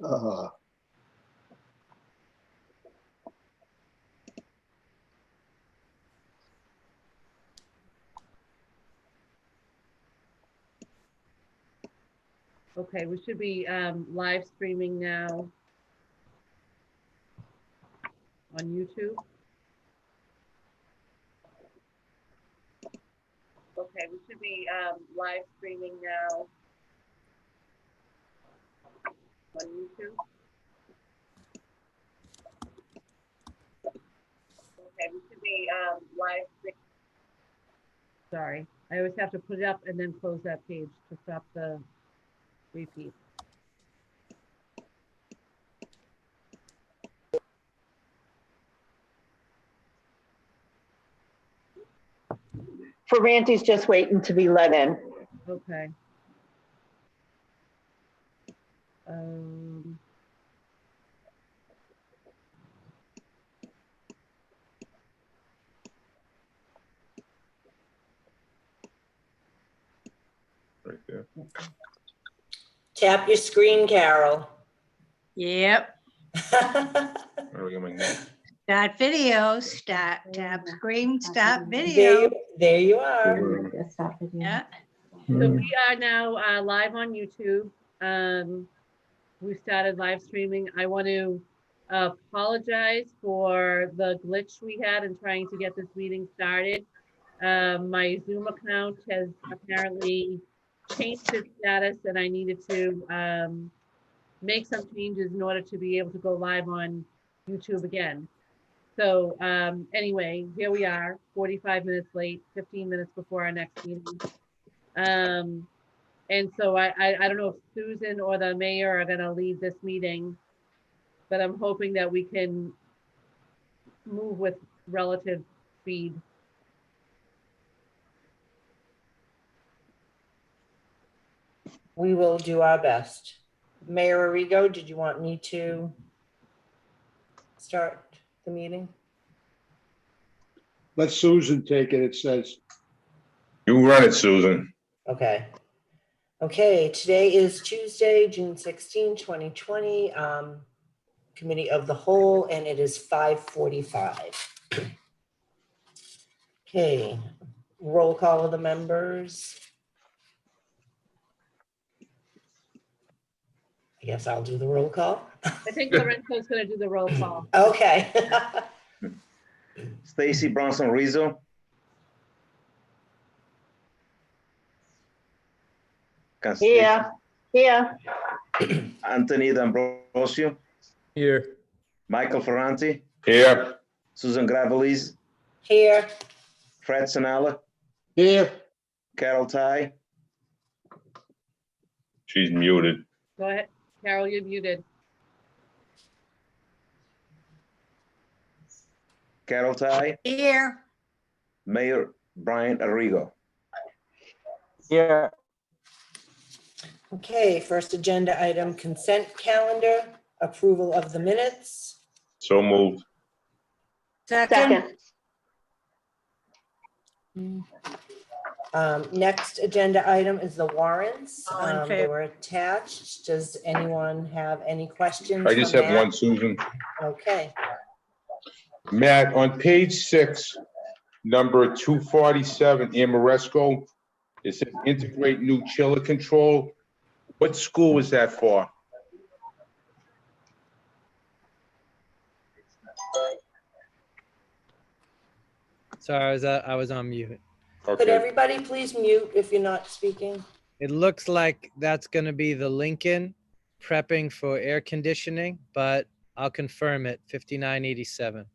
Uh, Okay, we should be live streaming now on YouTube. Okay, we should be live streaming now on YouTube. Okay, we should be live streaming. Sorry, I always have to put it up and then close that page to stop the repeat. Ferranti's just waiting to be let in. Okay. Right there. Tap your screen, Carol. Yep. Where are we going next? Start video, tap screen, stop video. There you are. Yeah. So we are now live on YouTube. We started live streaming. I want to apologize for the glitch we had in trying to get this meeting started. My Zoom account has apparently changed its status and I needed to make some changes in order to be able to go live on YouTube again. So anyway, here we are, 45 minutes late, 15 minutes before our next meeting. And so I don't know if Susan or the mayor are gonna lead this meeting, but I'm hoping that we can move with relative speed. We will do our best. Mayor Arrigo, did you want me to start the meeting? Let Susan take it, it says. You run it, Susan. Okay. Okay, today is Tuesday, June 16, 2020, Committee of the Whole, and it is 5:45. Okay, roll call of the members. I guess I'll do the roll call. I think Lorenzo's gonna do the roll call. Okay. Stacy Bronson Rizzo. Here, here. Anthony D'Ambrosio. Here. Michael Ferranti. Here. Susan Gravelis. Here. Fred Sanella. Here, Carol Ty. She's muted. Go ahead, Carol, you're muted. Carol Ty. Here. Mayor Brian Arrigo. Here. Okay, first agenda item, consent calendar, approval of the minutes. So moved. Second. Next agenda item is the warrants. All in They favor. were attached. Does anyone have any questions? I just from have Matt? one, Susan. Okay, Matt, on page 6, number 247, Amoresco, it says integrate new chiller control. What school was that for? Sorry, I was on mute. could Okay, everybody please mute if you're not speaking? It looks like that's gonna be the Lincoln prepping for air conditioning, but I'll confirm it, 5987.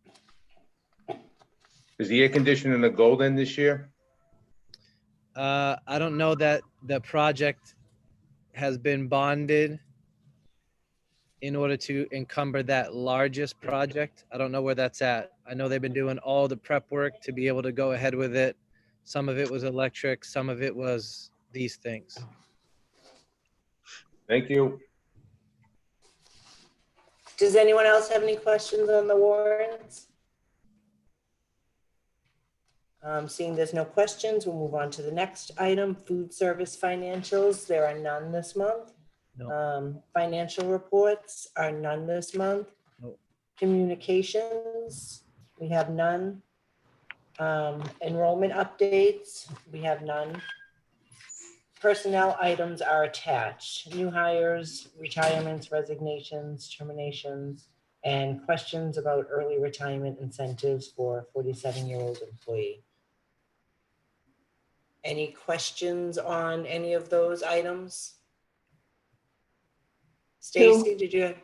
is the air conditioning a golden this year? I don't know that the project has been bonded in order to encumber that largest project. I don't know where that's at. I know they've been doing all the prep work to be able to go ahead with it. Some of it was electric, some of it was these things. Thank you. Does anyone else have any questions on the warrants? Seeing there's no questions, we'll move on to the next item, food service financials. There are none this month. Financial reports are none this month. Nope. Communications, we have none. Enrollment updates, we have none. Personnel items are attached, new hires, retirements, resignations, terminations, and questions about early retirement incentives for 47-year-old employee. Any questions on any of those items? Stacy, did you?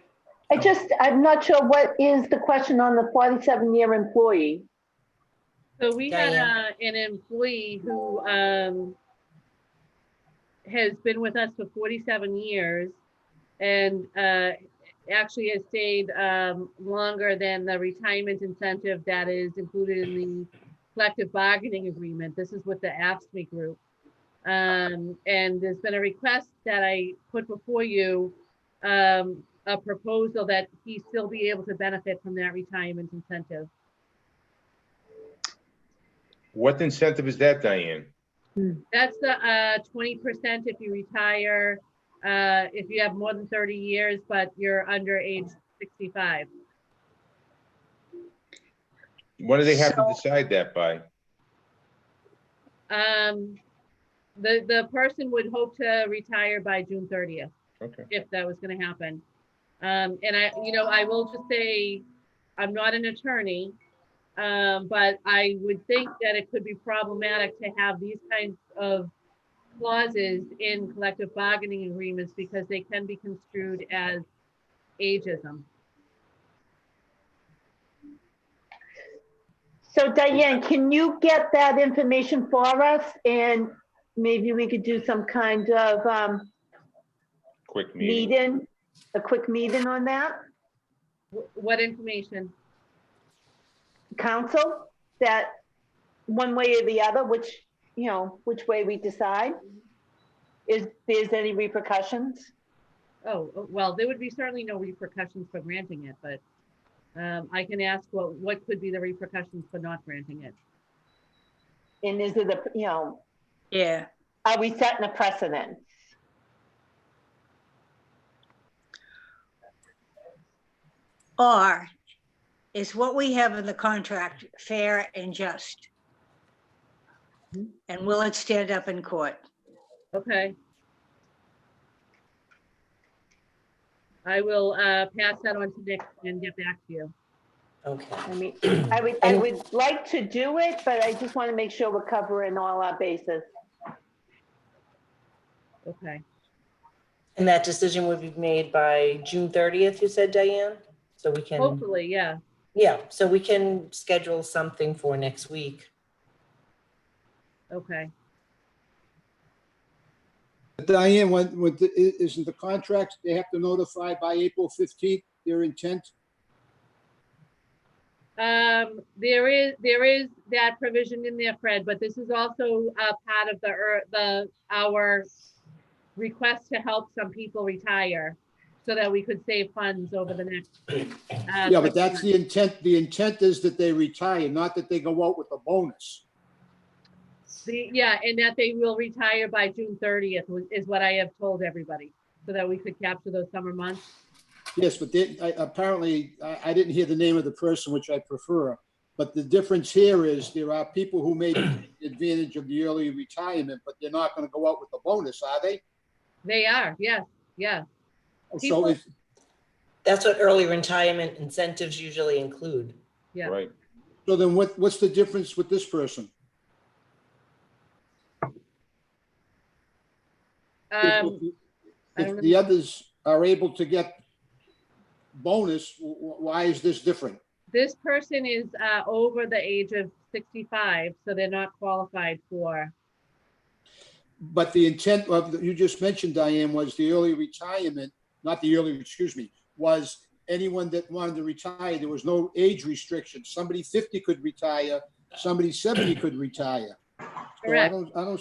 I'm not sure what is the question on the 47-year employee. So we had Diane. an employee who has been with us for 47 years and actually has stayed longer than the retirement incentive that is included in the collective bargaining agreement. This is with the AFSCME group. And there's been a request that I put before you, a proposal that he still be able to benefit from that retirement incentive. What incentive is that, Diane? That's the 20% if you retire, if you have more than 30 years, but you're under age 65. When do they have to decide that by? The person would hope to retire by June 30th, Okay. if that was going to happen. And I will just say, I'm not an attorney, but I would think that it could be problematic to have these kinds of clauses in collective bargaining agreements because they can be construed as ageism. So Diane, can you get that information for us? And maybe we could do some kind of Quick meeting. a quick meeting on that? What information? Council, that one way or the other, which way we decide? Is there's any repercussions? Oh, well, there would be certainly no repercussions for granting it, but I can ask what could be the repercussions for not granting it. And is it Yeah. are we setting a precedent? Or is what we have in the contract fair and just? And will it stand up in court? Okay. I will pass that on to Nick and get back to you. Okay. I mean, I would like to do it, but I just want to make sure we're covering all our bases. Okay. And that decision would be made by June 30th, you said, Diane? So we can, Hopefully, yeah. yeah, so we can schedule something for next week. Okay. Diane, isn't the contract, they have to notify by April 15th their intent? There is that provision in there, Fred, but this is also a part of our request to help some people retire so that we could save funds over the next. Yeah, but that's the intent. The intent is that they retire, not that they go out with a bonus. And that they will retire by June 30th is what I have told everybody, so that we could capture those summer months. Yes, but apparently, I didn't hear the name of the person, which I prefer. But the difference here is there are people who may take advantage of the early retirement, but they're not going to go out with a bonus, are they? They are, yes, yeah. So That's what early retirement incentives usually include. Yeah. Right. so then what's the difference with this person? If the others are able to get bonus, why is this different? This person is over the age of 65, so they're not qualified for. But the intent of, you just mentioned, Diane, was the early retirement, not the early, excuse me, was anyone that wanted to retire. There was no age restriction. Somebody 50 could retire, somebody 70 could retire. Correct. So I don't.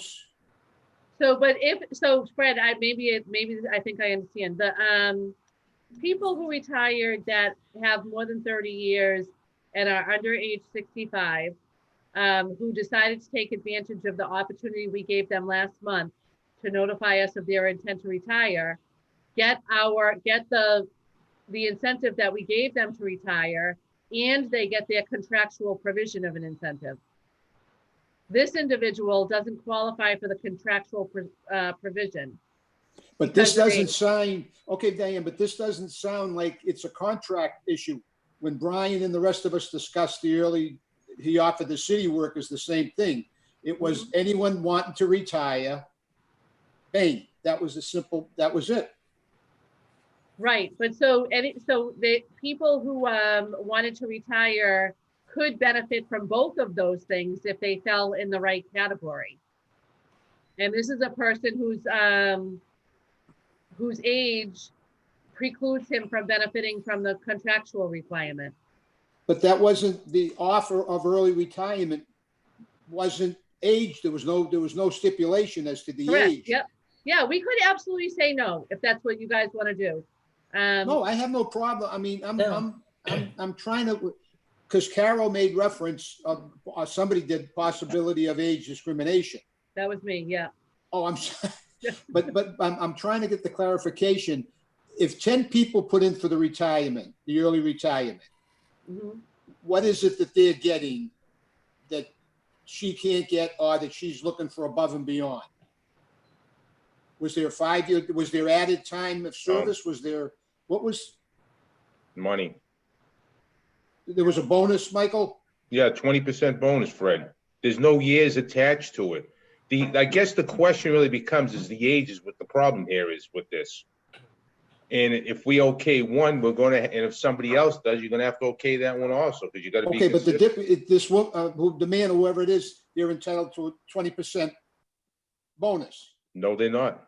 So Fred, maybe I think I understand. The people who retired that have more than 30 years and are under age 65, who decided to take advantage of the opportunity we gave them last month to notify us of their intent to retire, get the incentive that we gave them to retire, and they get their contractual provision of an incentive. This individual doesn't qualify for the contractual provision. But this Because doesn't sound, okay, Diane, but this doesn't sound like it's a contract issue. When Brian and the rest of us discussed he offered the city workers the same thing. It was anyone wanting to retire, bang, that was it. Right, but so the people who wanted to retire could benefit from both of those things if they fell in the right category. And this is a person whose age precludes him from benefiting from the contractual requirement. But that wasn't the offer of early retirement, wasn't age. There was no stipulation as to the Correct. age. Yep. Yeah, we could absolutely say no if that's what you guys want to do. No, I have no problem. I mean, No. I'm trying to, because Carol made reference of, somebody did possibility of age discrimination. That was me. Yeah. Oh, I'm sorry. But I'm trying to get the clarification. If 10 people put in for the retirement, the early retirement, Mhm. what is it that they're getting that she can't get or that she's looking for above and beyond? Was there 5 year, was there added time of service? Was there, what was, Money. there was a bonus, Michael? Yeah, 20% bonus, Fred. There's no years attached to it. I guess the question really becomes is the age is what the problem here is with this. And if we okay one, and if somebody else does, you're gonna have to okay that one also, because you gotta be Okay, but consistent. the man, whoever it is, they're entitled to a 20% bonus. No, they're not.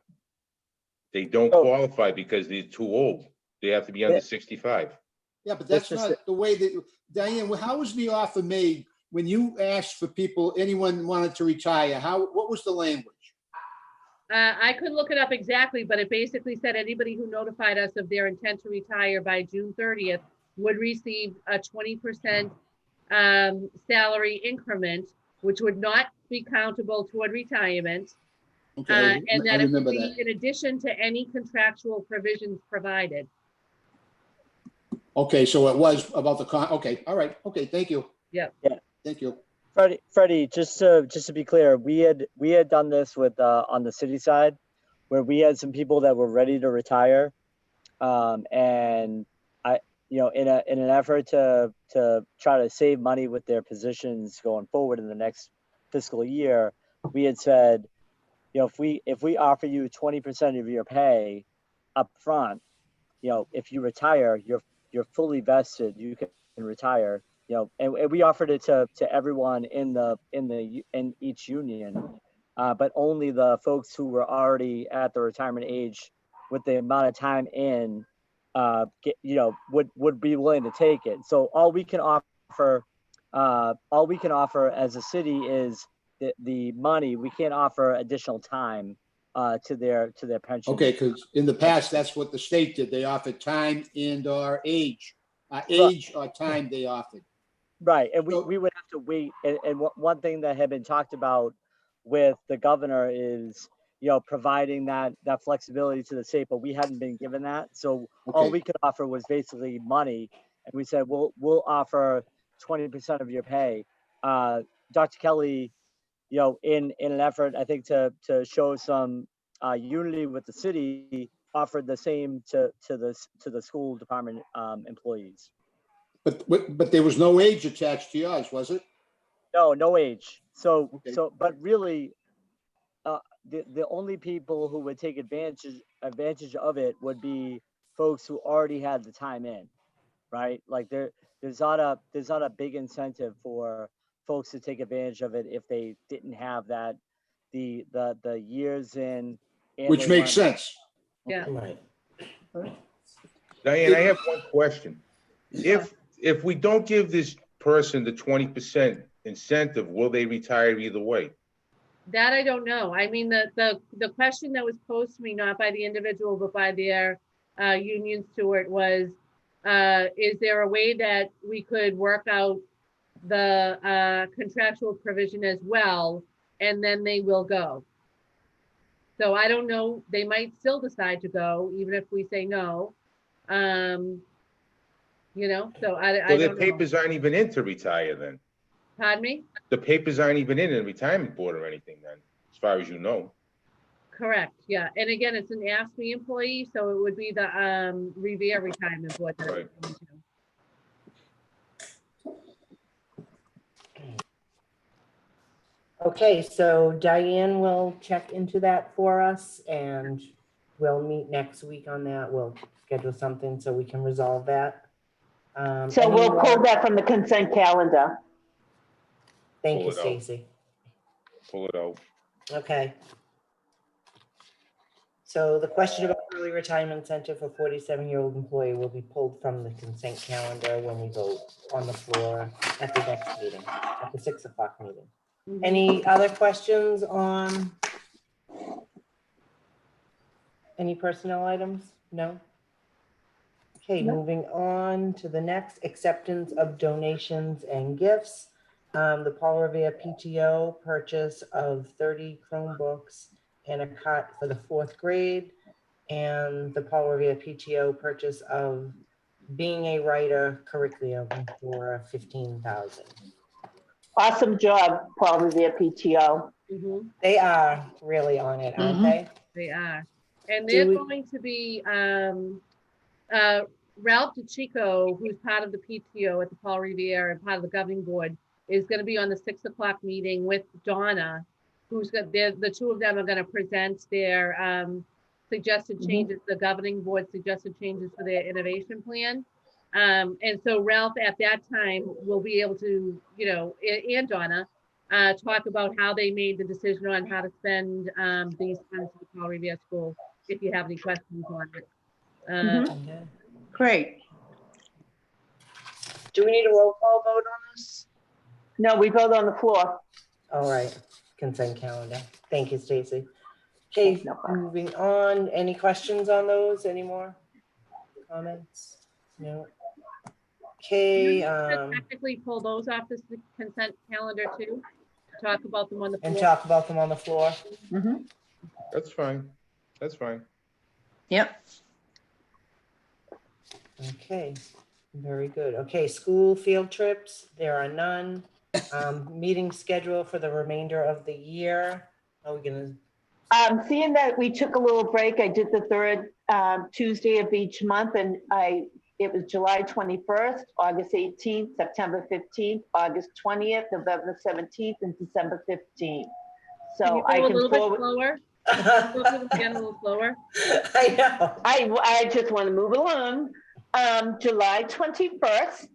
They don't Oh. qualify because they're too old. They have to be under 65. Yeah, but that's That's just not the way that, Diane, how was the offer made when you asked for people, anyone wanted to retire? What was the language? I couldn't look it up exactly, but it basically said anybody who notified us of their intent to retire by June 30th would receive a 20% salary increment, which would not be countable toward retirement. Okay, And I that it would remember be that. in addition to any contractual provisions provided. Okay, so it was about okay, all right, okay, thank you. Yeah. Yeah. Thank you. Freddie, just to be clear, we had done this with on the city side, where we had some people that were ready to retire, and in an effort to try to save money with their positions going forward in the next fiscal year, we had said, if we offer you 20% of your pay up front, if you retire, you're fully vested, you can retire. And we offered it to everyone in each union, but only the folks who were already at the retirement age with the amount of time in, would be willing to take it. So all we can offer as a city is the money. We can't offer additional time to their pension. Okay, because in the past, that's what the state did. They offered time and or age or time they offered. Right, and we would have to wait. And one thing that had been talked about with the governor is, providing that flexibility to the state, but we hadn't been given that. So all we could offer was basically money, and we said we'll offer 20% of your pay. Dr. Kelly, in an effort, I think to show some unity with the city, offered the same to the school department employees. But there was no age attached to yours, was it? No age. So Okay. but really, the only people who would take advantage of it would be folks who already had the time in, right? Like there's not a big incentive for folks to take advantage of it if they didn't have that the years in. And Which makes sense. Yeah. Right. Diane, I have one question. If we don't give this person the 20% incentive, will they retire either way? That I don't know. I mean, the question that was posed to me, not by the individual, but by their union steward was, is there a way that we could work out the contractual provision as well, and then they will go? So I don't know, they might still decide to go, even if we say no. You know, so I So their don't know. papers aren't even in to retire then? Pardon me? The papers aren't even in the retirement board or anything then, as far as you know? Correct, yeah. And again, it's an AFSCME employee, so it would be the Revere Retirement Board. that Right. it's going to. Okay, so Diane will check into that for us and we'll meet next week on that. We'll schedule something so we can resolve that. So Any we'll pull more- that from the consent calendar. Thank you, Pull it out. Stacy. Pull it out. Okay. So the question about early retirement incentive for 47-year-old employee will be pulled from the consent calendar when we vote on the floor at the next meeting, at the 6 o'clock meeting. Mhm. Any other questions on any personnel items? No? Okay, moving on to the next, acceptance of donations and gifts. The Paul Revere PTO purchase of 30 Chromebooks and a cot for the 4th grade. And the Paul Revere PTO purchase of Being a Writer curriculum for $15,000. Awesome job, Paul Revere PTO. Mhm. They are really on it, aren't Mhm. they? They are. And Do they're we- going to be, Ralph DeChico, who's part of the PTO at the Paul Revere and part of the governing board, is going to be on the 6 o'clock meeting with Donna, who's got, the two of them are going to present their suggested changes, the governing board suggested changes for their innovation plan. And so Ralph at that time will be able to, you know, and Donna, talk about how they made the decision on how to spend these funds for the Paul Revere School, if you have any questions on it. Okay. Great. Do we need a roll call vote on this? No, we vote on the floor. All right, consent calendar. Thank you, Stacy. Okay, No problem. moving on. Any questions on those? Any more comments? No. Okay, Should technically pull those off this consent calendar too, talk about them on the and floor. talk about them on the floor. Mhm. That's fine. That's fine. Yep. Okay, very good. Okay, school field trips, there are none. Meeting schedule for the remainder of the year. Are we gonna, Seeing that we took a little break, I did the third Tuesday of each month, and it was July 21st, August 18th, September 15th, August 20th, November 17th, and December 15th. Can So you I go a can little bit forward. slower? Go through them again a little slower. I know. I just want to move along. July 21st,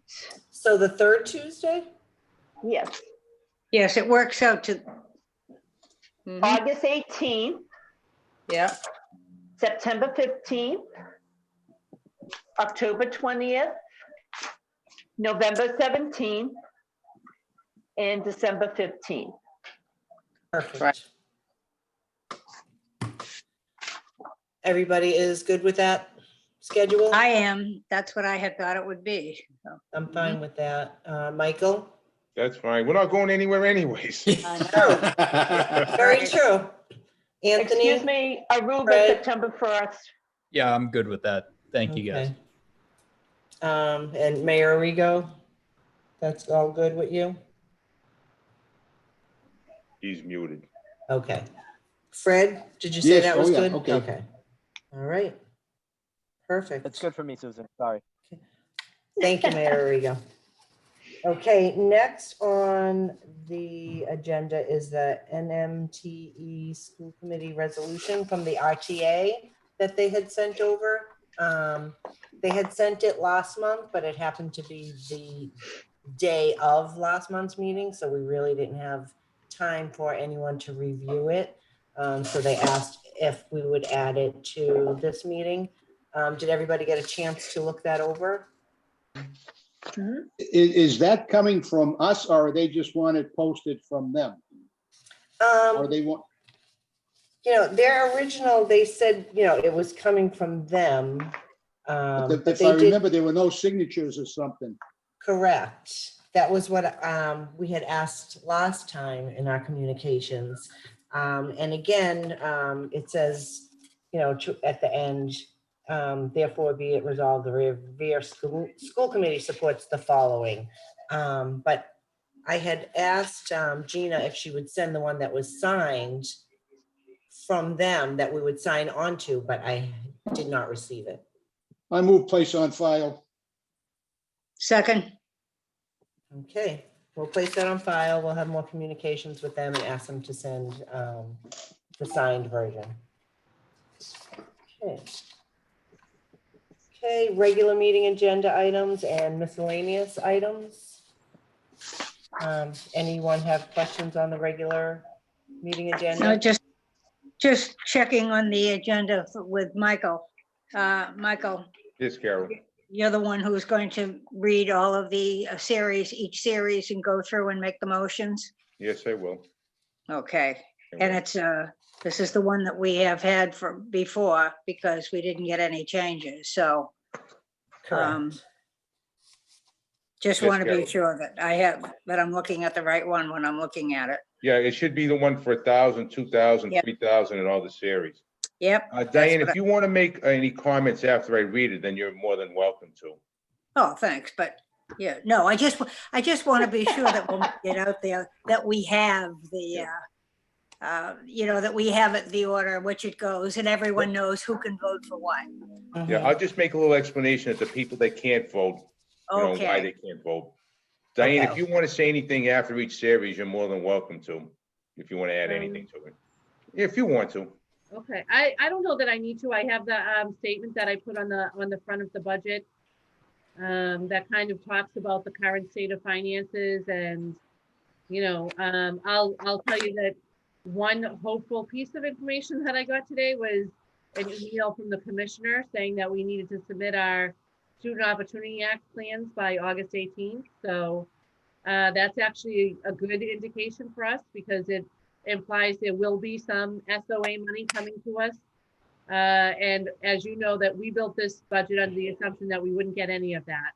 So the third Tuesday? yes. Yes, it works out to. Mhm. August 18th, Yep. September 15th, October 20th, November 17th, and December 15th. Perfect. Right. Everybody is good with that schedule? I am. That's what I had thought it would be. So, I'm fine with that. Michael? That's fine. We're not going anywhere anyways. Very true. Anthony? Excuse me, Aruba, Fred? September 1st. Yeah, I'm good with that. Thank you, guys. Okay. And Mayor Arrigo? That's all good with you? He's muted. Okay. Fred, did you say Yes, that oh was yeah, good? okay. All right. Perfect. That's good for me, Susan. Sorry. Thank you, Mayor Arrigo. Okay, next on the agenda is the NMTE School Committee resolution from the RTA that they had sent over. They had sent it last month, but it happened to be the day of last month's meeting, so we really didn't have time for anyone to review it. So they asked if we would add it to this meeting. Did everybody get a chance to look that over? Is that coming from us, or they just want it posted from them? Or they want, You know, their original, they said, you know, it was coming from them. But if they I did, remember, there were no signatures or something. correct. That was what we had asked last time in our communications. And again, it says, you know, at the end, therefore be it resolved, the Revere School Committee supports the following. But I had asked Gina if she would send the one that was signed from them that we would sign onto, but I did not receive it. I move place on file. Second, Okay, we'll place that on file. We'll have more communications with them and ask them to send the signed version. Okay. Okay, regular meeting agenda items and miscellaneous items. Anyone have questions on the regular meeting no, agenda? just checking on the agenda with Michael. Michael, Yes, Carol. you're the one who's going to read all of the series, each series, and go through and make the motions? Yes, I will. Okay, I and will. it's, this is the one that we have had for before because we didn't get any changes, so Correct. just Yes, want to be Carol. sure that I'm looking at the right one when I'm looking at it. Yeah, it should be the one for 1,000, 2,000, Yep. 3,000 and all the series. Yep. that's Diane, what if you want to make any comments after I read it, then you're more than welcome to. Oh, thanks, but yeah, no, I just want to be sure that when we get out there, that we have the, you know, that we have it, the order in which it goes, and everyone knows who can vote for what. Yeah, I'll just make a little explanation that the people that can't vote, you know, why Okay, they can't vote. Diane, Okay. if you want to say anything after each series, you're more than welcome to, if you want to add anything to it. If you want to. Okay, I don't know that I need to. I have the statement that I put on the front of the budget. That kind of talks about the current state of finances, and you know, I'll tell you that one hopeful piece of information that I got today was an email from the commissioner saying that we needed to submit our Student Opportunity Act plans by August 18th. So that's actually a good indication for us because it implies there will be some SOA money coming to us. And as you know, that we built this budget under the assumption that we wouldn't get any of that.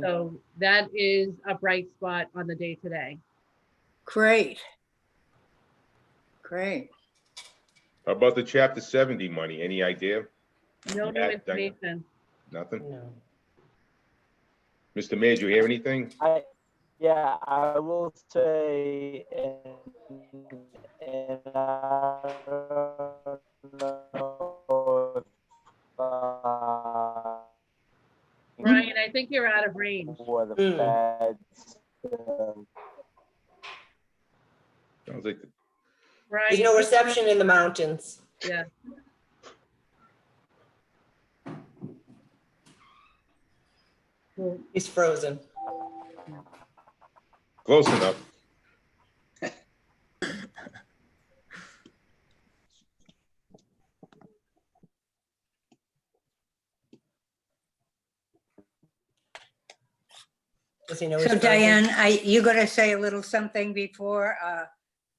So that is a bright spot on the day today. great. Great. How about the chapter 70 money? Any idea? No new Matt, Diane? information. Nothing? No. Mr. Mayor, do you hear anything? Yeah, I will say, and I don't know if, Brian, I think you're out of range. for the feds. Sounds like, Brian, There's no reception in the mountains. yeah. Well, He's frozen. close enough. Does he know he's So frozen? Diane, you going to say a little something before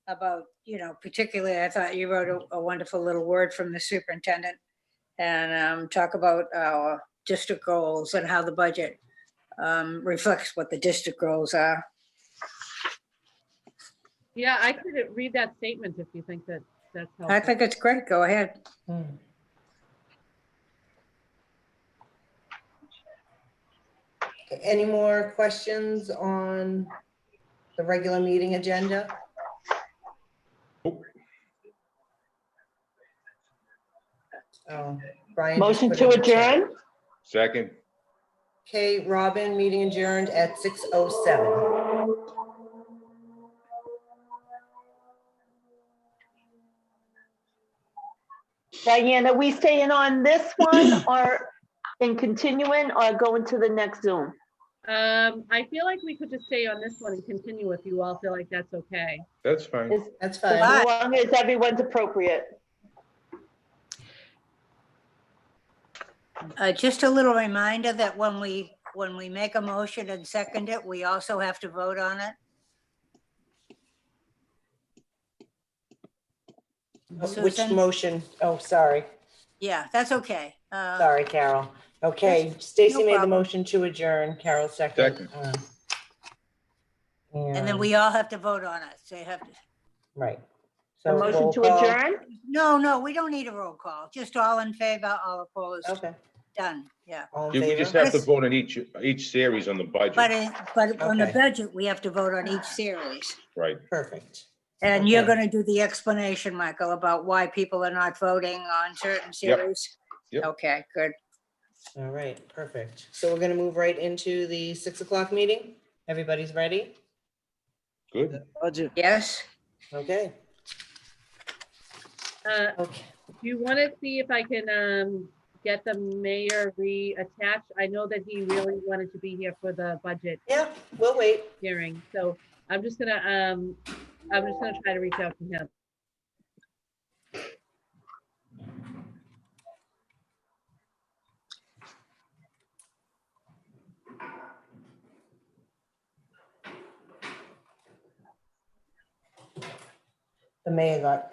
about, you know, particularly, I thought you wrote a wonderful little word from the superintendent and talk about our district goals and how the budget reflects what the district goals are. Yeah, I could read that statement if you think that that's helpful. I think it's great. Go ahead. Any more questions on the regular meeting agenda? Oh, Brian. just Motion put to in the chat. adjourn? Second. Okay, Robin, meeting adjourned at 6:07. Diane, are we staying on this one or in continuing or going to the next Zoom? I feel like we could just stay on this one and continue if you all feel like that's okay. That's fine. That's As fine. long as everyone's appropriate. Just a little reminder that when we make a motion and second it, we also have to vote on it. Which Susan? motion? Oh, sorry. Yeah, that's okay. Sorry, Carol. Okay, Stacy no made the problem. motion to adjourn, Carol second. And then we all have to vote on it. So you have to, Right. A So motion roll to call. adjourn? No, we don't need a roll call. Just all in favor, all opposed. Okay, Done, yeah. all in We just favor? have to vote on each series on the But, budget, but on the Okay. budget, we have to vote on each series. right? Perfect. And you're Okay. gonna do the explanation, Michael, about why people are not voting on certain series? Yep. Okay, good. All right, perfect. So we're gonna move right into the 6 o'clock meeting. Everybody's ready? Good. Budget. Yes? Okay, okay. Do you want to see if I can get the mayor reattached? I know that he really wanted to be here for the budget Yeah, we'll wait. hearing, so I'm just gonna try to reach out to him. The mayor got.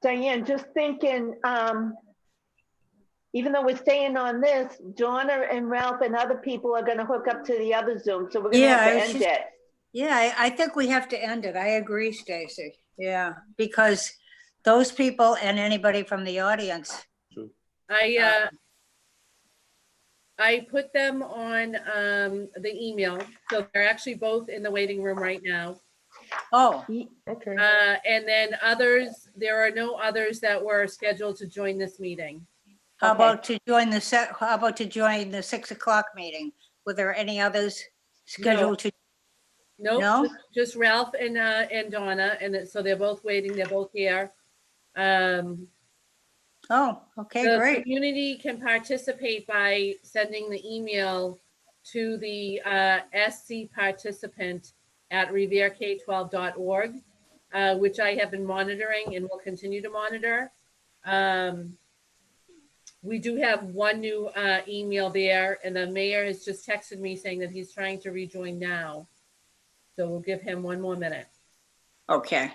Diane, just thinking, even though we're staying on this, Donna and Ralph and other people are gonna hook up to the other Zoom, so we're gonna have Yeah, to it's end just- it. Yeah, I think we have to end it. I agree, Stacy. Yeah, because those people and anybody from the audience. I put them on the email, so they're actually both in the waiting room right now. Oh, Okay. And then others, there are no others that were scheduled to join this meeting. how Okay. about to join how about to join the 6 o'clock meeting? Were there any others scheduled to? Nope, No? just Ralph and Donna, and so they're both waiting, they're both here. Oh, okay, The great. community can participate by sending the email to the SC participant at revereK12.org, which I have been monitoring and will continue to monitor. We do have one new email there, and the mayor has just texted me saying that he's trying to rejoin now. So we'll give him 1 more minute. Okay.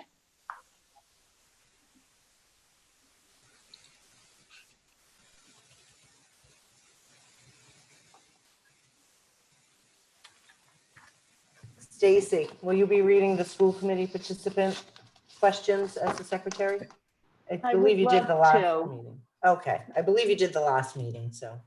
Stacy, will you be reading the school committee participant questions as the secretary? I I believe would you did the love last to. meeting. Okay, I believe you did the last meeting, so.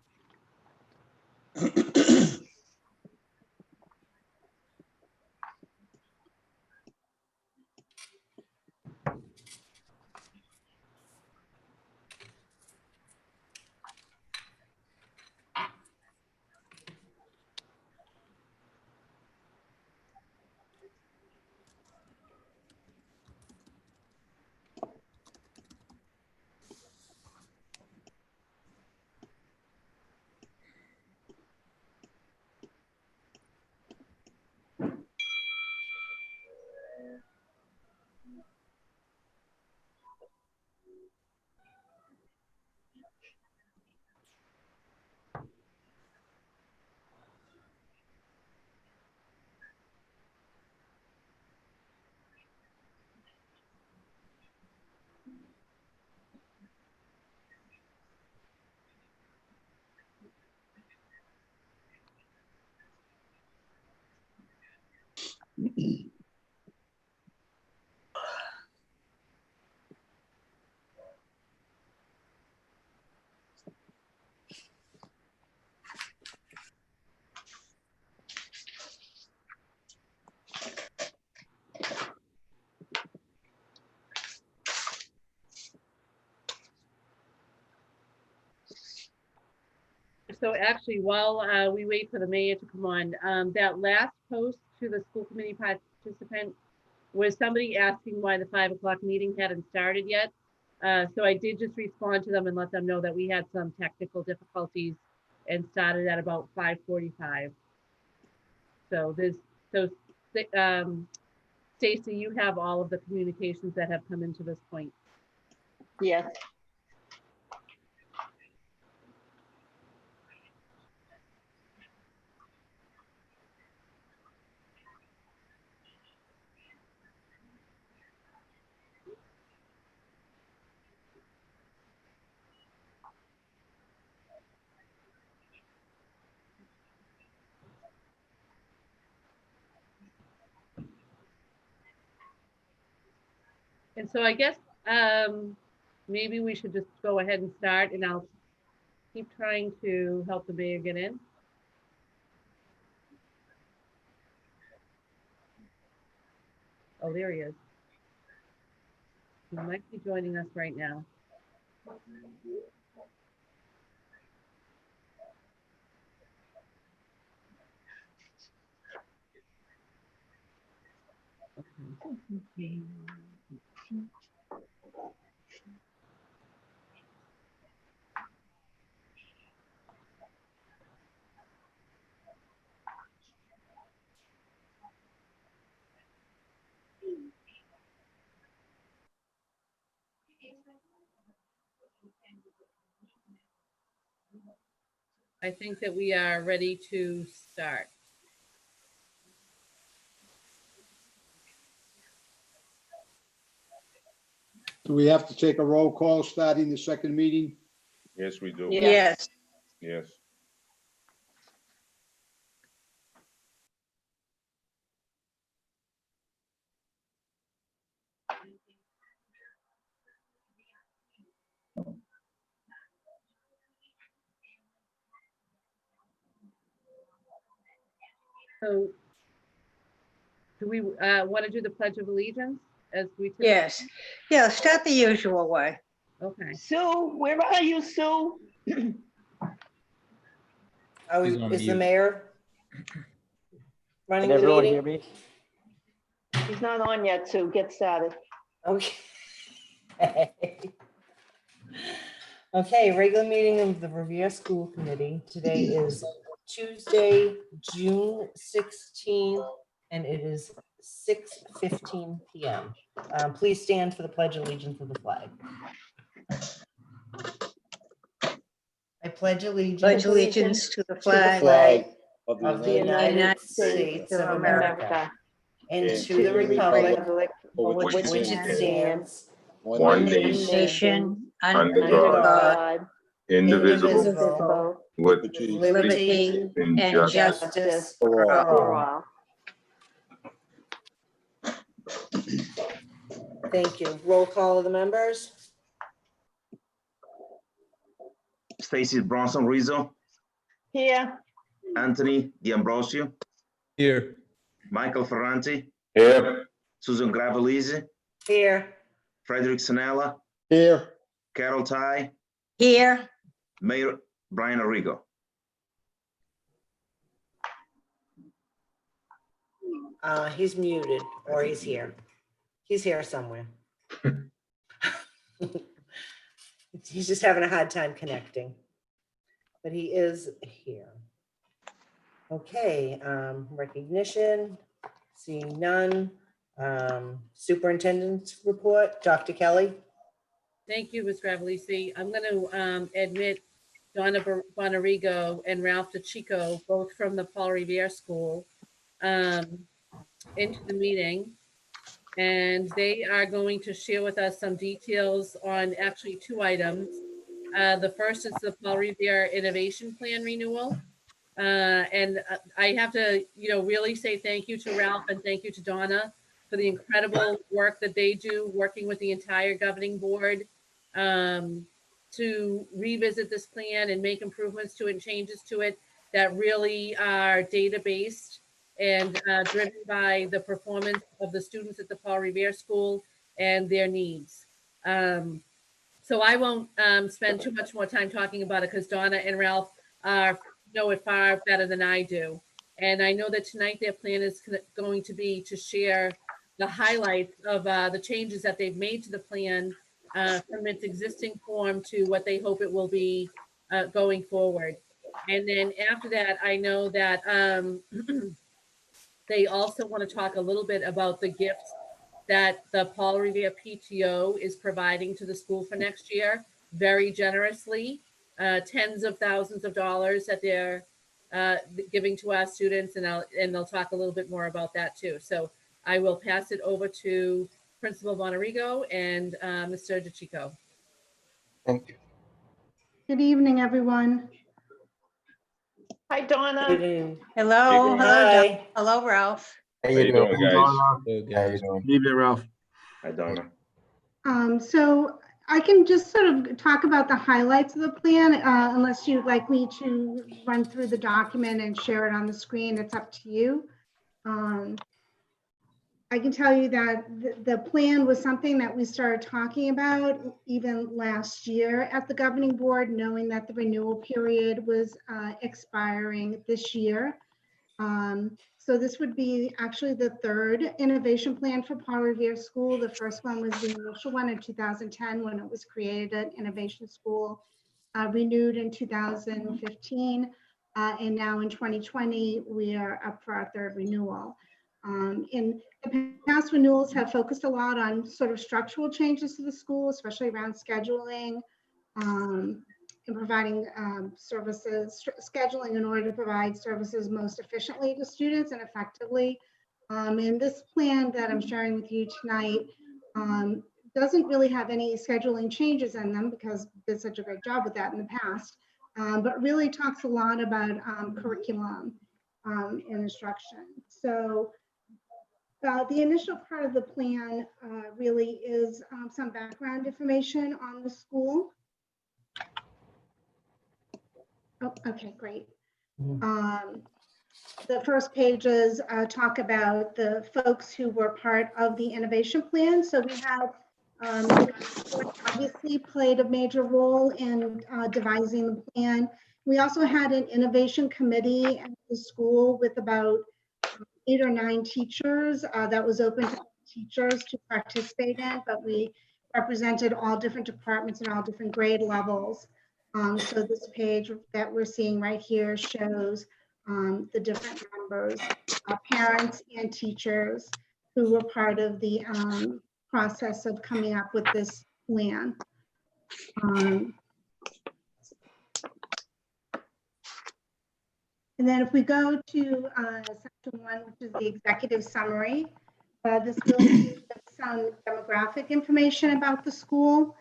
So actually, while we wait for the mayor to come on, that last post to the school committee participant was somebody asking why the 5 o'clock meeting hadn't started yet. So I did just respond to them and let them know that we had some technical difficulties and started at about 5:45. So Stacy, you have all of the communications that have come into this point. Yes. And so I guess maybe we should just go ahead and start, and I'll keep trying to help the mayor get in. Oh, there he is. He might be joining us right now. Okay. I think that we are ready to start. Do we have to take a roll call starting the second meeting? Yes, we do. Yes. Yes. So do we want to do the Pledge of Allegiance as we? Yes. Yeah, start the usual way. Okay. Sue, where are you, Sue? Oh, He's on is the mute. mayor running Can the everyone hear meeting? me? He's not on yet, Sue. Get started. Okay. Okay, regular meeting of the Revere School Committee. Today is Tuesday, June 16th, and it is 6:15 p.m. Please stand for the Pledge of Allegiance of the flag. I pledge allegiance Pledge allegiance to the To the flag flag Of of the United States of America and and to the republic for for which it stands, One nation nation, under under God, God, indivisible, indivisible, with liberty and and justice. justice for all. for all. Thank you. Roll call of the members. Stacy Bronson Rizzo, Here, Anthony D'Ambrosio, Here. Michael Ferranti, Here. Susan Gravellisi, Here. Frederick Sanella, Here, Carol Ty, here, Mayor Brian Arrigo. He's muted, or he's here. He's here somewhere. He's just having a hard time connecting, but he is here. Okay, recognition, seeing none. Superintendent's report, Dr. Kelly. Thank you, Ms. Gravellisi. I'm going to admit Donna Bonarigo and Ralph DeChico, both from the Paul Revere School, into the meeting. And they are going to share with us some details on actually two items. The first is the Paul Revere Innovation Plan renewal. And I have to, really say thank you to Ralph and thank you to Donna for the incredible work that they do, working with the entire governing board to revisit this plan and make improvements to it and changes to it that really are data-based and driven by the performance of the students at the Paul Revere School and their needs. So I won't spend too much more time talking about it because Donna and Ralph know it far better than I do. And I know that tonight their plan is going to be to share the highlights of the changes that they've made to the plan from its existing form to what they hope it will be going forward. And then after that, I know that they also want to talk a little bit about the gifts that the Paul Revere PTO is providing to the school for next year, very generously, tens of thousands of dollars that they're giving to our students, and they'll talk a little bit more about that too. So I will pass it over to Principal Bonarigo and Mr. DeChico. Thank you. Good evening, everyone. hi, Donna. hello, hello, Hi. Doc. Hello, Ralph. How you doing, guys? Hello, How you guys. doing? Good evening, Ralph. Hi, Donna. So I can just sort of talk about the highlights of the plan, unless you'd like me to run through the document and share it on the screen. It's up to you. I can tell you that the plan was something that we started talking about even last year at the governing board, knowing that the renewal period was expiring this year. So this would be actually the third innovation plan for Paul Revere School. The first one was the initial one in 2010 when it was created, Innovation School, renewed in 2015. And now in 2020, we are up for our third renewal. In the past renewals have focused a lot on sort of structural changes to the school, especially around scheduling, and providing services, scheduling in order to provide services most efficiently to students and effectively. And this plan that I'm sharing with you tonight doesn't really have any scheduling changes in them because we did such a great job with that in the past, but really talks a lot about curriculum and instruction. So the initial part of the plan really is some background information on the school. Oh, okay, great. The first pages talk about the folks who were part of the innovation plan. So we have obviously played a major role in devising the plan. We also had an innovation committee at the school with about 8 or 9 teachers that was open to teachers to participate in, but we represented all different departments and all different grade levels. So this page that we're seeing right here shows the different members, parents and teachers who were part of the process of coming up with this plan. And then if we go to section 1, which is the executive summary, this really gives some demographic information about the school,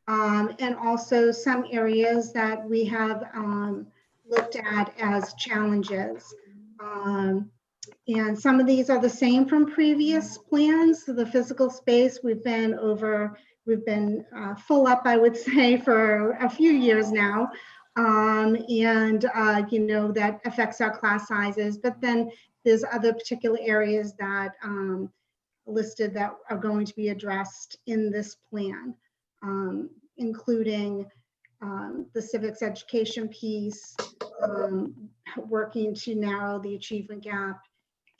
and also some areas that we have looked at as challenges. And some of these are the same from previous plans. So the physical space, we've been full up, I would say, for a few years now. You know, that affects our class sizes, but then there's other particular areas that listed that are going to be addressed in this plan, including the civics education piece, working to narrow the achievement gap,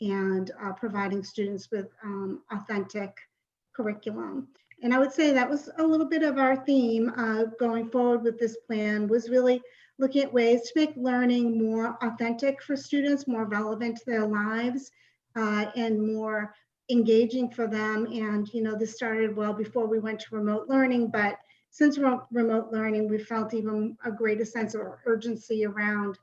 and providing students with authentic curriculum. And I would say that was a little bit of our theme going forward with this plan, was really looking at ways to make learning more authentic for students, more relevant to their lives, and more engaging for them. And, you know, this started well before we went to remote learning, but since remote learning, we felt even a greater sense of urgency around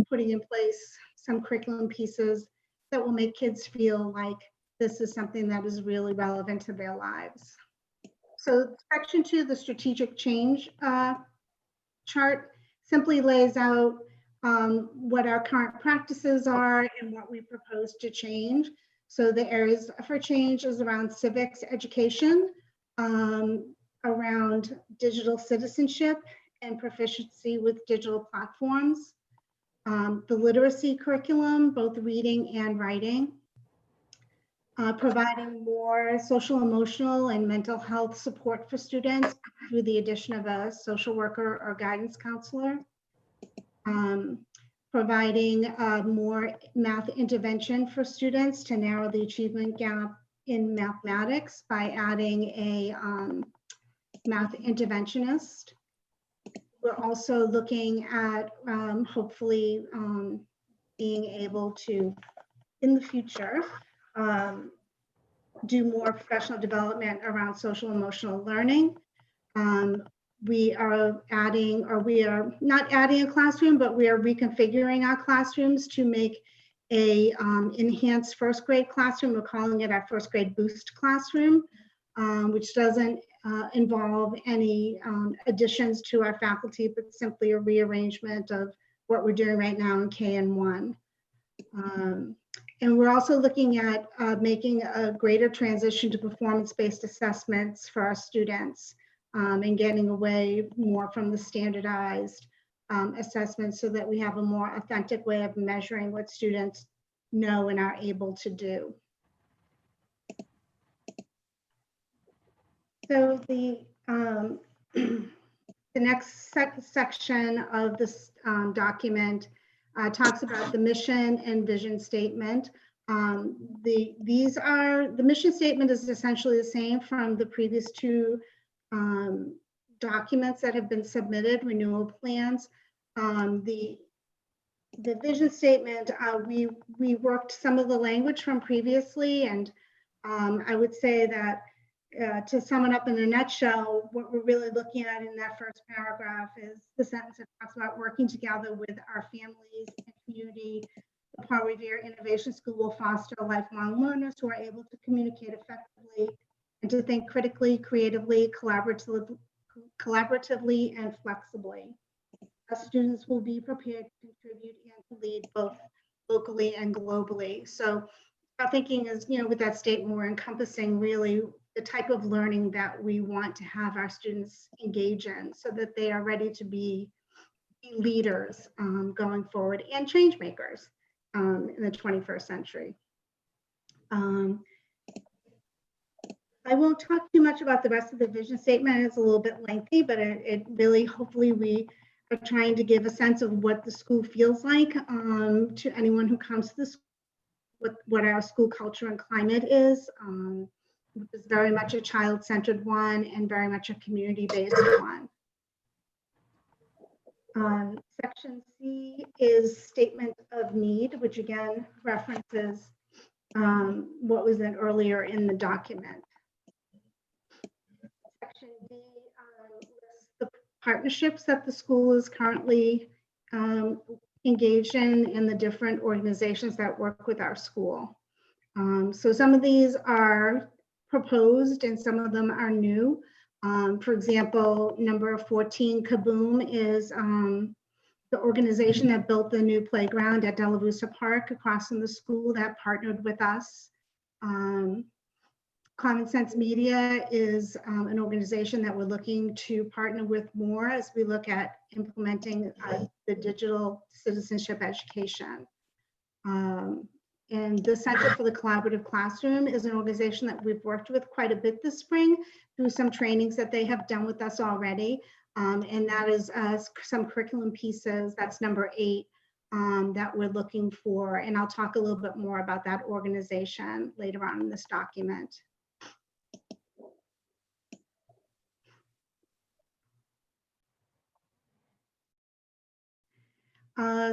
putting in place some curriculum pieces that will make kids feel like this is something that is really relevant to their lives. So section 2, the strategic change chart, simply lays out what our current practices are and what we propose to change. So the areas for change is around civics education, around digital citizenship and proficiency with digital platforms, the literacy curriculum, both reading and writing, providing more social, emotional, and mental health support for students through the addition of a social worker or guidance counselor, providing more math intervention for students to narrow the achievement gap in mathematics by adding a math interventionist. We're also looking at hopefully being able to, in the future, do more professional development around social emotional learning. We are adding, or we are not adding a classroom, but we are reconfiguring our classrooms to make a enhanced first grade classroom. We're calling it our first grade boost classroom, which doesn't involve any additions to our faculty, but simply a rearrangement of what we're doing right now in KN1. And we're also looking at making a greater transition to performance-based assessments for our students and getting away more from the standardized assessments so that we have a more authentic way of measuring what students know and are able to do. So the next section of this document talks about the mission and vision statement. The mission statement is essentially the same from the previous two documents that have been submitted, renewal plans. The vision statement, we worked some of the language from previously, and I would say that to sum it up in a nutshell, what we're really looking at in that first paragraph is the sentence that talks about working together with our families and community. The Paul Revere Innovation School will foster lifelong learners who are able to communicate effectively and to think critically, creatively, collaboratively, and flexibly. Our students will be prepared to contribute and to lead both locally and globally. So our thinking is, with that statement, we're encompassing really the type of learning that we want to have our students engage in so that they are ready to be leaders going forward and change makers in the 21st century. I won't talk too much about the rest of the vision statement. It's a little bit lengthy, but it really, hopefully we are trying to give a sense of what the school feels like to anyone who comes to the school, what our school culture and climate is, which is very much a child-centered one and very much a community-based one. Section C is statement of need, which again references what was in earlier in the document. Section D lists the partnerships that the school is currently engaged in and the different organizations that work with our school. So some of these are proposed and some of them are new. For example, number 14, Kaboom, is the organization that built the new playground at Della Vista Park across from the school that partnered with us. Common Sense Media is an organization that we're looking to partner with more as we look at implementing the digital citizenship education. And the Center for the Collaborative Classroom is an organization that we've worked with quite a bit this spring through some trainings that they have done with us already. And that is some curriculum pieces, that's number 8, that we're looking for. And I'll talk a little bit more about that organization later on in this document.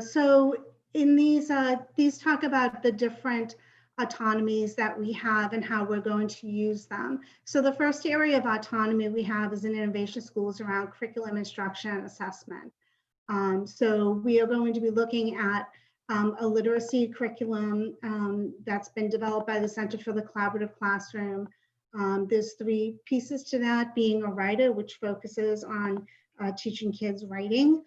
So in these talk about the different autonomies that we have and how we're going to use them. So the first area of autonomy we have is in innovation schools around curriculum instruction and assessment. So we are going to be looking at a literacy curriculum that's been developed by the Center for the Collaborative Classroom. There's 3 pieces to that: being a writer, which focuses on teaching kids writing,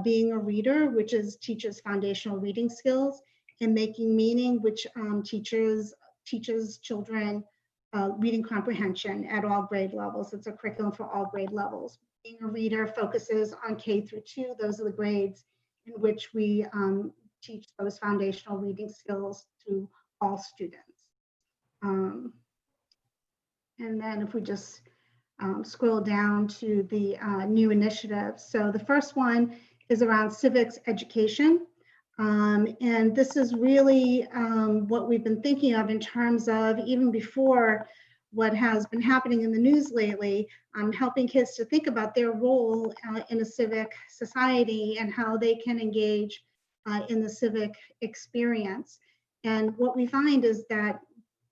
being a reader, which teaches foundational reading skills, and making meaning, which teaches children reading comprehension at all grade levels. It's a curriculum for all grade levels. Being a reader focuses on K through 2. Those are the grades in which we teach those foundational reading skills to all students. And then if we just scroll down to the new initiatives. So the first one is around civics education. And this is really what we've been thinking of in terms of, even before what has been happening in the news lately, helping kids to think about their role in a civic society and how they can engage in the civic experience. And what we find is that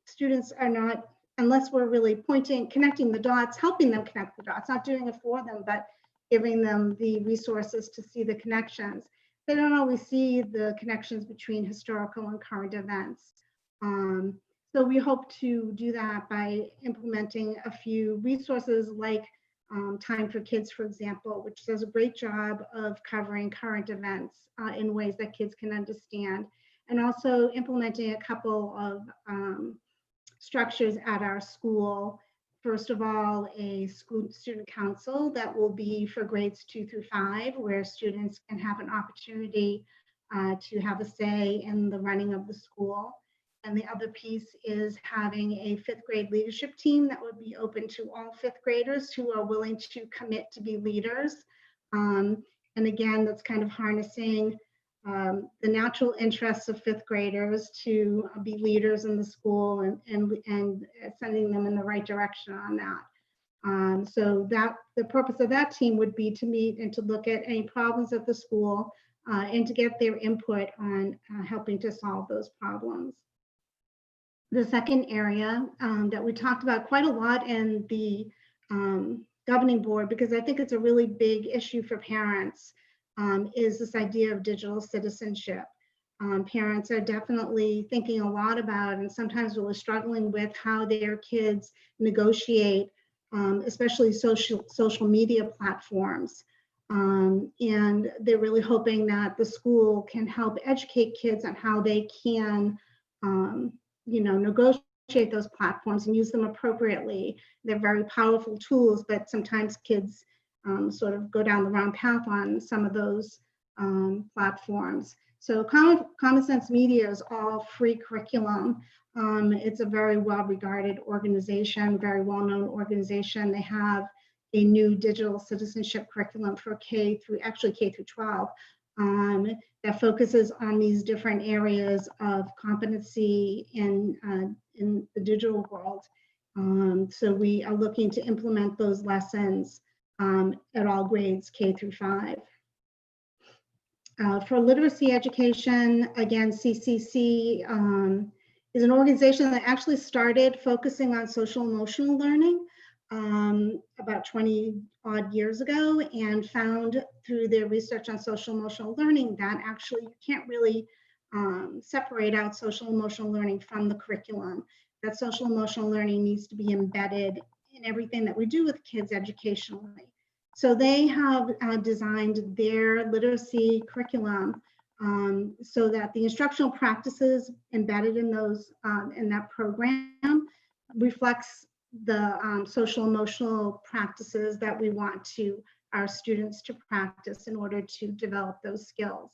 students are not, unless we're really connecting the dots, helping them connect the dots, not doing it for them, but giving them the resources to see the connections. They don't always see the connections between historical and current events. So we hope to do that by implementing a few resources like Time for Kids, for example, which does a great job of covering current events in ways that kids can understand, and also implementing a couple of structures at our school. First of all, a school student council that will be for grades 2 through 5, where students can have an opportunity to have a say in the running of the school. And the other piece is having a 5th grade leadership team that would be open to all 5th graders who are willing to commit to be leaders. And again, that's kind of harnessing the natural interests of 5th graders to be leaders in the school and sending them in the right direction on that. So that the purpose of that team would be to meet and to look at any problems at the school and to get their input on helping to solve those problems. The second area that we talked about quite a lot in the governing board, because I think it's a really big issue for parents, is this idea of digital citizenship. Parents are definitely thinking a lot about and sometimes really struggling with how their kids negotiate, especially social media platforms. And they're really hoping that the school can help educate kids on how they can negotiate those platforms and use them appropriately. They're very powerful tools, but sometimes kids sort of go down the wrong path on some of those platforms. So Common Sense Media is all free curriculum. It's a very well-regarded organization, very well-known organization. They have a new digital citizenship curriculum for K through 12. That focuses on these different areas of competency in the digital world. So we are looking to implement those lessons at all grades K through 5. For literacy education, again, CCC is an organization that actually started focusing on social emotional learning about 20 odd years ago, and found through their research on social emotional learning that actually you can't really separate out social emotional learning from the curriculum, that social emotional learning needs to be embedded in everything that we do with kids educationally. So they have designed their literacy curriculum so that the instructional practices embedded in those in that program reflects the social emotional practices that we want our students to practice in order to develop those skills.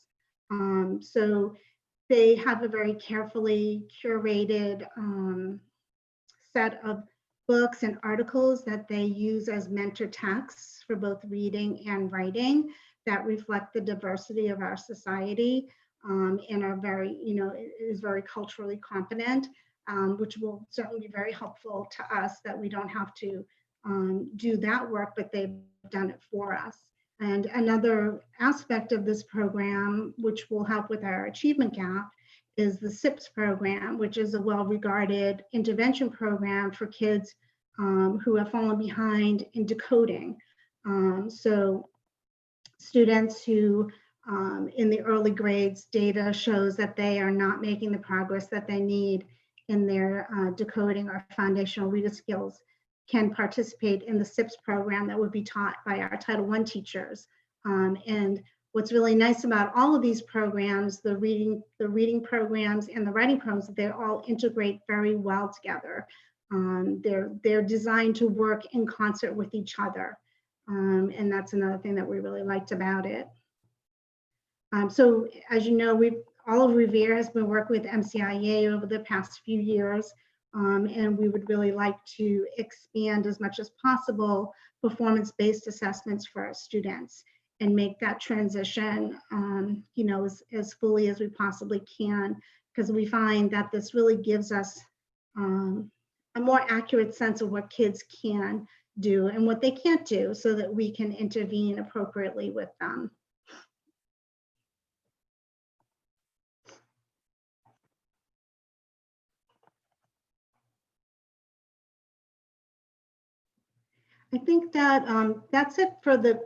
So they have a very carefully curated set of books and articles that they use as mentor texts for both reading and writing that reflect the diversity of our society and are very, is very culturally competent, which will certainly be very helpful to us that we don't have to do that work, but they've done it for us. And another aspect of this program, which will help with our achievement gap, is the SIPS program, which is a well-regarded intervention program for kids who have fallen behind in decoding. So students who in the early grades, data shows that they are not making the progress that they need in their decoding or foundational reader skills can participate in the SIPS program that would be taught by our Title I teachers. And what's really nice about all of these programs, the reading programs and the writing programs, they all integrate very well together. They're designed to work in concert with each other. And that's another thing that we really liked about it. So as you know, all of Revere has been working with MCIA over the past few years. And we would really like to expand as much as possible performance-based assessments for our students and make that transition, as fully as we possibly can, because we find that this really gives us a more accurate sense of what kids can do and what they can't do so that we can intervene appropriately with them. I think that that's it for the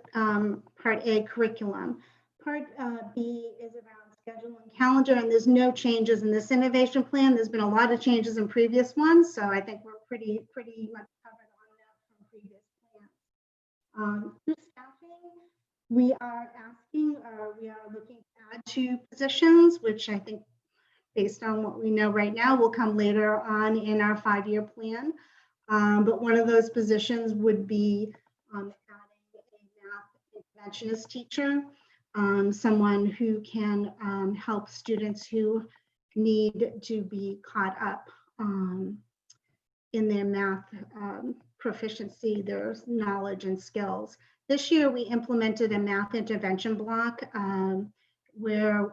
Part A curriculum. Part B is around schedule and calendar, and there's no changes in this innovation plan. There's been a lot of changes in previous ones, so I think we're pretty much covered on that from previous plans. For staffing, we are looking to add 2 positions, which I think based on what we know right now, will come later on in our 5-year plan. But one of those positions would be adding a math interventionist teacher, someone who can help students who need to be caught up in their math proficiency, their knowledge and skills. This year, we implemented a math intervention block where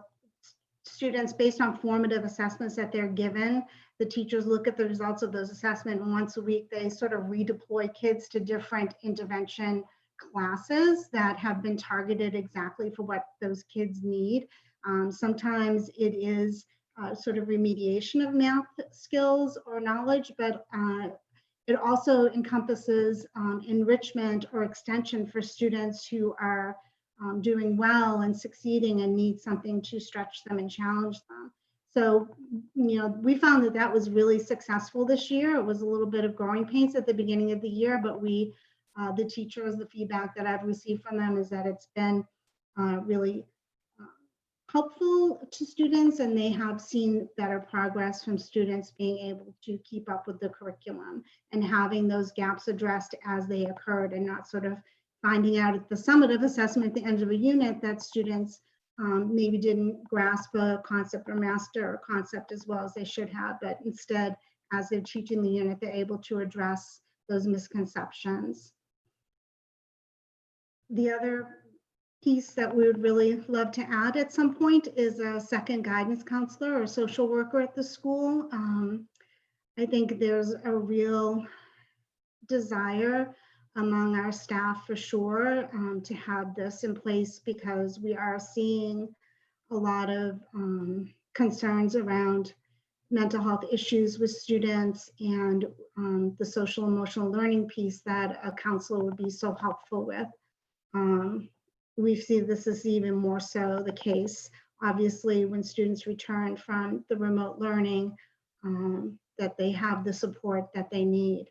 students, based on formative assessments that they're given, the teachers look at the results of those assessments, and once a week, they sort of redeploy kids to different intervention classes that have been targeted exactly for what those kids need. Sometimes it is sort of remediation of math skills or knowledge, but it also encompasses enrichment or extension for students who are doing well and succeeding and need something to stretch them and challenge them. So, we found that that was really successful this year. It was a little bit of growing pains at the beginning of the year, but the teachers, the feedback that I've received from them is that it's been really helpful to students, and they have seen better progress from students being able to keep up with the curriculum and having those gaps addressed as they occurred, and not sort of finding out at the summative assessment at the end of a unit that students maybe didn't grasp a concept or master a concept as well as they should have, but instead, as they're teaching the unit, they're able to address those misconceptions. The other piece that we would really love to add at some point is a second guidance counselor or social worker at the school. I think there's a real desire among our staff for sure to have this in place, because we are seeing a lot of concerns around mental health issues with students, and the social emotional learning piece that a counselor would be so helpful with. We see this is even more so the case, obviously, when students return from the remote learning, that they have the support that they need.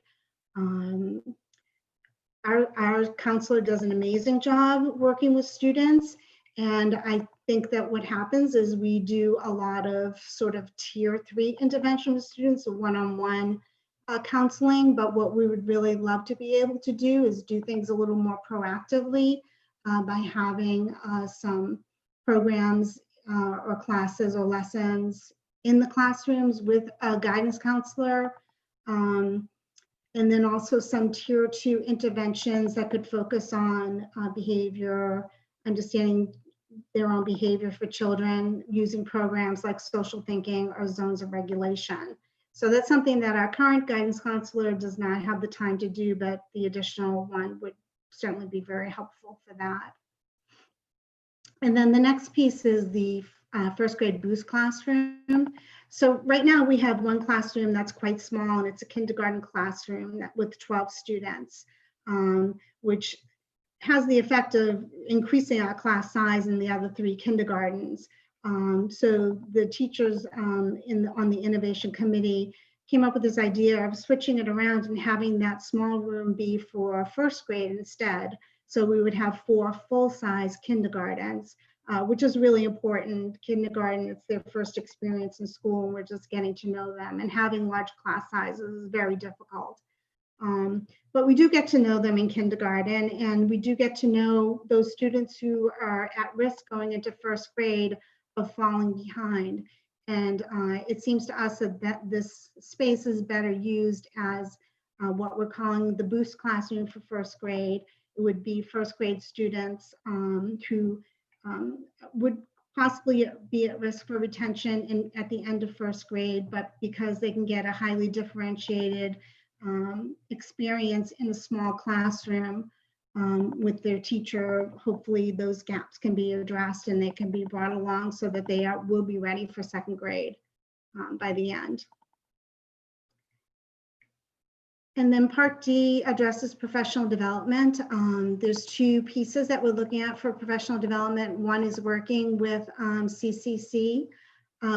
Our counselor does an amazing job working with students, and I think that what happens is we do a lot of sort of tier 3 intervention with students, so one-on-one counseling, but what we would really love to be able to do is do things a little more proactively by having some programs or classes or lessons in the classrooms with a guidance counselor. And then also some tier 2 interventions that could focus on behavior, understanding their own behavior for children, using programs like social thinking or zones of regulation. So that's something that our current guidance counselor does not have the time to do, but the additional one would certainly be very helpful for that. And then the next piece is the first grade boost classroom. So right now we have one classroom that's quite small, and it's a kindergarten classroom with 12 students, which has the effect of increasing our class size in the other 3 kindergartens. So the teachers on the innovation committee came up with this idea of switching it around and having that small room be for first grade instead. So we would have 4 full-size kindergartens, which is really important. Kindergarten, it's their first experience in school, and we're just getting to know them. And having large class sizes is very difficult. But we do get to know them in kindergarten, and we do get to know those students who are at risk going into first grade of falling behind. And it seems to us that this space is better used as what we're calling the boost classroom for first grade. It would be first grade students who would possibly be at risk for retention at the end of first grade, but because they can get a highly differentiated experience in a small classroom with their teacher, hopefully those gaps can be addressed and they can be brought along so that they will be ready for second grade by the end. And then Part D addresses professional development. There's 2 pieces that we're looking at for professional development. One is working with CCC.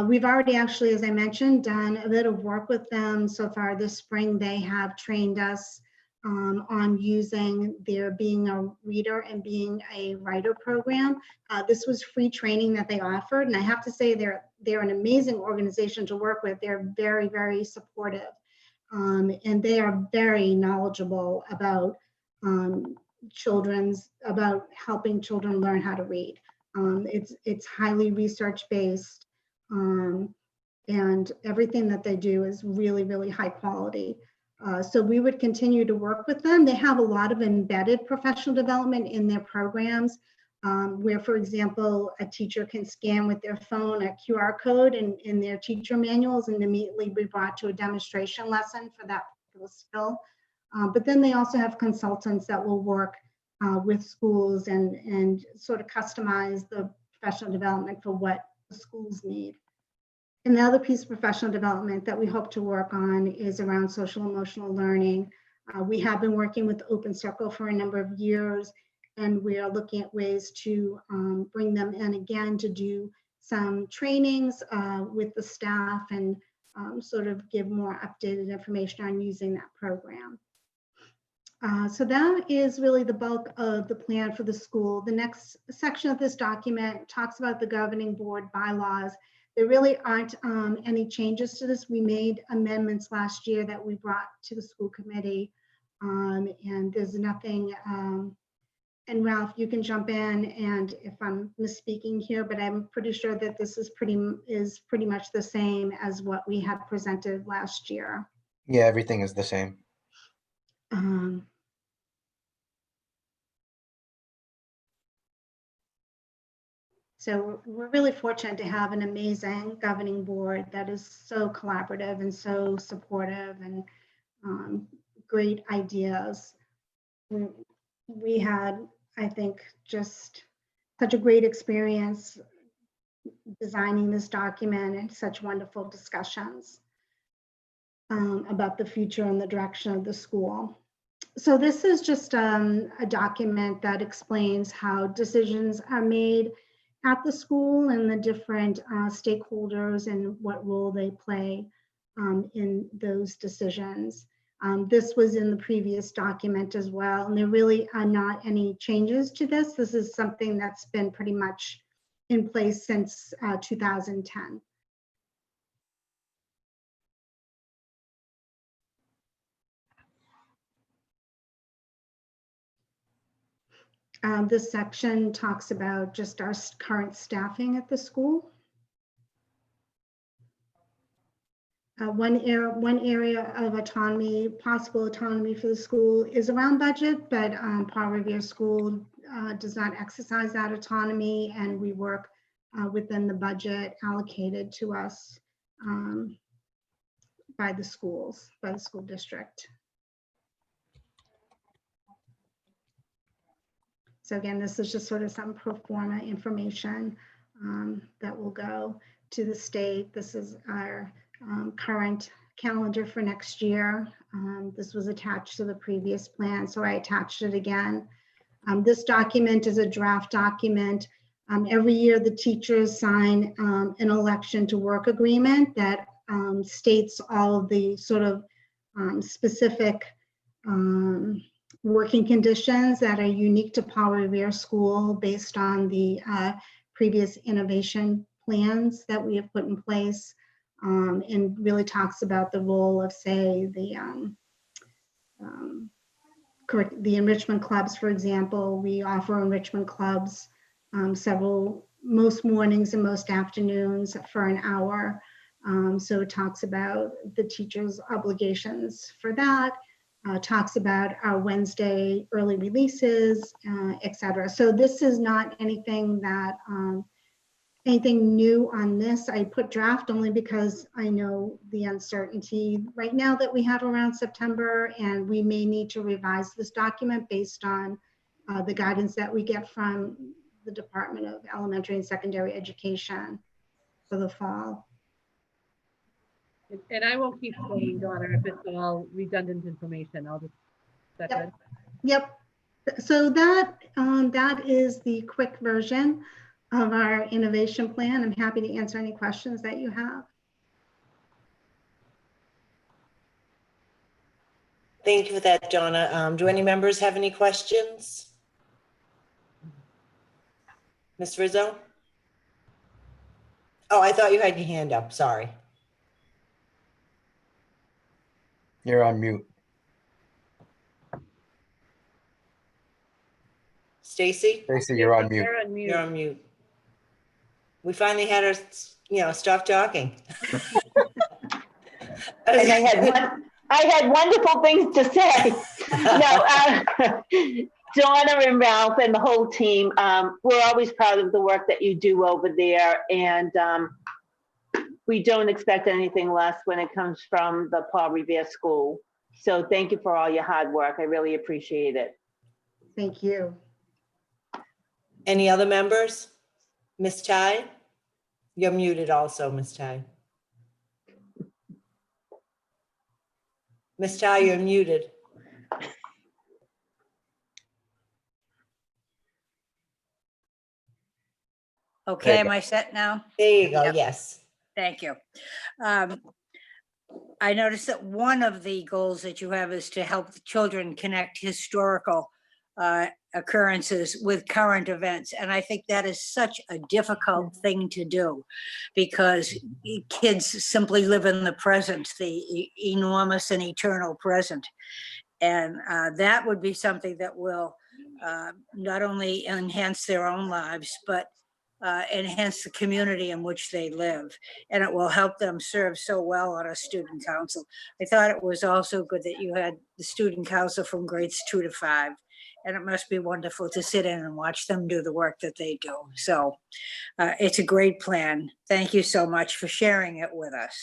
We've already actually, as I mentioned, done a bit of work with them so far this spring. They have trained us on using their Being a Reader and Being a Writer program. This was free training that they offered, and I have to say they're an amazing organization to work with. They're very, very supportive, and they are very knowledgeable about about helping children learn how to read. It's highly research based, and everything that they do is really, really high quality. So we would continue to work with them. They have a lot of embedded professional development in their programs, where, for example, a teacher can scan with their phone a QR code in their teacher manuals and immediately be brought to a demonstration lesson for that particular skill. But then they also have consultants that will work with schools and sort of customize the professional development for what the schools need. And the other piece of professional development that we hope to work on is around social emotional learning. We have been working with Open Circle for a number of years, and we are looking at ways to bring them in again to do some trainings with the staff and sort of give more updated information on using that program. So that is really the bulk of the plan for the school. The next section of this document talks about the governing board bylaws. There really aren't any changes to this. We made amendments last year that we brought to the school committee, and there's nothing, and Ralph, you can jump in and if I'm misspeaking here, but I'm pretty sure that this is pretty much the same as what we had presented last year. Yeah, everything is the same. So we're really fortunate to have an amazing governing board that is so collaborative and so supportive and great ideas. We had, I think, just such a great experience designing this document and such wonderful discussions about the future and the direction of the school. So this is just a document that explains how decisions are made at the school and the different stakeholders and what role they play in those decisions. This was in the previous document as well, and there really are not any changes to this. This is something that's been pretty much in place since 2010. This section talks about just our current staffing at the school. One area of autonomy, possible autonomy for the school is around budget, but Paul Revere School does not exercise that autonomy, and we work within the budget allocated to us by the school district. So again, this is just sort of some pro forma information that will go to the state. This is our current calendar for next year. This was attached to the previous plan, so I attached it again. This document is a draft document. Every year the teachers sign an election to work agreement that states all of the sort of specific working conditions that are unique to Paul Revere School based on the previous innovation plans that we have put in place, and really talks about the role of, say, the enrichment clubs, for example. We offer enrichment clubs most mornings and most afternoons for an hour. So it talks about the teachers' obligations for that. Talks about our Wednesday early releases, et cetera. So this is not anything that, anything new on this. I put draft only because I know the uncertainty right now that we have around September, and we may need to revise this document based on the guidance that we get from the Department of Elementary and Secondary Education for the fall. And I won't keep saying, Donna, if it's all redundant information. I'll just, is that good? Yep. So that is the quick version of our innovation plan. I'm happy to answer any questions that you have. Thank you for that, Donna. Do any members have any questions? Ms. Rizzo? Oh, I thought you had your hand up. Sorry. You're on mute. Stacy? Stacy, you're on mute. You're on mute. You're on mute. We finally had her, stop talking. And I had wonderful things to say. No, Donna and Ralph and the whole team, we're always proud of the work that you do over there. And we don't expect anything less when it comes from the Paul Revere School. So thank you for all your hard work. I really appreciate it. Thank you. Any other members? Ms. Ty? You're muted also, Ms. Ty. Ms. Ty, you're muted. Okay, am I set now? There you go, Yep. yes. Thank you. I noticed that one of the goals that you have is to help the children connect historical occurrences with current events. And I think that is such a difficult thing to do because kids simply live in the present, the enormous and eternal present. And that would be something that will not only enhance their own lives, but enhance the community in which they live. And it will help them serve so well on a student council. I thought it was also good that you had the student council from grades 2 to 5. And it must be wonderful to sit in and watch them do the work that they do. So it's a great plan. Thank you so much for sharing it with us.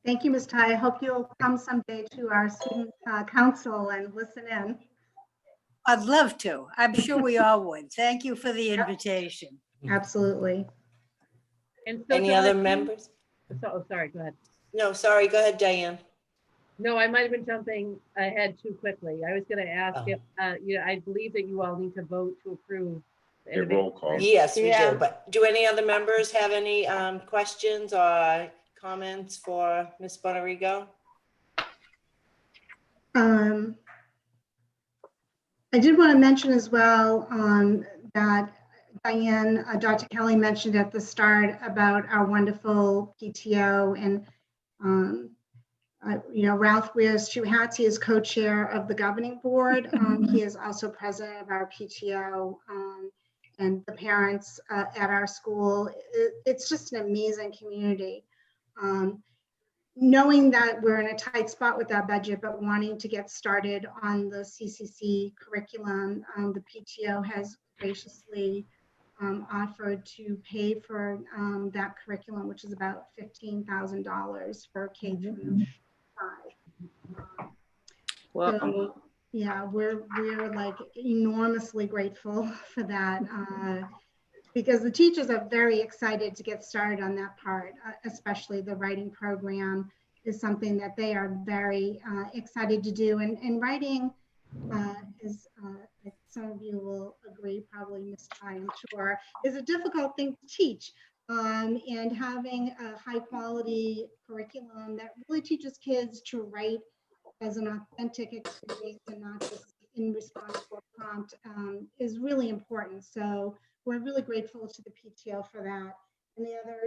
Thank you, Ms. Ty. I hope you'll come someday to our student council and listen in. I'd love to. I'm sure we all would. Thank you for the invitation. Absolutely. And so Any Donna, other members? sorry, go ahead. No, sorry, go ahead, Diane. No, I might have been jumping ahead too quickly. I was going to ask Oh. if, I believe that you all need to vote to approve. the A roll innovation call. grant. Yes, we Yeah. do, but do any other members have any questions or comments for Ms. Bonarigo? I did want to mention as well that Diane, Dr. Kelly mentioned at the start about our wonderful PTO and, Ralph wears two hats. He is co-chair of the governing board. He is also president of our PTO and the parents at our school. It's just an amazing community. Knowing that we're in a tight spot with our budget, but wanting to get started on the CCC curriculum, the PTO has graciously offered to pay for that curriculum, which is about $15,000 for K through 5. Well, So, yeah, we're like enormously grateful for that. Because the teachers are very excited to get started on that part, especially the writing program is something that they are very excited to do. And writing is, some of you will agree, probably Ms. Ty, I'm sure, is a difficult thing to teach. And having a high quality curriculum that really teaches kids to write as an authentic experience and not just in response to a prompt is really important. So we're really grateful to the PTO for that. And the other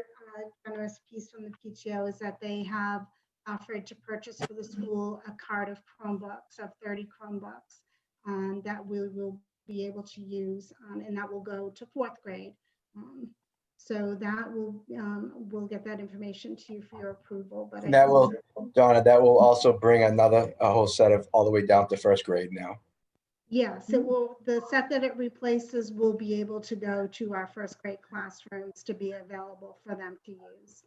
generous piece from the PTO is that they have offered to purchase for the school a cart of Chromebooks, of 30 Chromebooks that we will be able to use, and that will go to 4th grade. So that will, we'll get that information to you for your approval. But That will, Donna, that will also bring a whole set of all the way down to 1st grade now. Yes, it will. The set that it replaces will be able to go to our 1st grade classrooms to be available for them to use.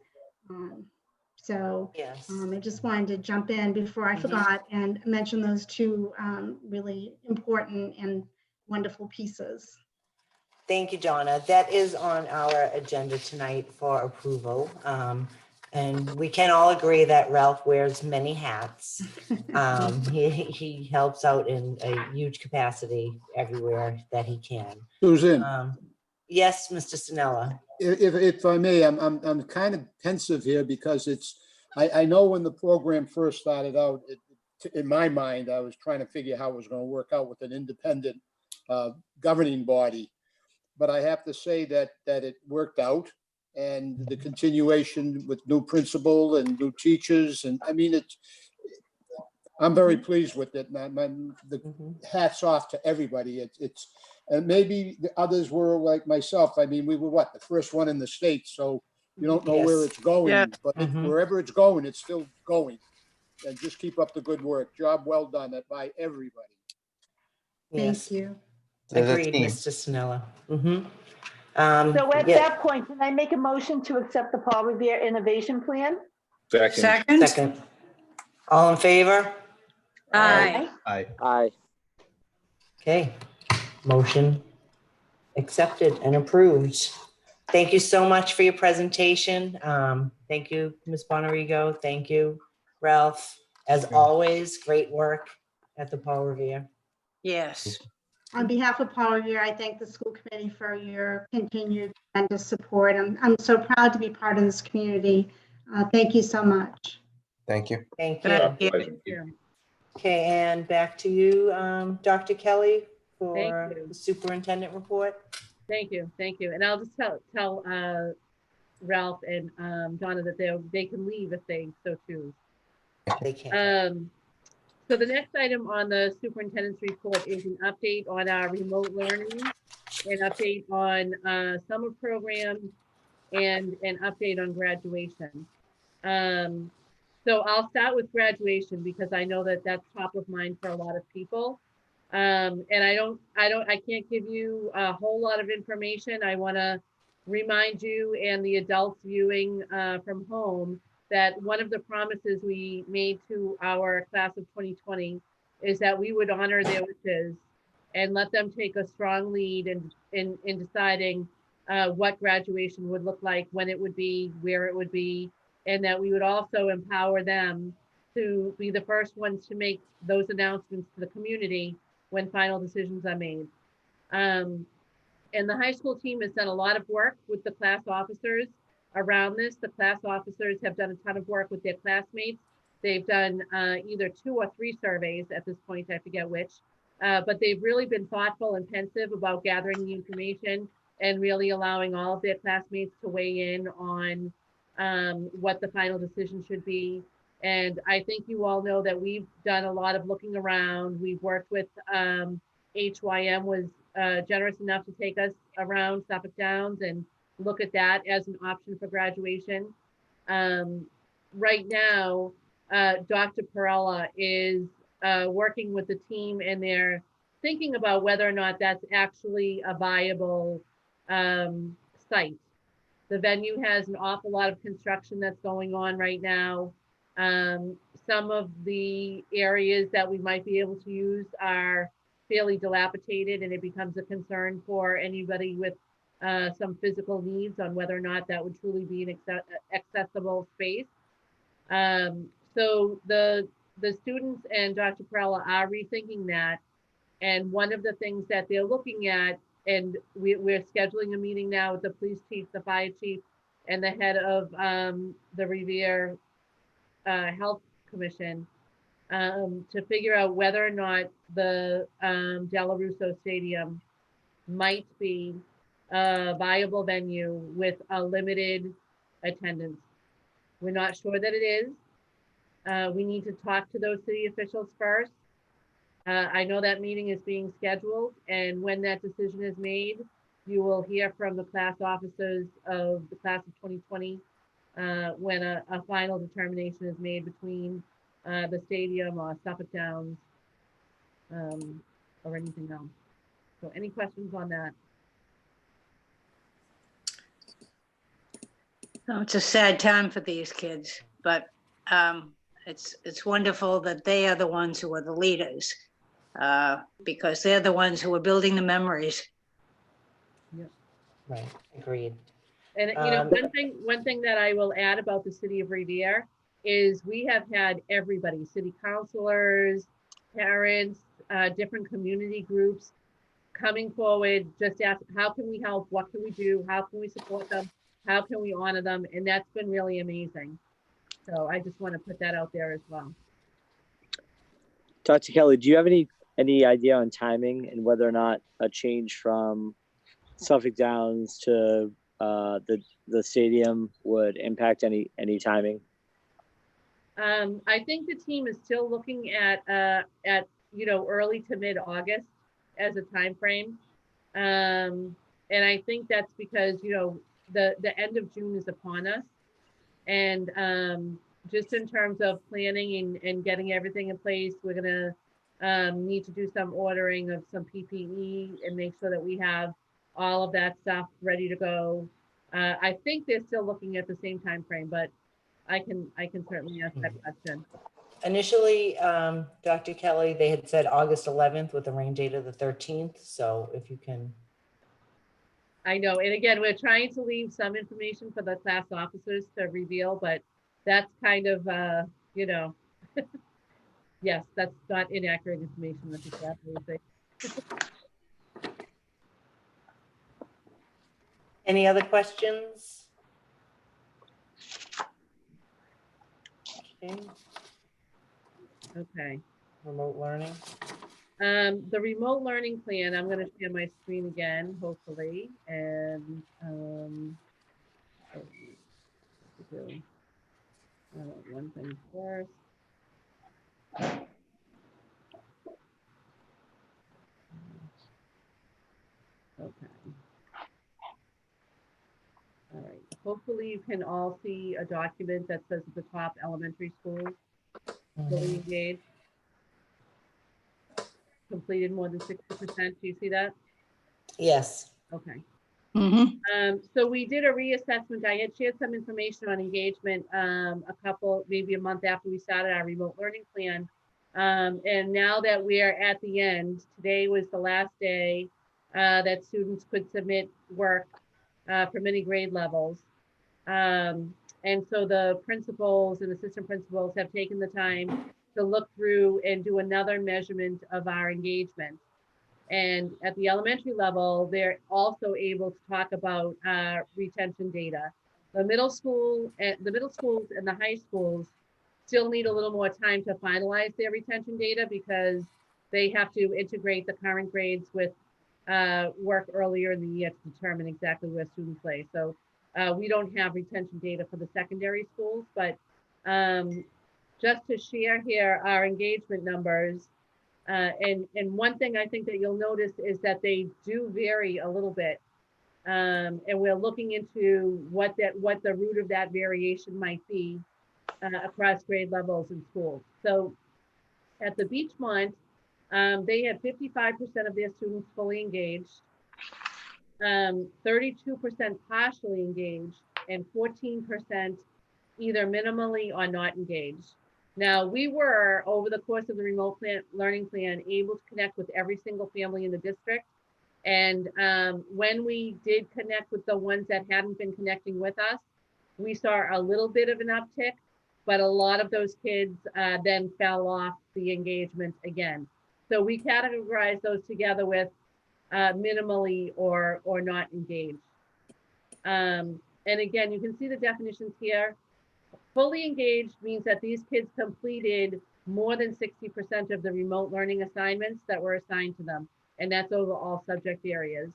Yes. I just wanted to jump in before I forgot and mention those two really important and wonderful pieces. Thank you, Donna. That is on our agenda tonight for approval. And we can all agree that Ralph wears many hats. He helps out in a huge capacity everywhere that he can. Susan, Yes, Mr. Sinella. if I may, I'm kind of pensive here because I know when the program first started out, in my mind, I was trying to figure how it was going to work out with an independent governing body. But I have to say that it worked out, and the continuation with new principal and new teachers. And I mean, I'm very pleased with it. The hats off to everybody. And maybe the others were like myself. I mean, we were the first one in the state. So you don't know where it's going, Yeah. but wherever it's going, it's still going. And just keep up the good work. Job well done by everybody. Yes, Thank you. There's a agreed, team. Mr. Sinella. So at Yeah, that point, can I make a motion to accept the Paul Revere Innovation Plan? Second. second. All in favor? Aye. Aye. Aye. Okay, motion accepted and approved. Thank you so much for your presentation. Thank you, Ms. Bonarigo. Thank you, Ralph. As always, great work at the Paul Revere. Yes. On behalf of Paul Revere, I thank the school committee for your continued tremendous support. I'm so proud to be part of this community. Thank you so much. Thank you. Thank you. Thank you. Thank you. Okay, and back to you, Dr. Kelly, for Thank you. the superintendent report. Thank you. And I'll just tell Ralph and Donna that they can leave if they so choose. They can. So the next item on the superintendent's report is an update on our remote learning, an update on summer programs, and an update on graduation. So I'll start with graduation because I know that that's top of mind for a lot of people. And I can't give you a whole lot of information. I want to remind you and the adults viewing from home that one of the promises we made to our class of 2020 is that we would honor their wishes and let them take a strong lead in deciding what graduation would look like, when it would be, where it would be, and that we would also empower them to be the first ones to make those announcements to the community when final decisions are made. And the high school team has done a lot of work with the class officers around this. The class officers have done a ton of work with their classmates. They've done either 2 or 3 surveys at this point, I forget which, but they've really been thoughtful and pensive about gathering the information and really allowing all of their classmates to weigh in on what the final decision should be. And I think you all know that we've done a lot of looking around. We've worked with HYM was generous enough to take us around Suffolk Downs and look at that as an option for graduation. Right now, Dr. Perella is working with the team, and they're thinking about whether or not that's actually a viable site. The venue has an awful lot of construction that's going on right now. Some of the areas that we might be able to use are fairly dilapidated, and it becomes a concern for anybody with some physical needs on whether or not that would truly be an accessible space. So the students and Dr. Perella are rethinking that. And one of the things that they're looking at, and we're scheduling a meeting now with the police chief, the fire chief, and the head of the Revere Health Commission to figure out whether or not the Della Russo Stadium might be a viable venue with a limited attendance. We're not sure that it is. We need to talk to those city officials first. I know that meeting is being scheduled, and when that decision is made, you will hear from the class officers of the class of 2020 when a final determination is made between the stadium or Suffolk Downs or anything else. So any questions on that? Oh, it's a sad time for these kids, but it's wonderful that they are the ones who are the leaders because they're the ones who are building the memories. Right, agreed. And you know, one thing that I will add about the city of Revere is we have had everybody, city councilors, parents, different community groups coming forward, just ask, how can we help? What can we do? How can we support them? How can we honor them? And that's been really amazing. So I just want to put that out there as well. Dr. Kelly, do you have any idea on timing and whether or not a change from Suffolk Downs to the stadium would impact any timing? I think the team is still looking at early to mid-August as a time frame. And I think that's because, the end of June is upon us. And just in terms of planning and getting everything in place, we're gonna need to do some ordering of some PPE and make sure that we have all of that stuff ready to go. I think they're still looking at the same time frame, but I can certainly ask that question. Initially, Dr. Kelly, they had said August 11th with a rain date of the 13th. So if you can. I know, and again, we're trying to leave some information for the class officers to reveal, but that's kind of, yes, that's not inaccurate information. That's exactly what they. Any other questions? Okay. Okay. Remote learning. The remote learning plan, I'm gonna share my screen again, hopefully, and one thing first. Okay. All right. Hopefully you can all see a document that says at the top, elementary schools, fully engaged, completed more than 60%. Do you see that? Yes. Okay. Mm-hmm. So we did a reassessment. I had shared some information on engagement maybe a month after we started our remote learning plan. And now that we're at the end, today was the last day that students could submit work for many grade levels. And so the principals and assistant principals have taken the time to look through and do another measurement of our engagement. And at the elementary level, they're also able to talk about retention data. The middle schools and the high schools still need a little more time to finalize their retention data because they have to integrate the current grades with work earlier in the year to determine exactly where students play. So we don't have retention data for the secondary schools, but just to share here our engagement numbers. And one thing I think that you'll notice is that they do vary a little bit. And we're looking into what the root of that variation might be across grade levels in schools. So at the Beachmont, they had 55% of their students fully engaged, 32% partially engaged, and 14% either minimally or not engaged. Now, we were, over the course of the remote learning plan, able to connect with every single family in the district. And when we did connect with the ones that hadn't been connecting with us, we saw a little bit of an uptick, but a lot of those kids then fell off the engagement again. So we categorize those together with minimally or not engaged. And again, you can see the definitions here. Fully engaged means that these kids completed more than 60% of the remote learning assignments that were assigned to them, and that's over all subject areas.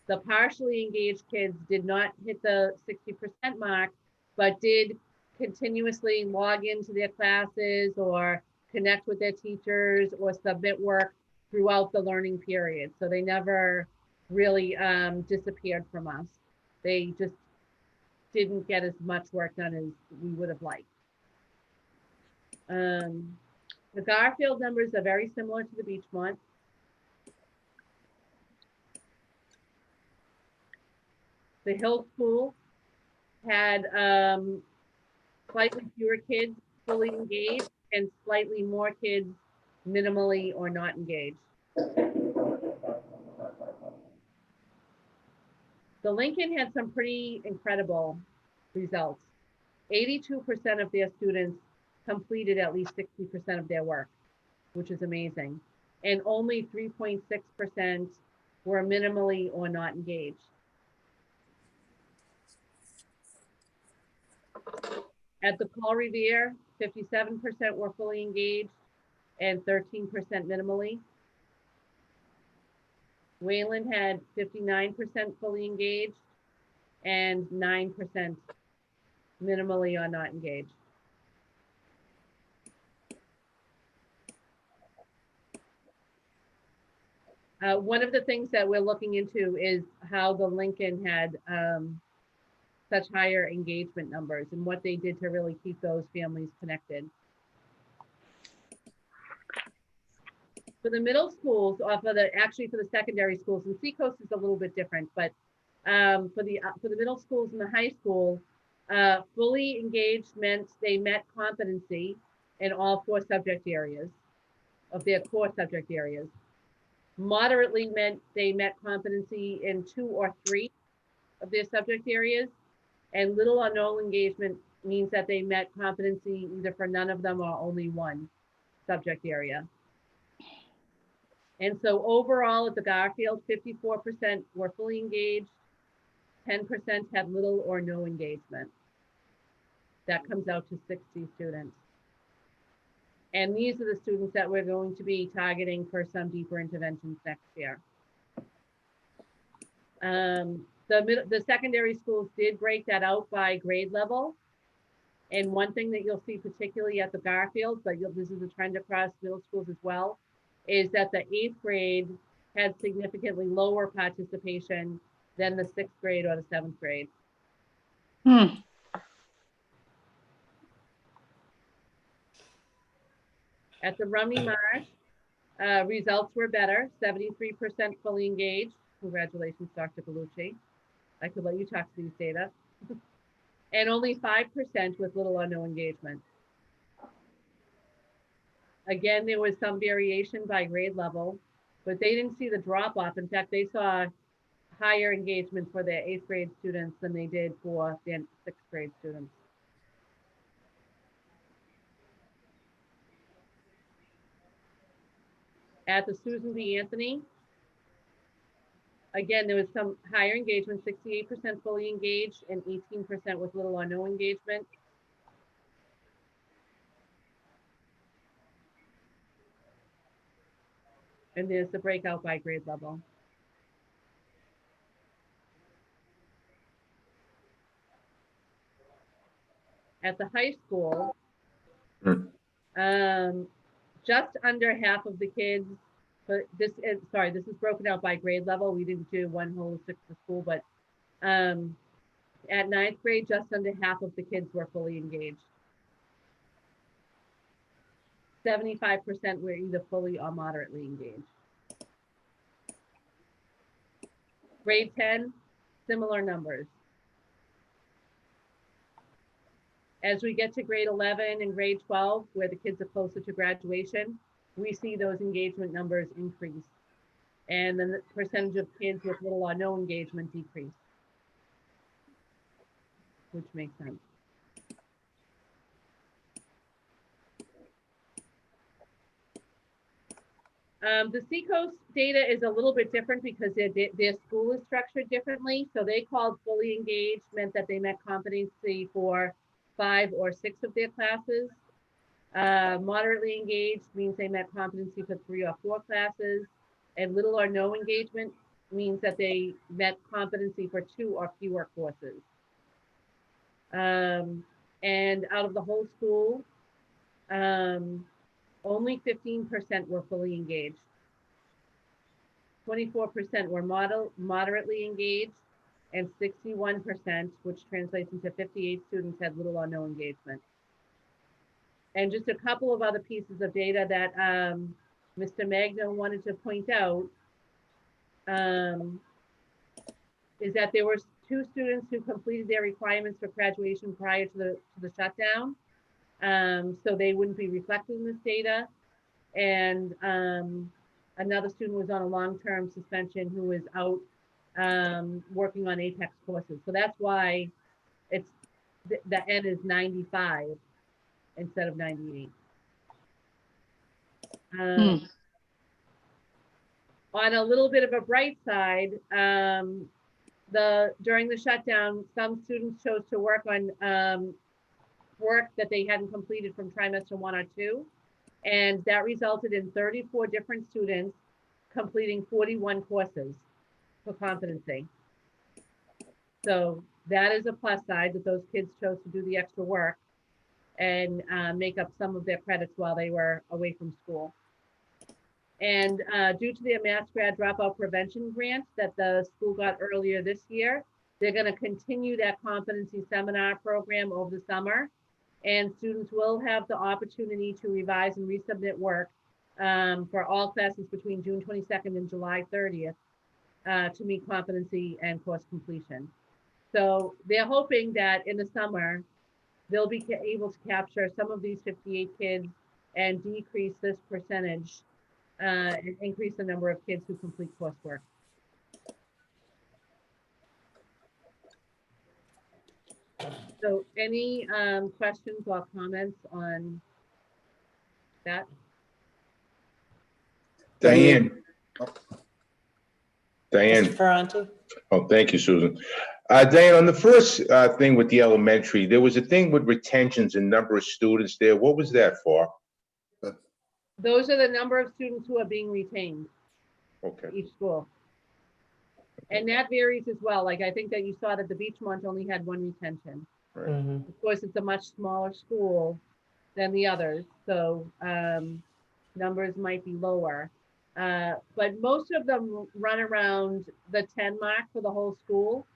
The partially engaged kids did not hit the 60% mark, but did continuously log into their classes or connect with their teachers or submit work throughout the learning period. So they never really disappeared from us. They just didn't get as much work done as we would have liked. The Garfield numbers are very similar to the Beachmont. The Hill School had slightly fewer kids fully engaged and slightly more kids minimally or not engaged. The Lincoln had some pretty incredible results. 82% of their students completed at least 60% of their work, which is amazing. And only 3.6% were minimally or not engaged. At the Paul Revere, 57% were fully engaged, and 13% minimally. Wayland had 59% fully engaged and 9% minimally or not engaged. One of the things that we're looking into is how the Lincoln had such higher engagement numbers and what they did to really keep those families connected. For the middle schools, or for the secondary schools, and Seacoast is a little bit different, but for the middle schools and the high school, fully engaged meant they met competency in all 4 subject areas of their core subject areas. Moderately meant they met competency in 2 or 3 of their subject areas, and little or no engagement means that they met competency either for none of them or only 1 subject area. And so overall at the Garfield, 54% were fully engaged, 10% had little or no engagement. That comes out to 60 students. And these are the students that we're going to be targeting for some deeper interventions next year. The secondary schools did break that out by grade level. And one thing that you'll see particularly at the Garfield, but this is a trend across middle schools as well, is that the 8th grade had significantly lower participation than the 6th grade or the 7th grade. At the Rumney Marsh, results were better, 73% fully engaged. Congratulations, Dr. Bellucci. I could let you talk to these data. And only 5% with little or no engagement. Again, there was some variation by grade level, but they didn't see the drop off. In fact, they saw higher engagement for their 8th grade students than they did for their 6th grade students. At the Susan B. Anthony, again, there was some higher engagement, 68% fully engaged and 18% with little or no engagement. And there's the breakout by grade level. At the high school, just under half of the kids, but this is broken out by grade level. We didn't do one holistic for school, but at 9th grade, just under half of the kids were fully engaged. 75% were either fully or moderately engaged. Grade 10, similar numbers. As we get to grade 11 and grade 12, where the kids are closer to graduation, we see those engagement numbers increase. And then the percentage of kids with little or no engagement decrease, which makes sense. The Seacoast data is a little bit different because their school is structured differently. So they called fully engaged meant that they met competency for 5 or 6 of their classes. Moderately engaged means they met competency for 3 or 4 classes. And little or no engagement means that they met competency for 2 or fewer courses. And out of the whole school, only 15% were fully engaged. 24% were moderately engaged, and 61%, which translates into 58 students, had little or no engagement. And just a couple of other pieces of data that Mr. Magno wanted to point out is that there were 2 students who completed their requirements for graduation prior to the shutdown. So they wouldn't be reflected in this data. And another student was on a long-term suspension who was out working on APEX courses. So that's why it's the N is 95 instead of 98. On a little bit of a bright side, during the shutdown, some students chose to work on work that they hadn't completed from trimester 1 or 2. And that resulted in 34 different students completing 41 courses for competency. So that is a plus side, that those kids chose to do the extra work and make up some of their credits while they were away from school. And due to the Mass Grad Dropout Prevention Grant that the school got earlier this year, they're going to continue that competency seminar program over the summer. And students will have the opportunity to revise and resubmit work for all classes between June 22nd and July 30th to meet competency and course completion. So they're hoping that in the summer, they'll be able to capture some of these 58 kids and decrease this percentage and increase the number of kids who complete coursework. So any questions or comments on that? Diane. Mr. Ferranti? Oh, thank you, Susan. Diane, on the first thing with the elementary, there was a thing with retentions and number of students there. What was that for? Those are the number of students who are being retained. Okay. Each school. And that varies as well. Like I think that you saw that the Beachmont only had 1 retention. Right. Mhm. Of course, it's a much smaller school than the others, so numbers might be lower. But most of them run around the 10 mark for the whole school.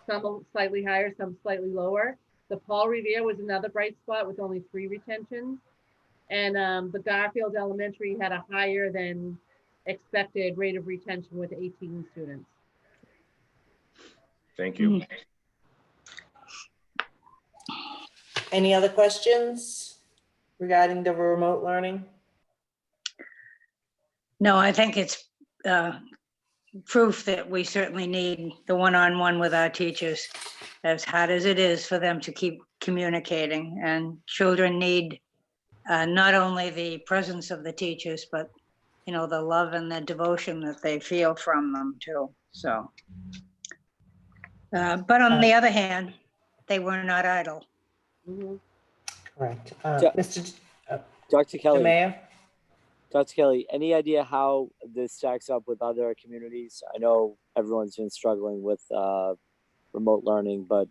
Some slightly higher, some slightly lower. The Paul Revere was another bright spot with only 3 retentions. And the Garfield Elementary had a higher than expected rate of retention with 18 students. Thank you. Any other questions regarding the remote learning? No, I think it's proof that we certainly need the one-on-one with our teachers, as hard as it is for them to keep communicating. And children need not only the presence of the teachers, but you know, the love and the devotion that they feel from them too. So, but on the other hand, they were not idle. Mm-hmm. Correct. Dr. Kelly, Mayor? Dr. Kelly, any idea how this stacks up with other communities? I know everyone's been struggling with remote learning, but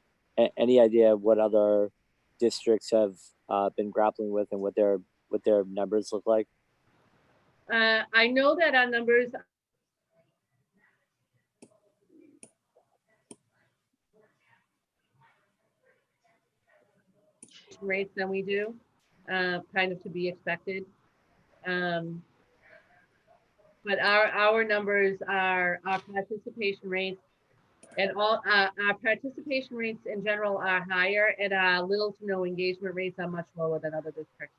any idea what other districts have been grappling with and what their numbers look like? I know that our numbers rates than we do, kind of to be expected. But our numbers are our participation rates, and all our participation rates in general are higher, and our little to no engagement rates are much lower than other districts.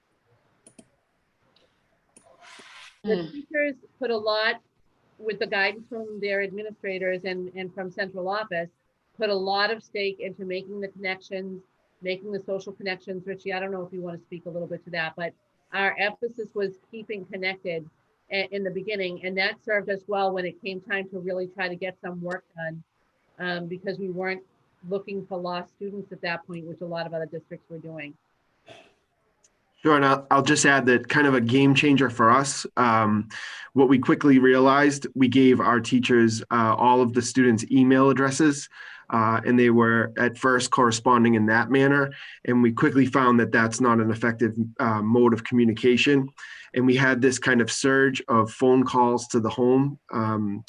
The teachers put a lot, with the guidance from their administrators and from central office, put a lot of stake into making the connections, making the social connections. Richie, I don't know if you want to speak a little bit to that, but our emphasis was keeping connected in the beginning, and that served us well when it came time to really try to get some work done, because we weren't looking for lost students at that point, which a lot of other districts were doing. Sure, and I'll just add that kind of a game changer for us. What we quickly realized, we gave our teachers all of the students' email addresses, and they were at first corresponding in that manner. And we quickly found that that's not an effective mode of communication. And we had this kind of surge of phone calls to the home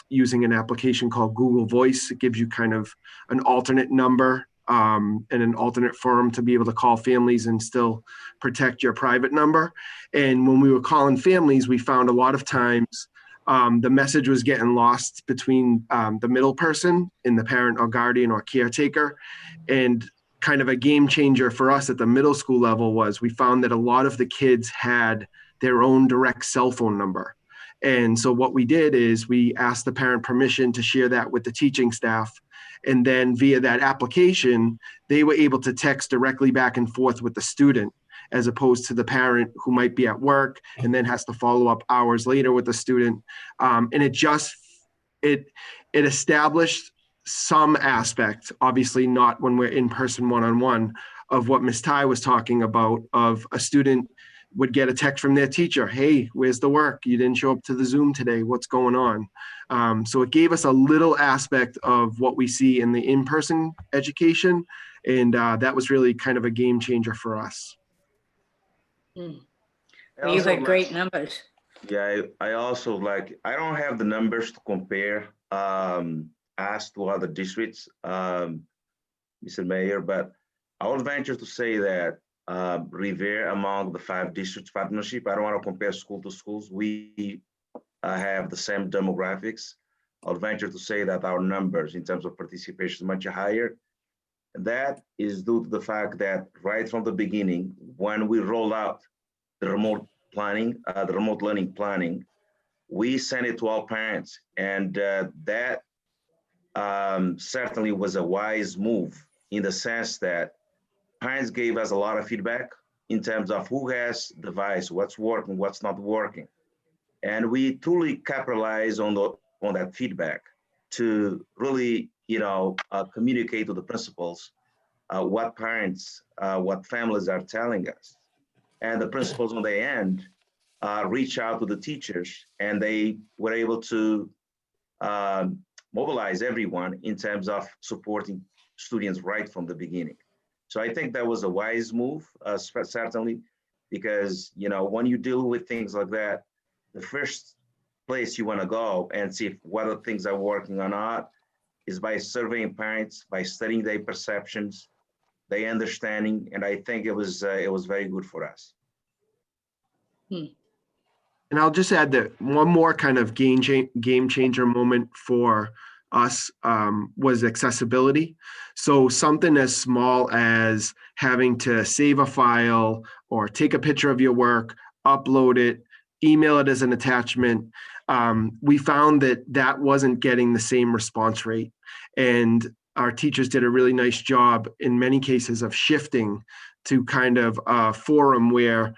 using an application called Google Voice. It gives you kind of an alternate number and an alternate firm to be able to call families and still protect your private number. And when we were calling families, we found a lot of times the message was getting lost between the middle person and the parent or guardian or caretaker. And kind of a game changer for us at the middle school level was we found that a lot of the kids had their own direct cell phone number. And so what we did is we asked the parent permission to share that with the teaching staff. And then via that application, they were able to text directly back and forth with the student, as opposed to the parent who might be at work and then has to follow up hours later with the student. And it established some aspect, obviously not when we're in person one-on-one, of what Ms. Ty was talking about, of a student would get a text from their teacher. Hey, where's the work? You didn't show up to the Zoom today. What's going on? So it gave us a little aspect of what we see in the in-person education. And that was really kind of a game changer for us. Well, I you also had like- great numbers. Yeah, I also like, I don't have the numbers to compare as to other districts, Mr. Mayor, but I would venture to say that Revere among the 5 districts partnership, I don't want to compare school to schools. We have the same demographics. I would venture to say that our numbers in terms of participation is much higher. And that is due to the fact that right from the beginning, when we roll out the remote planning, the remote learning planning, we sent it to all parents. And that certainly was a wise move in the sense that parents gave us a lot of feedback in terms of who has device, what's working, what's not working. And we truly capitalize on that feedback to really, communicate to the principals what parents, what families are telling us. And the principals on the end reach out to the teachers, and they were able to mobilize everyone in terms of supporting students right from the beginning. So I think that was a wise move, certainly, because when you deal with things like that, the first place you want to go and see whether things are working or not is by surveying parents, by studying their perceptions, their understanding, and I think it was very good for us. And I'll just add that one more kind of game changer moment for us was accessibility. So something as small as having to save a file or take a picture of your work, upload it, email it as an attachment. We found that wasn't getting the same response rate. And our teachers did a really nice job in many cases of shifting to kind of a forum where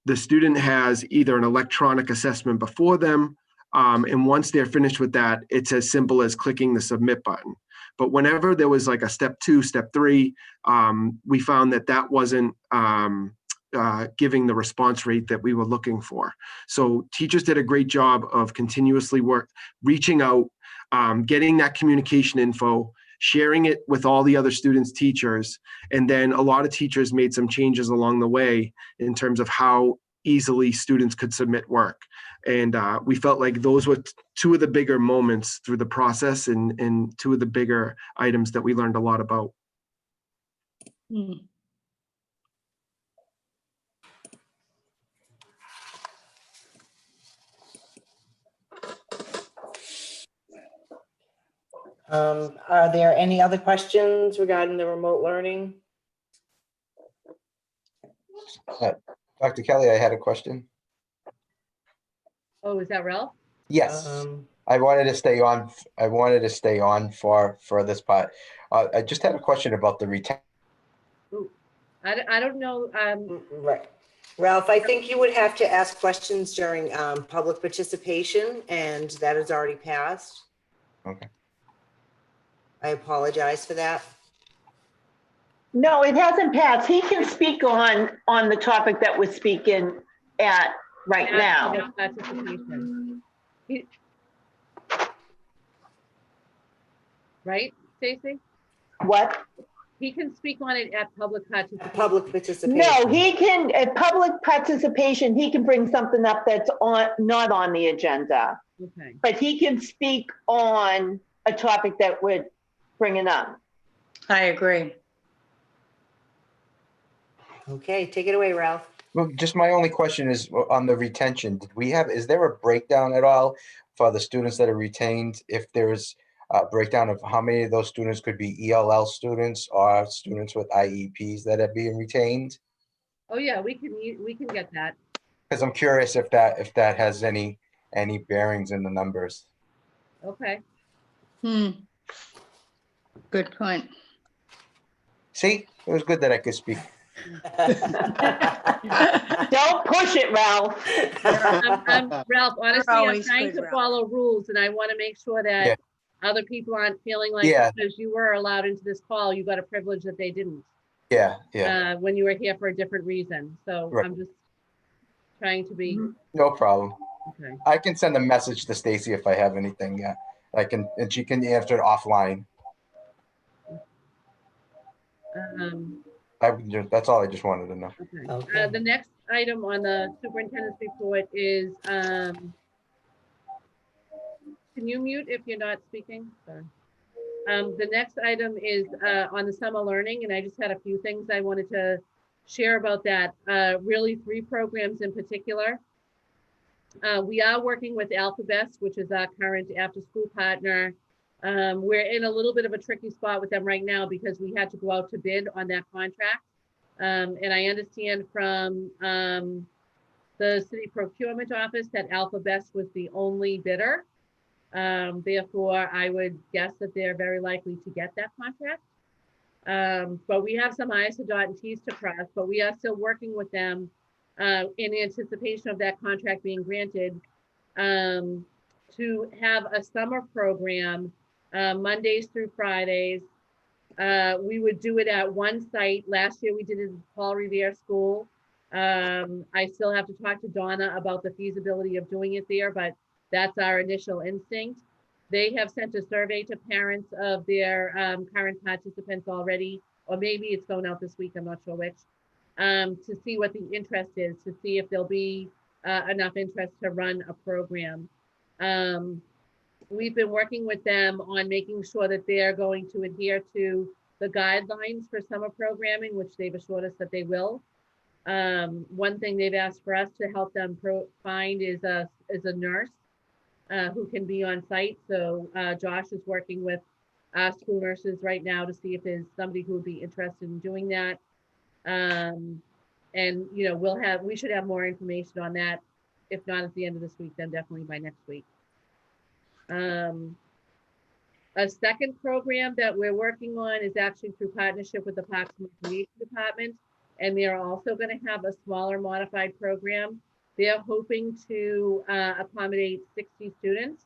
the student has either an electronic assessment before them, and once they're finished with that, it's as simple as clicking the submit button. But whenever there was like a step 2, step 3, we found that wasn't giving the response rate that we were looking for. So teachers did a great job of continuously reaching out, getting that communication info, sharing it with all the other students' teachers. And then a lot of teachers made some changes along the way in terms of how easily students could submit work. And we felt like those were 2 of the bigger moments through the process and 2 of the bigger items that we learned a lot about. Are there any other questions regarding the remote learning? Dr. Kelly, I had a question. Oh, is that Ralph? Yes, I wanted to stay on. I wanted to stay on for this part. I just had a question about the retention. I don't know. Right. Ralph, I think you would have to ask questions during public participation, and that has already passed. Okay. I apologize for that. No, it hasn't passed. He can speak on the topic that we're speaking at right now. Public participation. Right, Stacy? What? He can speak on it at public participation. Public participation. No, he can, at public participation, he can bring something up that's not on the agenda. Okay. But he can speak on a topic that we're bringing up. I agree. Okay, take it away, Ralph. Well, just my only question is on the retention. Is there a breakdown at all for the students that are retained? If there's a breakdown of how many of those students could be ELL students or students with IEPs that are being retained? Oh yeah, we can get that. Because I'm curious if that has any bearings in the numbers. Okay. Good point. See, it was good that I could speak. Don't push it, Ralph. Ralph, honestly, I'm always trying good, to Ralph. follow rules, and I want to make sure that Yeah. other people aren't feeling like Yeah. because you were allowed into this call, you got a privilege that they didn't. Yeah. When you were here for a different reason. So Right. I'm just trying to be, No problem. okay. I can send a message to Stacy if I have anything. Yeah, I can, and she can answer it offline. That's all I just wanted to know. Okay. Okay. The next item on the superintendent's report is, can you mute if you're not speaking? Sorry. The next item is on the summer learning, and I just had a few things I wanted to share about that. Really 3 programs in particular. We are working with Alphabet, which is our current after-school partner. We're in a little bit of a tricky spot with them right now because we had to go out to bid on that contract. And I understand from the city procurement office that Alphabet was the only bidder. Therefore, I would guess that they're very likely to get that contract. But we have some I's to dot and T's to cross, but we are still working with them in anticipation of that contract being granted to have a summer program Mondays through Fridays. We would do it at one site. Last year we did it at Paul Revere School. I still have to talk to Donna about the feasibility of doing it there, but that's our initial instinct. They have sent a survey to parents of their current participants already, or maybe it's going out this week, I'm not sure which, to see what the interest is, to see if there'll be enough interest to run a program. We've been working with them on making sure that they're going to adhere to the guidelines for summer programming, which they've assured us that they will. One thing they've asked for us to help them find is a nurse who can be on site. So Josh is working with school nurses right now to see if there's somebody who would be interested in doing that. And you know, we should have more information on that. If not at the end of this week, then definitely by next week. A second program that we're working on is actually through partnership with the Parks and Recreation Department, and they are also going to have a smaller modified program. They're hoping to accommodate 60 students.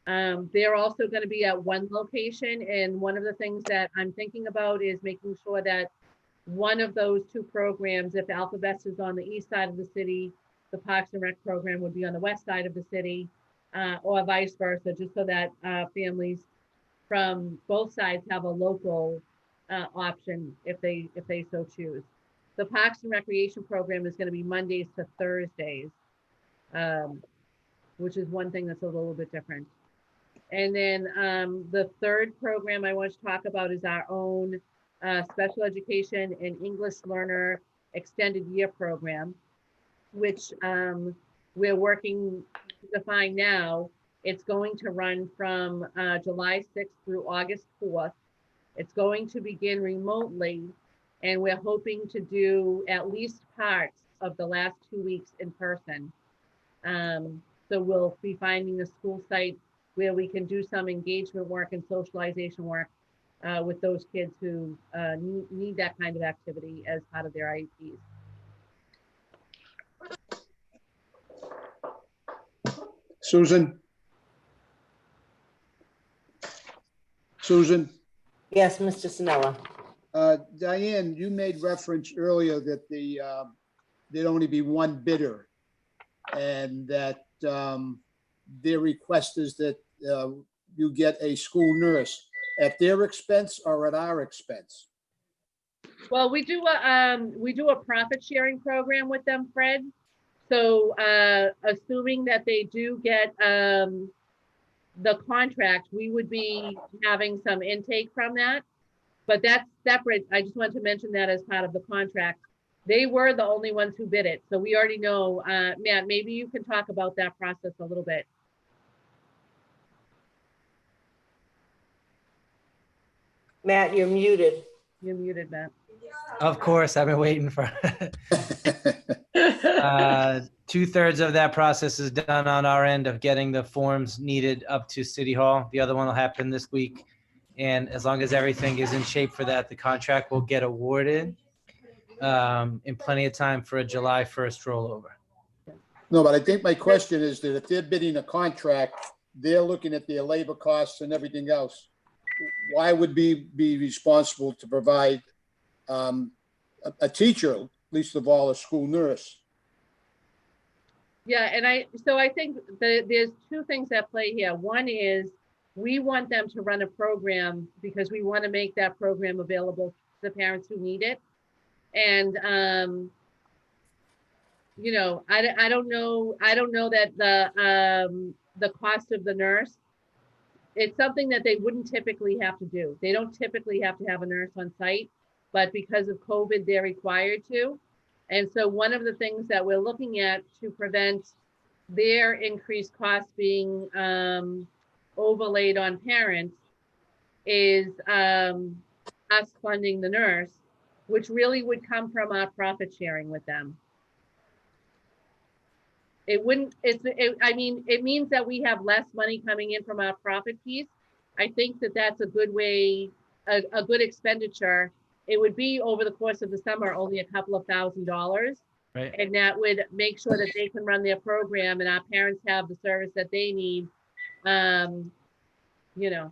They're also going to be at one location, and one of the things that I'm thinking about is making sure that one of those 2 programs, if Alphabet is on the east side of the city, the Parks and Rec program would be on the west side of the city, or vice versa, just so that families from both sides have a local option if they so choose. The Parks and Recreation program is going to be Mondays to Thursdays, which is one thing that's a little bit different. And then the third program I want to talk about is our own special education and English learner extended year program, which we're working to define now. It's going to run from July 6th through August 4th. It's going to begin remotely, and we're hoping to do at least parts of the last 2 weeks in person. So we'll be finding a school site where we can do some engagement work and socialization work with those kids who need that kind of activity as part of their IEPs. Susan? Susan? Yes, Mr. Sinella. Diane, you made reference earlier that there'd only be one bidder, and that their request is that you get a school nurse at their expense or at our expense. Well, we do a profit sharing program with them, Fred. So assuming that they do get the contract, we would be having some intake from that. But that's separate. I just want to mention that as part of the contract. They were the only ones who bid it. So we already know, Matt, maybe you can talk about that process a little bit. Matt, you're muted. You're muted, Matt. Of course, I've been waiting for. 2/3 of that process is done on our end of getting the forms needed up to City Hall. The other one will happen this week. And as long as everything is in shape for that, the contract will get awarded in plenty of time for a July 1st rollover. No, but I think my question is that if they're bidding a contract, they're looking at their labor costs and everything else. Why would we be responsible to provide a teacher, least of all a school nurse? Yeah, and I think there's two things at play here. One is we want them to run a program because we want to make that program available to the parents who need it. And, you know, I don't know that the cost of the nurse, it's something that they wouldn't typically have to do. They don't typically have to have a nurse on site, but because of COVID, they're required to. And so one of the things that we're looking at to prevent their increased costs being overlaid on parents is us funding the nurse, which really would come from our profit sharing with them. It wouldn't, I mean, it means that we have less money coming in from our profit piece. I think that that's a good way, a good expenditure. It would be over the course of the summer, only a couple of $1,000s. Right. And that would make sure that they can run their program and our parents have the service that they need. You know,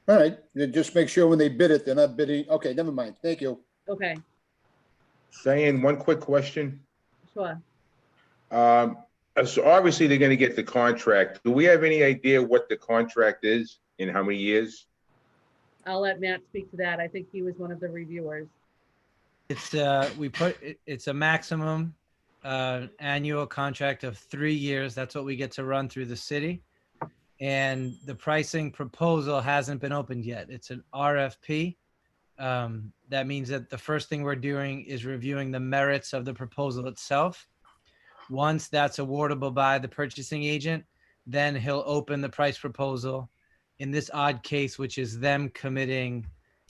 All right, then just make sure when they bid it, they're not bidding, okay, never mind, thank you. okay, Diane, one quick question. sure. So obviously they're gonna get the contract. Do we have any idea what the contract is in how many years? I'll let Matt speak to that. I think he was one of the reviewers. It's it's a maximum annual contract of 3 years. That's what we get to run through the city. And the pricing proposal hasn't been opened yet. It's an RFP. That means that the first thing we're doing is reviewing the merits of the proposal itself. Once that's awardable by the purchasing agent, then he'll open the price proposal. In this odd case, which is them committing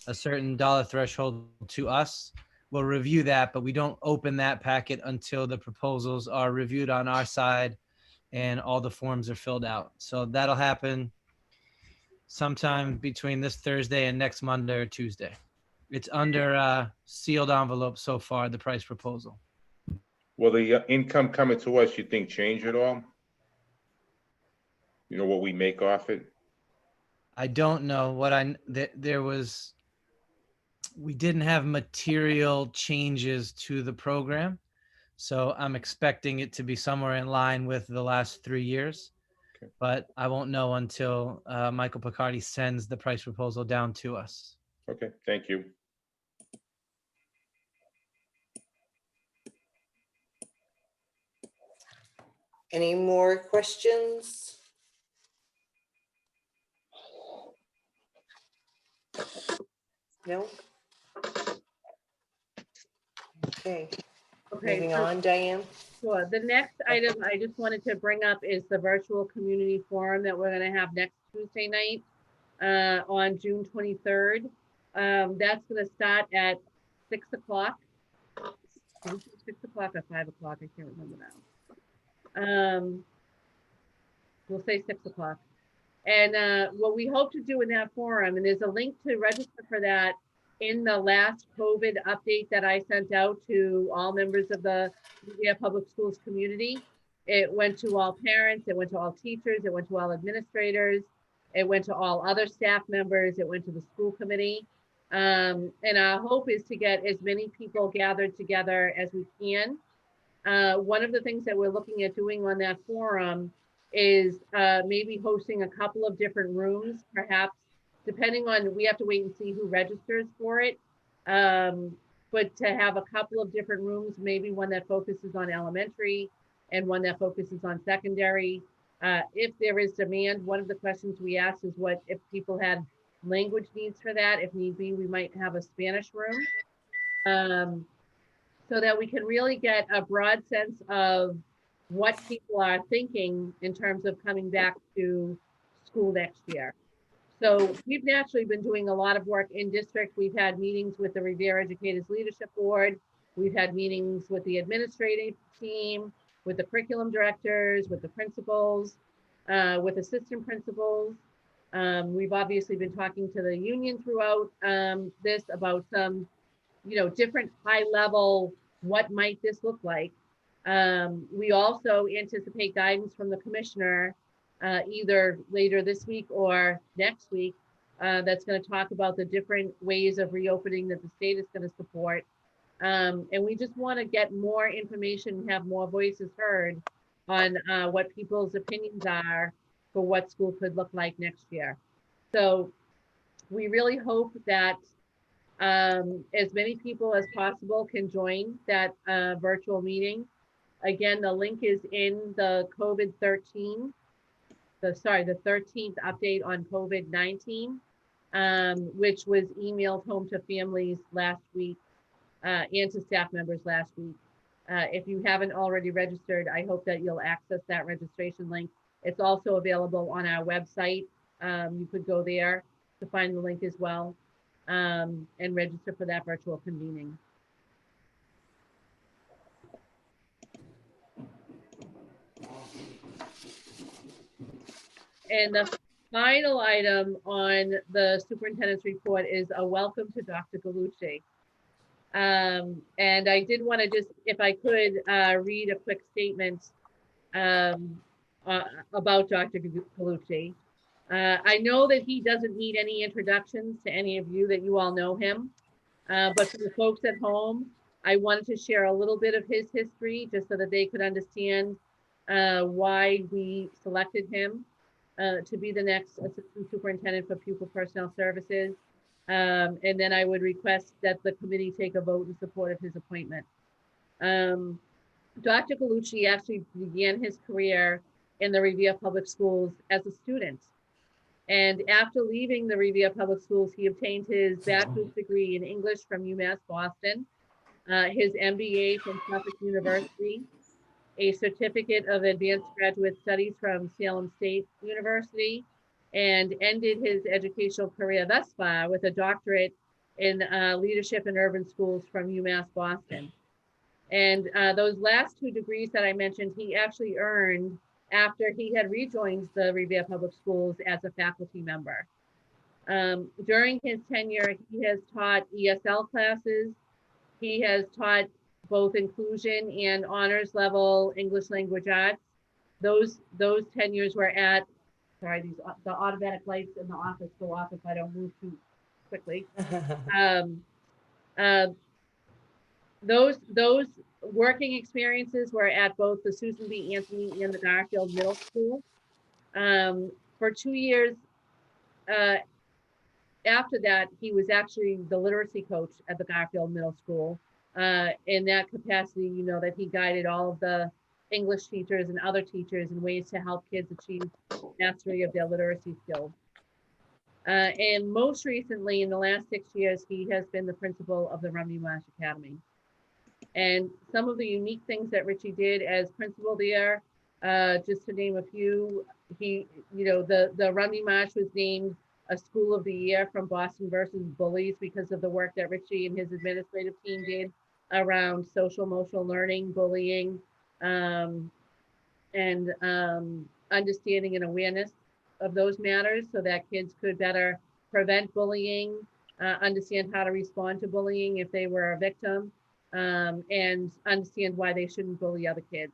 a certain dollar threshold to us, we'll review that, but we don't open that packet until the proposals are reviewed on our side and all the forms are filled out. So that'll happen sometime between this Thursday and next Monday or Tuesday. It's under sealed envelope so far, the price proposal. Will the income coming to us, you think, change at all? You know what we make off it? I don't know what we didn't have material changes to the program. So I'm expecting it to be somewhere in line with the last 3 years. Okay. But I won't know until Michael Picardi sends the price proposal down to us. Okay, thank you. Any more questions? No? Okay, Okay, moving so- on, Diane. Sure. The next item I just wanted to bring up is the virtual community forum that we're gonna have next Tuesday night on June 23rd. That's gonna start at 6 o'clock. 6 o'clock or 5 o'clock, I can't remember now. We'll say 6 o'clock. And what we hope to do in that forum, and there's a link to register for that in the last COVID update that I sent out to all members of the Revere Public Schools community. It went to all parents, it went to all teachers, it went to all administrators, it went to all other staff members, it went to the school committee. And our hope is to get as many people gathered together as we can. One of the things that we're looking at doing on that forum is maybe hosting a couple of different rooms, perhaps, depending on, we have to wait and see who registers for it. But to have a couple of different rooms, maybe one that focuses on elementary and one that focuses on secondary. If there is demand, one of the questions we asked is what if people had language needs for that. If need be, we might have a Spanish room. So that we can really get a broad sense of what people are thinking in terms of coming back to school next year. So we've naturally been doing a lot of work in district. We've had meetings with the Revere Educators Leadership Board. We've had meetings with the administrative team, with the curriculum directors, with the principals, with assistant principals. We've obviously been talking to the union throughout this about some, different high level, what might this look like? We also anticipate guidance from the commissioner either later this week or next week that's going to talk about the different ways of reopening that the state is going to support. And we just want to get more information, have more voices heard on what people's opinions are for what school could look like next year. So we really hope that as many people as possible can join that virtual meeting. Again, the link is in the COVID-13, the 13th update on COVID-19, which was emailed home to families last week and to staff members last week. If you haven't already registered, I hope that you'll access that registration link. It's also available on our website. You could go there to find the link as well and register for that virtual convening. And the final item on the superintendent's report is a welcome to Dr. Galucci. And I did want to just, if I could, read a quick statement about Dr. Galucci. I know that he doesn't need any introductions to any of you, that you all know him. But for the folks at home, I wanted to share a little bit of his history just so that they could understand why we selected him to be the next assistant superintendent for pupil personnel services. And then I would request that the committee take a vote in support of his appointment. Dr. Galucci actually began his career in the Revere Public Schools as a student. And after leaving the Revere Public Schools, he obtained his bachelor's degree in English from UMass Boston, his MBA from Suffolk University, a certificate of advanced graduate studies from Salem State University, and ended his educational career thus far with a doctorate in leadership in urban schools from UMass Boston. And those last two degrees that I mentioned, he actually earned after he had rejoined the Revere Public Schools as a faculty member. During his tenure, he has taught ESL classes. He has taught both inclusion and honors level English language arts. Those tenures were at, sorry, the automatic lights in the office go off if I don't move too quickly. Those working experiences were at both the Susan B. Anthony and the Garfield Middle School. For 2 years after that, he was actually the literacy coach at the Garfield Middle School. In that capacity, you know that he guided all of the English teachers and other teachers in ways to help kids achieve mastery of their literacy skills. And most recently, in the last 6 years, he has been the principal of the Rumney Marsh Academy. And some of the unique things that Richie did as principal there, just to name a few, he, you know, the Rumney Marsh was named a school of the year from Boston versus Bullies because of the work that Richie and his administrative team did around social emotional learning, bullying, and understanding and awareness of those matters so that kids could better prevent bullying, understand how to respond to bullying if they were a victim, and understand why they shouldn't bully other kids.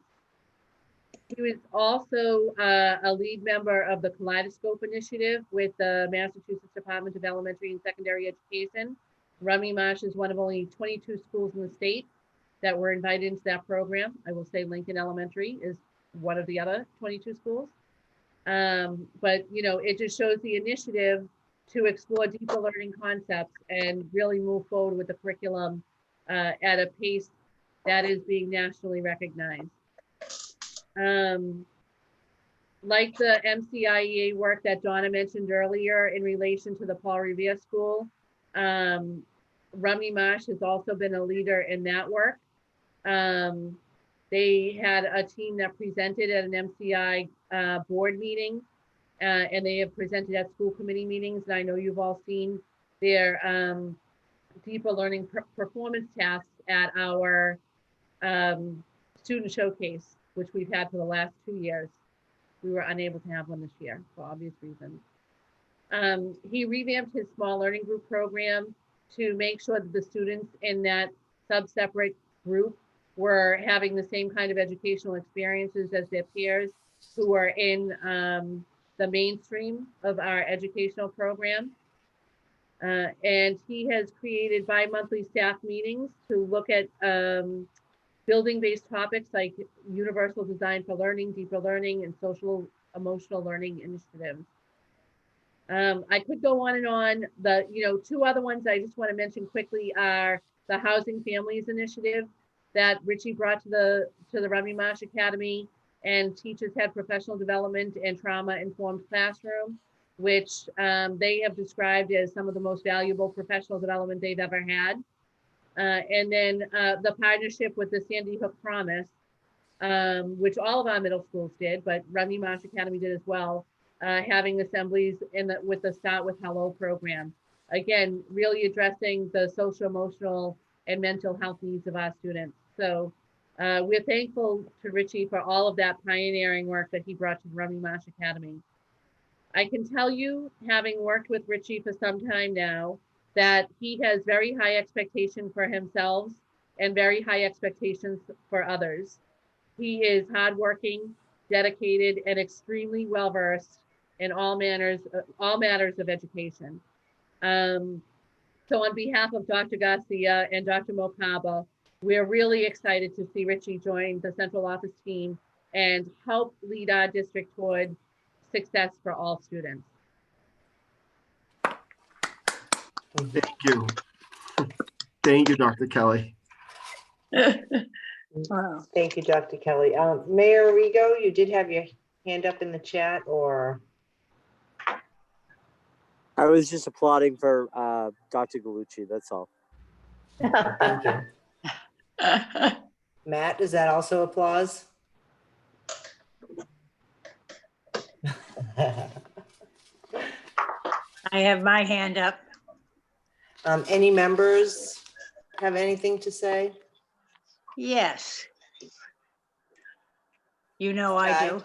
He was also a lead member of the Kaleidoscope Initiative with the Massachusetts Department of Elementary and Secondary Education. Rumney Marsh is one of only 22 schools in the state that were invited into that program. I will say Lincoln Elementary is one of the other 22 schools. But you know, it just shows the initiative to explore deeper learning concepts and really move forward with the curriculum at a pace that is being nationally recognized. Like the MCIEA work that Donna mentioned earlier in relation to the Paul Revere School, Rumney Marsh has also been a leader in that work. They had a team that presented at an MCI board meeting, and they have presented at school committee meetings. And I know you've all seen their deeper learning performance tasks at our student showcase, which we've had for the last 2 years. We were unable to have one this year for obvious reasons. He revamped his small learning group program to make sure that the students in that sub-separate group were having the same kind of educational experiences as their peers who are in the mainstream of our educational program. And he has created bi-monthly staff meetings to look at building-based topics like universal design for learning, deeper learning, and social emotional learning initiatives. I could go on and on. The, two other ones I just want to mention quickly are the Housing Families Initiative that Richie brought to the Rumney Marsh Academy, and teachers had professional development and trauma-informed classroom, which they have described as some of the most valuable professional development they've ever had. And then the partnership with the Sandy Hook Promise, which all of our middle schools did, but Rumney Marsh Academy did as well, having assemblies with the Start With Hello program. Again, really addressing the social, emotional, and mental health needs of our students. So we're thankful to Richie for all of that pioneering work that he brought to the Rumney Marsh Academy. I can tell you, having worked with Richie for some time now, that he has very high expectations for himself and very high expectations for others. He is hardworking, dedicated, and extremely well-versed in all matters of education. So on behalf of Dr. Garcia and Dr. Mokaba, we're really excited to see Richie join the central office team and help lead our district toward success for all students. Thank you. Thank you, Dr. Kelly. Wow. Thank you, Dr. Kelly. Mayor Arrigo, you did have your hand up in the chat, or? I was just applauding for Dr. Galucci, that's all. Thank you. Matt, is that also applause? I have my hand up. Any members have anything to say? Yes. You know I do.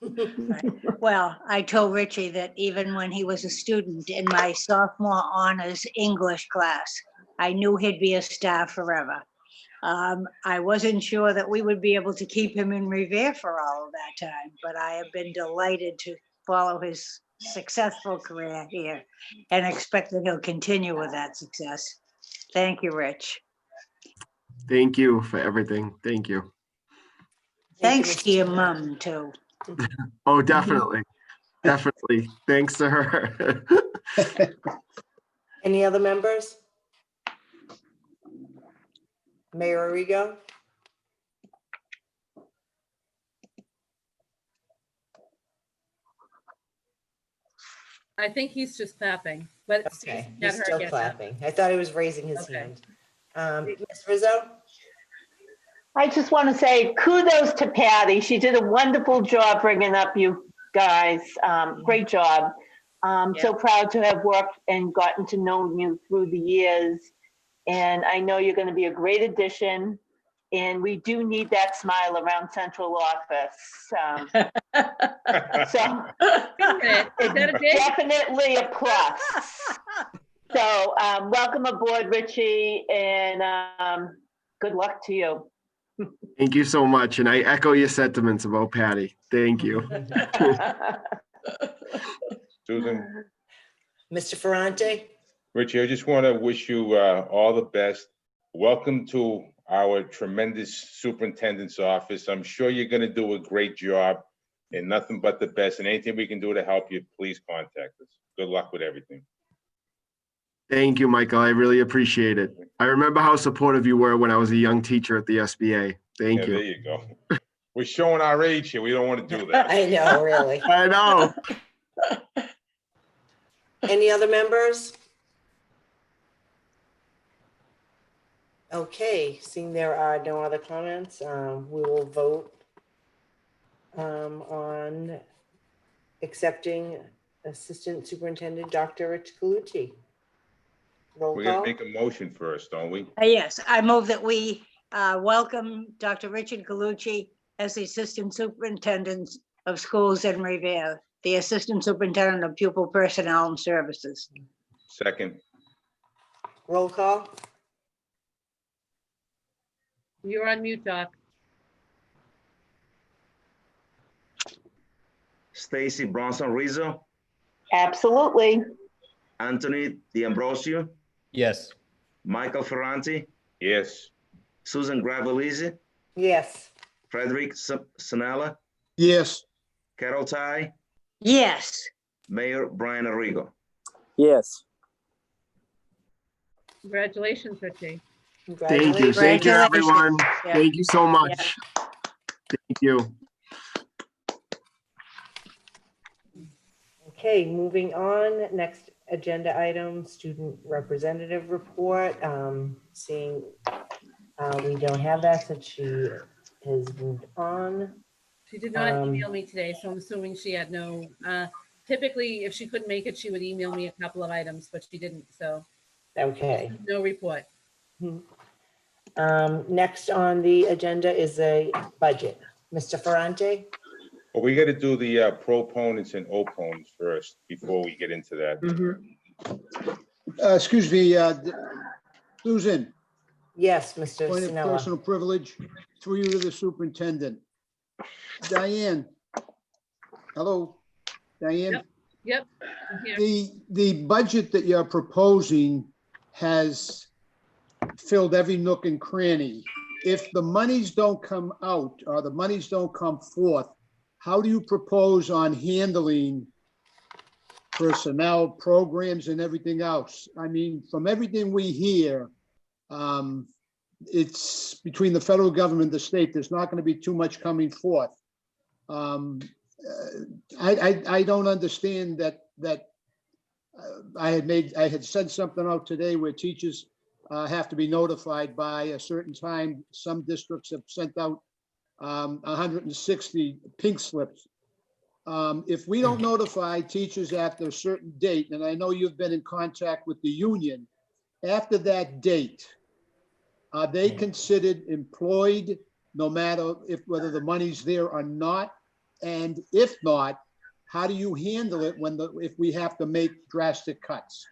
Right. Well, I told Richie that even when he was a student in my sophomore honors English class, I knew he'd be a star forever. I wasn't sure that we would be able to keep him in Revere for all of that time, but I have been delighted to follow his successful career here and expect that he'll continue with that success. Thank you, Rich. Thank you for everything. Thank you. Thanks to your mom, too. Oh, definitely. Definitely. Thanks to her. Any other members? Mayor Arrigo? I think he's just clapping, but Okay, got he's her still again. clapping. I thought he was raising his Okay. hand. Ms. Rizzo? I just want to say kudos to Patty. She did a wonderful job bringing up you guys. Great job. So proud to have worked and gotten to know you through the years. And I know you're going to be a great addition. And we do need that smile around central office. So it's definitely a plus. So welcome aboard, Richie, and good luck to you. Thank you so much. And I echo your sentiments about Patty. Thank you. Susan, Mr. Ferrante? Richie, I just want to wish you all the best. Welcome to our tremendous superintendent's office. I'm sure you're going to do a great job, and nothing but the best. And anything we can do to help you, please contact us. Good luck with everything. Thank you, Michael. I really appreciate it. I remember how supportive you were when I was a young teacher at the SBA. Thank Yeah, you. there you go. We're showing our age here. We don't want to do that. I know, really. I know. Any other members? Okay, seeing there are no other comments, we will vote on accepting Assistant Superintendent Dr. Rich Galucci. Roll We're going call. to make a motion first, don't we? Yes, I move that we welcome Dr. Richard Galucci as the Assistant Superintendent of Schools in Revere, the Assistant Superintendent of Pupil Personnel and Services. Second. Roll call. You're on mute, Doc. Stacy Bronson Rizzo, Absolutely. Anthony D'Ambrosio, Yes. Michael Ferranti, Yes. Susan Gravellisi, Yes. Frederick Sanella, Yes. Carol Ty, Yes. Mayor Brian Arrigo. Yes. Congratulations, Richie. Thank you. Thank you, Congratulations. everyone. Yeah. Thank you so much. Thank you. Okay, moving on. Next agenda item, student representative report. Seeing we don't have that since she has moved on. She did not email me today, so I'm assuming she had no, typically, if she couldn't make it, she would email me a couple of items, but she didn't, so Okay. no report. Next on the agenda is a budget. Mr. Ferrante? But we got to do the proponents and opponents first before we get into that. Excuse me, Susan, Yes, Mr. point of Sinella. personal privilege, through you to the superintendent. Diane. Hello, Diane. Yep. I'm here. The budget that you're proposing has filled every nook and cranny. If the monies don't come out or the monies don't come forth, how do you propose on handling personnel, programs, and everything else? I mean, from everything we hear, it's between the federal government, the state, there's not going to be too much coming forth. I don't understand that I had sent something out today where teachers have to be notified by a certain time. Some districts have sent out 160 pink slips. If we don't notify teachers after a certain date, and I know you've been in contact with the union, after that date, are they considered employed no matter whether the money's there or not? And if not, how do you handle it if we have to make drastic cuts?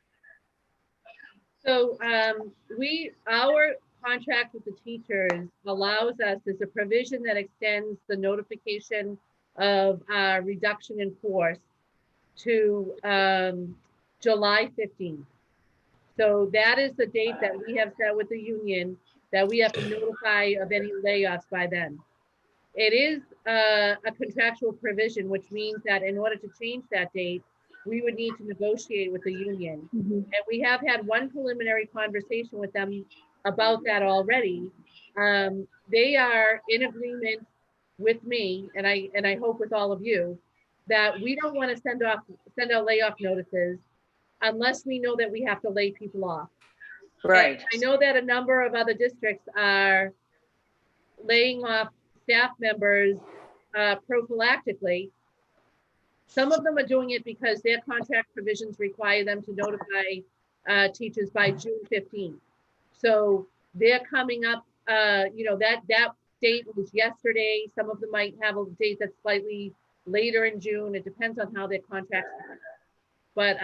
So our contract with the teachers allows us, there's a provision that extends the notification of reduction in force to July 15th. So that is the date that we have set with the union that we have to notify of any layoffs by then. It is a contractual provision, which means that in order to change that date, we would need to negotiate with the union. And we have had one preliminary conversation with them about that already. They are in agreement with me, and I hope with all of you, that we don't want to send out layoff notices unless we know that we have to lay people off. Right. And I know that a number of other districts are laying off staff members prophylactically. Some of them are doing it because their contract provisions require them to notify teachers by June 15th. So they're coming up, that date was yesterday. Some of them might have a date that's slightly later in June. It depends on how their contracts are. But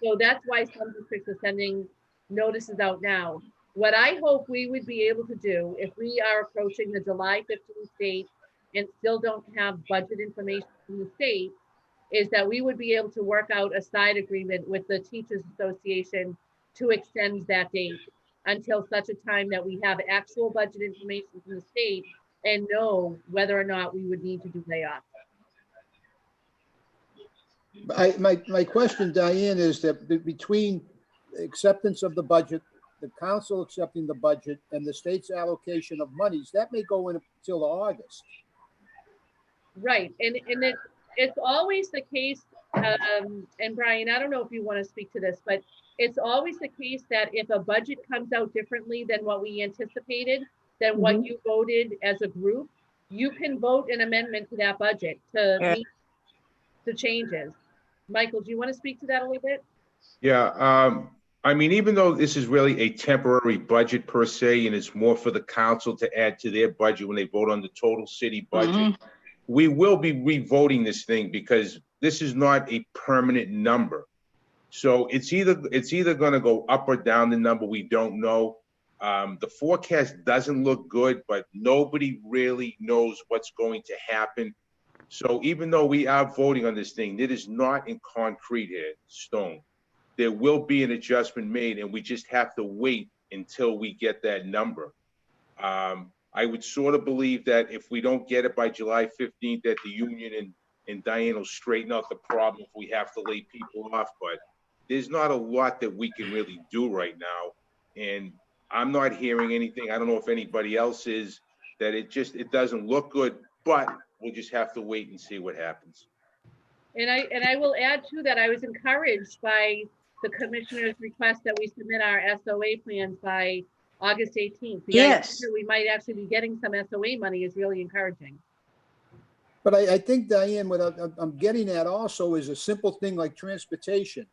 so that's why some districts are sending notices out now. What I hope we would be able to do if we are approaching the July 15th date and still don't have budget information from the state is that we would be able to work out a side agreement with the Teachers Association to extend that date until such a time that we have actual budget information from the state and know whether or not we would need to do layoffs. My question, Diane, is that between acceptance of the budget, the council accepting the budget, and the state's allocation of monies, that may go in until August. Right, and it's always the case, and Brian, I don't know if you want to speak to this, but it's always the case that if a budget comes out differently than what we anticipated, than what you voted as a group, you can vote an amendment to that budget to meet the changes. Michael, do you want to speak to that a little bit? Yeah, I mean, even though this is really a temporary budget per se, and it's more for the council to add to their budget when they vote on the total city budget, we will be re-voting this thing because this is not a permanent number. So it's either going to go up or down the number. We don't know. The forecast doesn't look good, but nobody really knows what's going to happen. So even though we are voting on this thing, it is not in concrete here, stone. There will be an adjustment made, and we just have to wait until we get that number. I would sort of believe that if we don't get it by July 15th, that the union and Diane will straighten out the problem if we have to lay people off, but there's not a lot that we can really do right now. And I'm not hearing anything. I don't know if anybody else is, that it doesn't look good, but we'll just have to wait and see what happens. And I will add to that, I was encouraged by the commissioner's request that we submit our SOA plans by August 18th. The idea Yes. that we might actually be getting some SOA money is really encouraging. But I think, Diane, what I'm getting at also is a simple thing like transportation.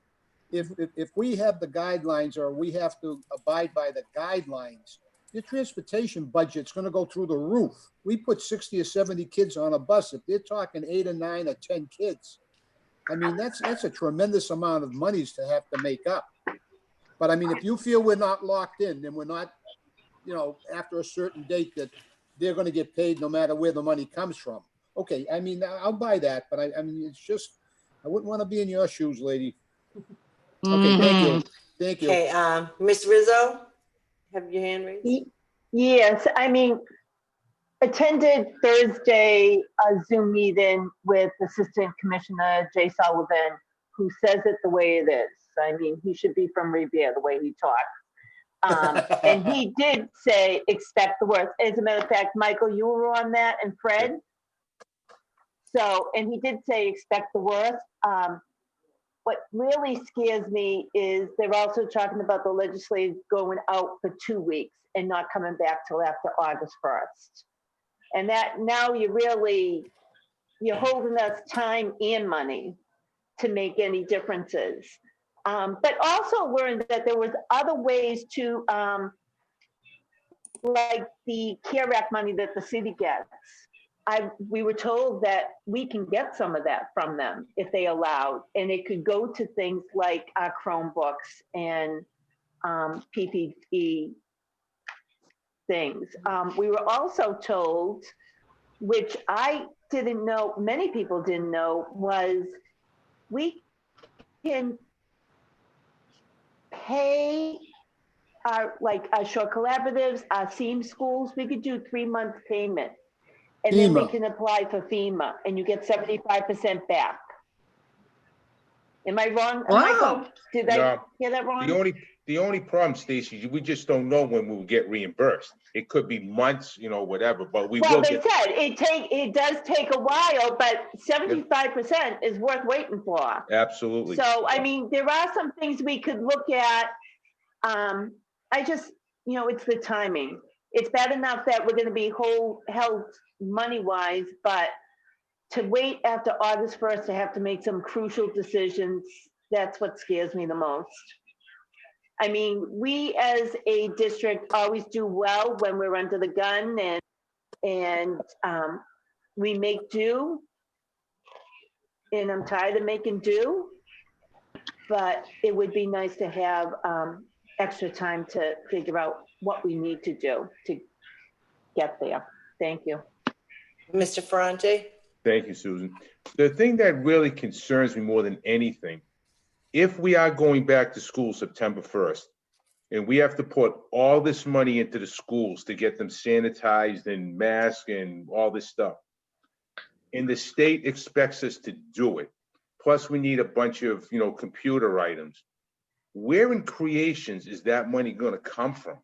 If we have the guidelines or we have to abide by the guidelines, your transportation budget's gonna go through the roof. We put 60 or 70 kids on a bus. If they're talking 8 or 9 or 10 kids, I mean, that's a tremendous amount of monies to have to make up. But I mean, if you feel we're not locked in, then we're not, you know, after a certain date that they're gonna get paid no matter where the money comes from. Okay, I mean, I'll buy that, but I mean, it's just, I wouldn't want to be in your shoes, lady. Okay, thank you. Thank you. Okay, Ms. Rizzo, have your hand raised? Yes, I mean, attended Thursday a Zoom meeting with Assistant Commissioner Jay Sullivan, who says it the way it is. I mean, he should be from Revere, the way he talks. And he did say, expect the worst. As a matter of fact, Michael, you were on that, and Fred. So, and he did say, expect the worst. What really scares me is they're also talking about the legislature going out for 2 weeks and not coming back till after August 1st. And that now you're holding us time and money to make any differences. But also learned that there was other ways to, like the CARE Act money that the city gets. We were told that we can get some of that from them if they allowed, and it could go to things like our Chromebooks and PPE things. We were also told, which I didn't know, many people didn't know, was we can pay our short collaboratives, our SEAM schools, we could do 3-month payment. And then we can apply for FEMA and you get 75% back. Am I wrong, Michael? Did I hear that wrong? The only problem, Stacy, we just don't know when we'll get reimbursed. It could be months, you know, whatever, but we will get. Well, they said it does take a while, but 75% is worth waiting for. Absolutely. So, I mean, there are some things we could look at. I just, you know, it's the timing. It's bad enough that we're gonna be held money-wise, but to wait after August 1st to have to make some crucial decisions, that's what scares me the most. I mean, we as a district always do well when we're under the gun and we make do. And I'm tired of making do, but it would be nice to have extra time to figure out what we need to do to get there. Thank you. Mr. Ferrante? Thank you, Susan. The thing that really concerns me more than anything, if we are going back to school September 1st, and we have to put all this money into the schools to get them sanitized and masked and all this stuff, and the state expects us to do it, plus we need a bunch of, you know, computer items, where in creations is that money going to come from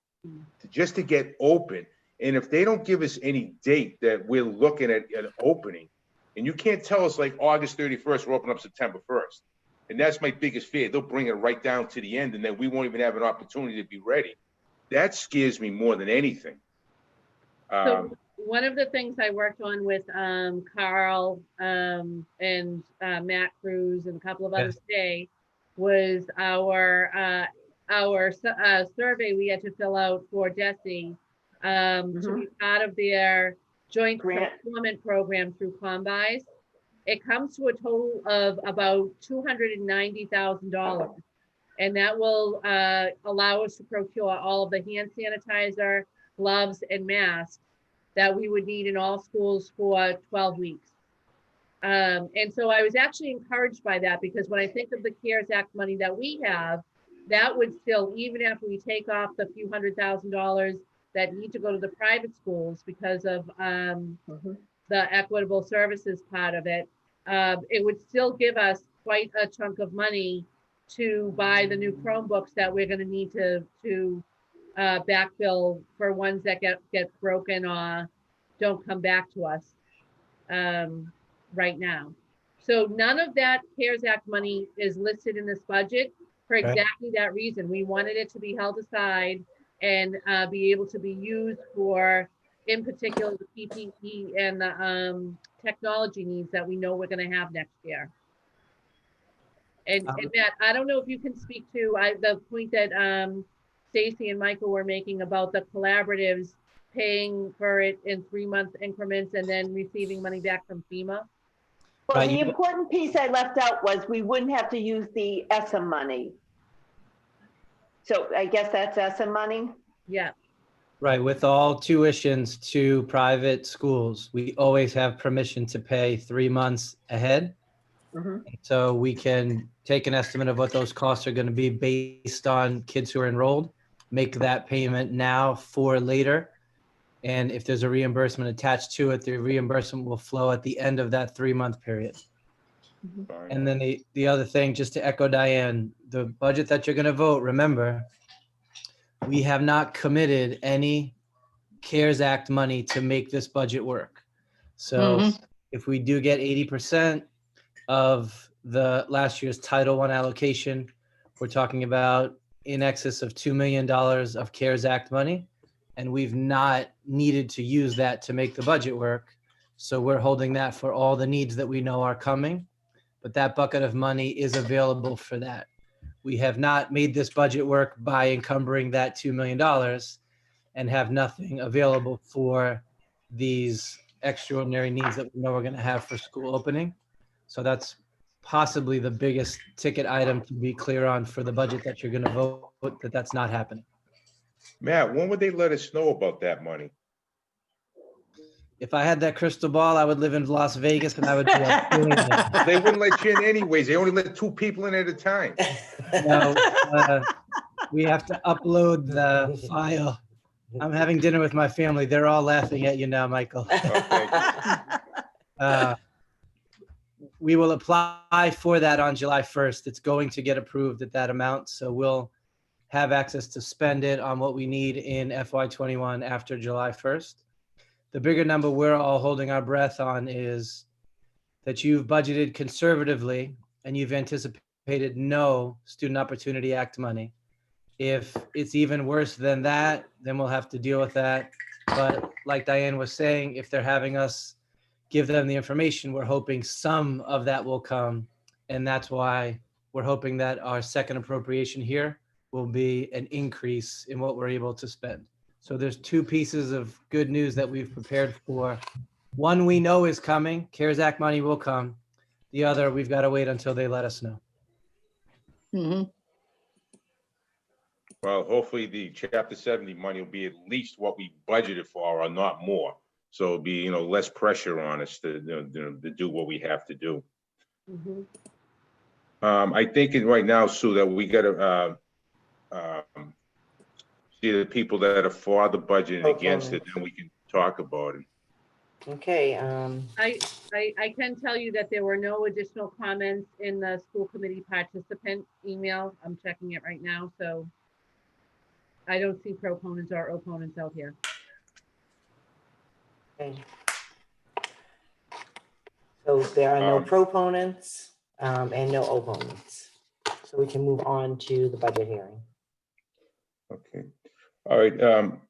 just to get open? And if they don't give us any date that we're looking at an opening, and you can't tell us like August 31st, we're opening up September 1st. And that's my biggest fear. They'll bring it right down to the end and then we won't even have an opportunity to be ready. That scares me more than anything. So one of the things I worked on with Carl and Matt Cruz and a couple of others today was our survey we had to fill out for DESE to be part of their joint procurement program through Combis. It comes to a total of about $290,000. And that will allow us to procure all of the hand sanitizer, gloves, and masks that we would need in all schools for 12 weeks. And so I was actually encouraged by that because when I think of the CARES Act money that we have, that would still, even after we take off the few $100,000 that need to go to the private schools because of the equitable services part of it, it would still give us quite a chunk of money to buy the new Chromebooks that we're going to need to backfill for ones that get broken or don't come back to us right now. So none of that CARES Act money is listed in this budget for exactly that reason. We wanted it to be held aside and be able to be used for, in particular, the PPE and the technology needs that we know we're going to have next year. And Matt, I don't know if you can speak to the point that Stacy and Michael were making about the collaboratives paying for it in 3-month increments and then receiving money back from FEMA. Well, the important piece I left out was we wouldn't have to use the ESSA money. So I guess that's ESSA money? Yeah. Right, with all tuitions to private schools, we always have permission to pay 3 months ahead. So we can take an estimate of what those costs are going to be based on kids who are enrolled, make that payment now for later. And if there's a reimbursement attached to it, the reimbursement will flow at the end of that 3-month period. And then the other thing, just to echo Diane, the budget that you're going to vote, remember, we have not committed any CARES Act money to make this budget work. So if we do get 80% of the last year's Title I allocation, we're talking about in excess of $2 million of CARES Act money. And we've not needed to use that to make the budget work. So we're holding that for all the needs that we know are coming. But that bucket of money is available for that. We have not made this budget work by encumbering that $2 million and have nothing available for these extraordinary needs that we know we're going to have for school opening. So that's possibly the biggest ticket item to be clear on for the budget that you're going to vote, that's not happening. Matt, when would they let us know about that money? If I had that crystal ball, I would live in Las Vegas and I would be a billionaire. They wouldn't let you in anyways. They only let 2 people in at a time. No, we have to upload the file. I'm having dinner with my family. They're all laughing at you now, Michael. We will apply for that on July 1st. It's going to get approved at that amount. So we'll have access to spend it on what we need in FY21 after July 1st. The bigger number we're all holding our breath on is that you've budgeted conservatively and you've anticipated no Student Opportunity Act money. If it's even worse than that, then we'll have to deal with that. But like Diane was saying, if they're having us give them the information, we're hoping some of that will come. And that's why we're hoping that our second appropriation here will be an increase in what we're able to spend. So there's 2 pieces of good news that we've prepared for. One we know is coming, CARES Act money will come. The other, we've got to wait until they let us know. Well, hopefully the Chapter 70 money will be at least what we budgeted for or not more. So it'll be, less pressure on us to do what we have to do. I think right now, Sue, that we got to see the people that are for the budget and against it, then we can talk about it. Okay. I can tell you that there were no additional comments in the school committee participant email. I'm checking it right now, so I don't see proponents or opponents out here. Okay. So there are no proponents and no opponents. So we can move on to the budget hearing. Okay. All right.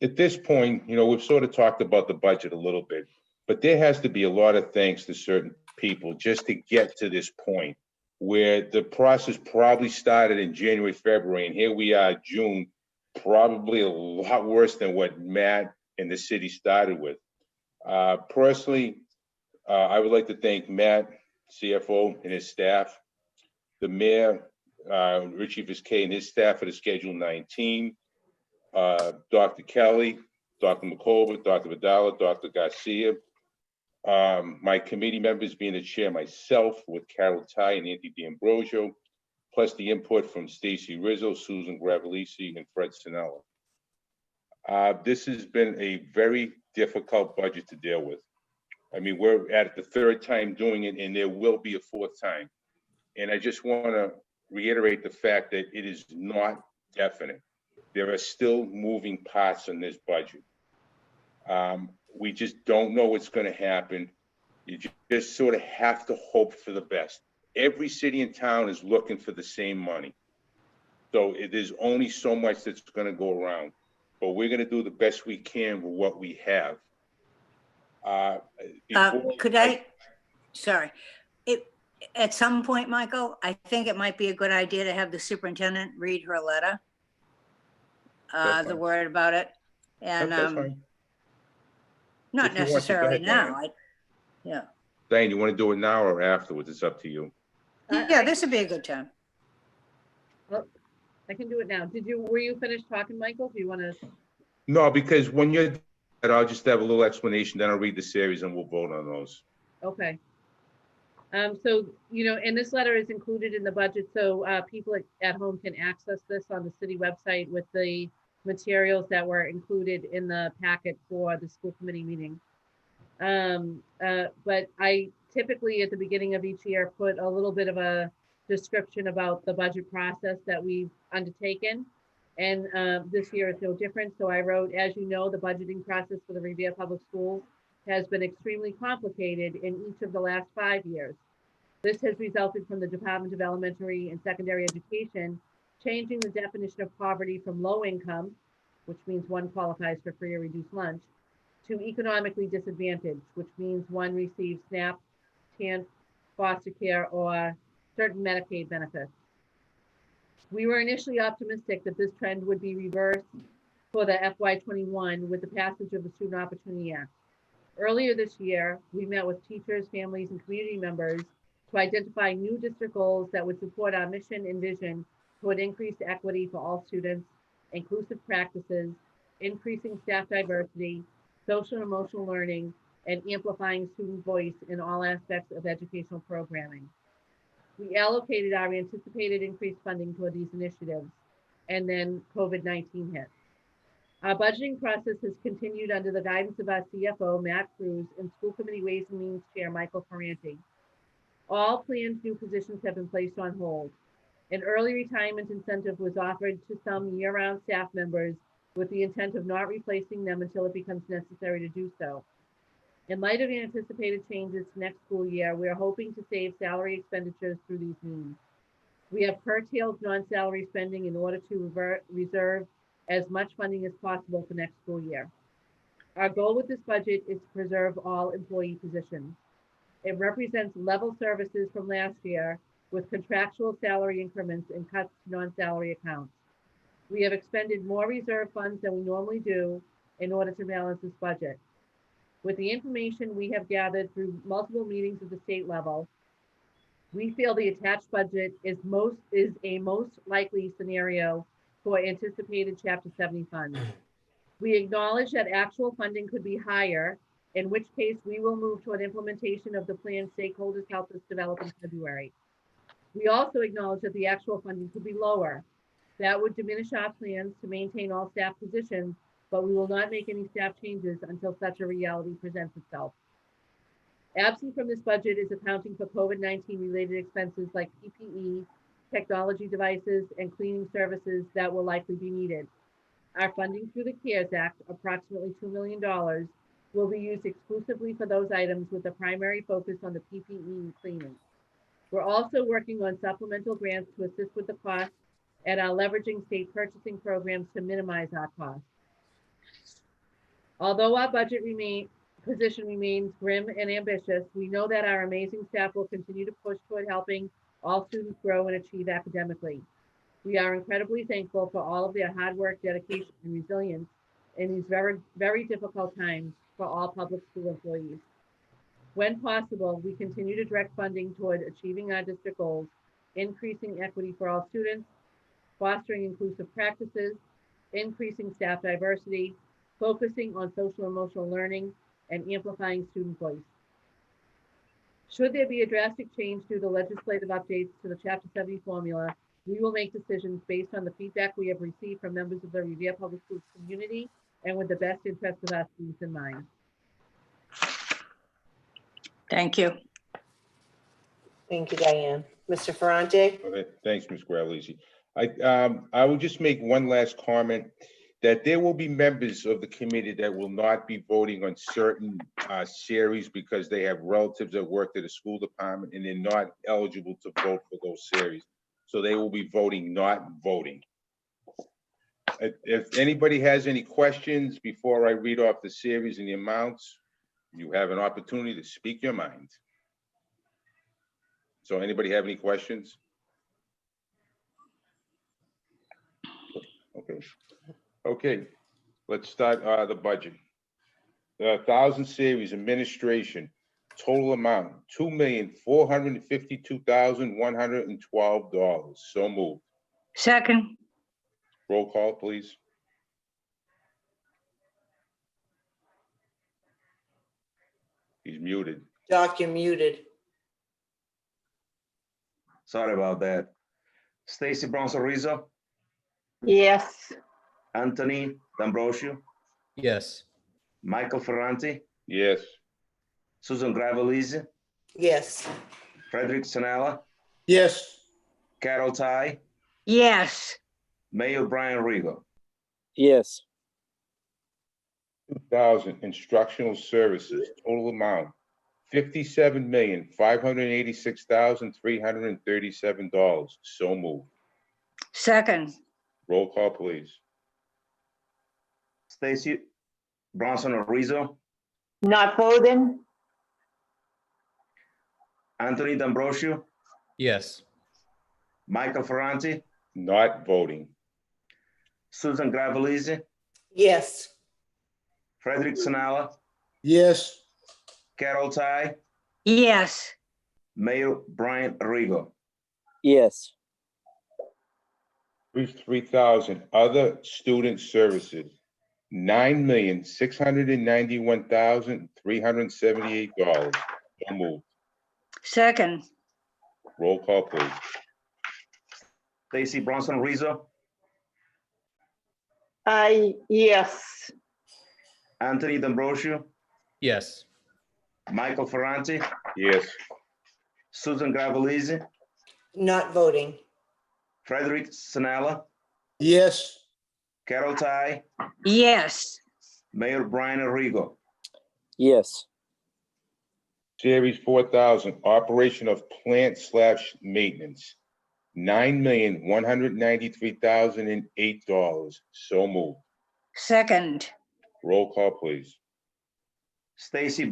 At this point, we've sort of talked about the budget a little bit, but there has to be a lot of thanks to certain people just to get to this point where the process probably started in January, February, and here we are, June, probably a lot worse than what Matt and the city started with. Personally, I would like to thank Matt, CFO, and his staff, the mayor, Richie Viscay and his staff for the Schedule 19, Dr. Kelly, Dr. McCullough, Dr. Vidala, Dr. Garcia, my committee members being the chair myself with Carol Ty and Anthony D'Ambrosio, plus the input from Stacy Rizzo, Susan Gravellisi, and Fred Sinella. This has been a very difficult budget to deal with. I mean, we're at the third time doing it, and there will be a fourth time. And I just want to reiterate the fact that it is not definite. There are still moving parts in this budget. We just don't know what's going to happen. You just sort of have to hope for the best. Every city and town is looking for the same money. So it is only so much that's going to go around. But we're going to do the best we can with what we have. Could I, sorry, at some point, Michael, I think it might be a good idea to have the superintendent read her letter. That's The fine. word about it. And That's fine. not If you want to, go necessarily ahead, now. Diane. Yeah. Diane, you want to do it now or afterwards? It's up to you. Yeah, this would be a good time. Well, I can do it now. Were you finished talking, Michael? Do you want to? No, because when you're done, I'll just have a little explanation, then I'll read the series and we'll vote on those. Okay. So, and this letter is included in the budget, so people at home can access this on the city website with the materials that were included in the packet for the school committee meeting. But I typically at the beginning of each year put a little bit of a description about the budget process that we've undertaken. And this year is no different. So I wrote, as you know, the budgeting process for the Revere Public Schools has been extremely complicated in each of the last 5 years. This has resulted from the Department of Elementary and Secondary Education changing the definition of poverty from low income, which means one qualifies for free or reduced lunch, to economically disadvantaged, which means one receives SNAP, TANF, foster care, or certain Medicaid benefits. We were initially optimistic that this trend would be reversed for the FY21 with the passage of the Student Opportunity Act. Earlier this year, we met with teachers, families, and community members to identify new district goals that would support our mission and vision toward increased equity for all students, inclusive practices, increasing staff diversity, social and emotional learning, and amplifying student voice in all aspects of educational programming. We allocated our anticipated increased funding toward these initiatives, and then COVID-19 hit. Our budgeting process has continued under the guidance of our CFO, Matt Cruz, and School Committee Ways and Means Chair, Michael Ferranti. All planned new positions have been placed on hold. An early retirement incentive was offered to some year-round staff members with the intent of not replacing them until it becomes necessary to do so. In light of the anticipated changes next school year, we are hoping to save salary expenditures through these means. We have curtailed non-salary spending in order to reserve as much funding as possible for next school year. Our goal with this budget is to preserve all employee positions. It represents level services from last year with contractual salary increments and cuts to non-salary accounts. We have expended more reserve funds than we normally do in order to balance this budget. With the information we have gathered through multiple meetings at the state level, we feel the attached budget is a most likely scenario for anticipated Chapter 70 funds. We acknowledge that actual funding could be higher, in which case we will move toward implementation of the plan stakeholders helped us develop in February. We also acknowledge that the actual funding could be lower. That would diminish our plans to maintain all staff positions, but we will not make any staff changes until such a reality presents itself. Absent from this budget is accounting for COVID-19 related expenses like PPE, technology devices, and cleaning services that will likely be needed. Our funding through the CARES Act, approximately $2 million, will be used exclusively for those items with a primary focus on the PPE and cleaning. We're also working on supplemental grants to assist with the costs and are leveraging state purchasing programs to minimize our costs. Although our budget position remains grim and ambitious, we know that our amazing staff will continue to push toward helping all students grow and achieve academically. We are incredibly thankful for all of their hard work, dedication, and resilience in these very, very difficult times for all public school employees. When possible, we continue to direct funding toward achieving our district goals, increasing equity for all students, fostering inclusive practices, increasing staff diversity, focusing on social and emotional learning, and amplifying student voice. Should there be a drastic change due to legislative updates to the Chapter 70 formula, we will make decisions based on the feedback we have received from members of the Revere Public Schools community and with the best interest of our students in mind. Thank you. Thank you, Diane. Mr. Ferrante? Okay, thanks, Ms. Gravellisi. I will just make one last comment that there will be members of the committee that will not be voting on certain series because they have relatives that work at the school department and they're not eligible to vote for those series. So they will be voting, not voting. If anybody has any questions before I read off the series and the amounts, you have an opportunity to speak your mind. So anybody have any questions? Okay, let's start the budget. 1,000 series administration, total amount $2,452,112. So moved. Second, Roll call, please. He's muted. Doc, you're muted. Sorry about that. Stacy Bronson Rizzo, Yes. Anthony D'Ambrosio, Yes. Michael Ferranti, Yes. Susan Gravellisi, Yes. Frederick Sanella, Yes. Carol Ty, yes. Mayor Brian Rigo. Yes. 2,000 instructional services, total amount $57,586,337. So moved. Second, Roll call, please. Stacy Bronson Rizzo, Not voting? Anthony D'Ambrosio, Yes. Michael Ferranti, Not voting. Susan Gravellisi, Yes. Frederick Sanella, Yes. Carol Ty, yes. Mayor Brian Rigo. Yes. 3,000 other student services, $9,691,378. So moved. Second, Roll call, please. Stacy Bronson Rizzo, Yes. Anthony D'Ambrosio, Yes. Michael Ferranti, Yes. Susan Gravellisi, Not voting. Frederick Sanella, Yes. Carol Ty, yes. Mayor Brian Rigo. Yes. Series 4,000, operation of plant/maintenance, $9,193,008. So moved. Second, Roll call, please. Stacy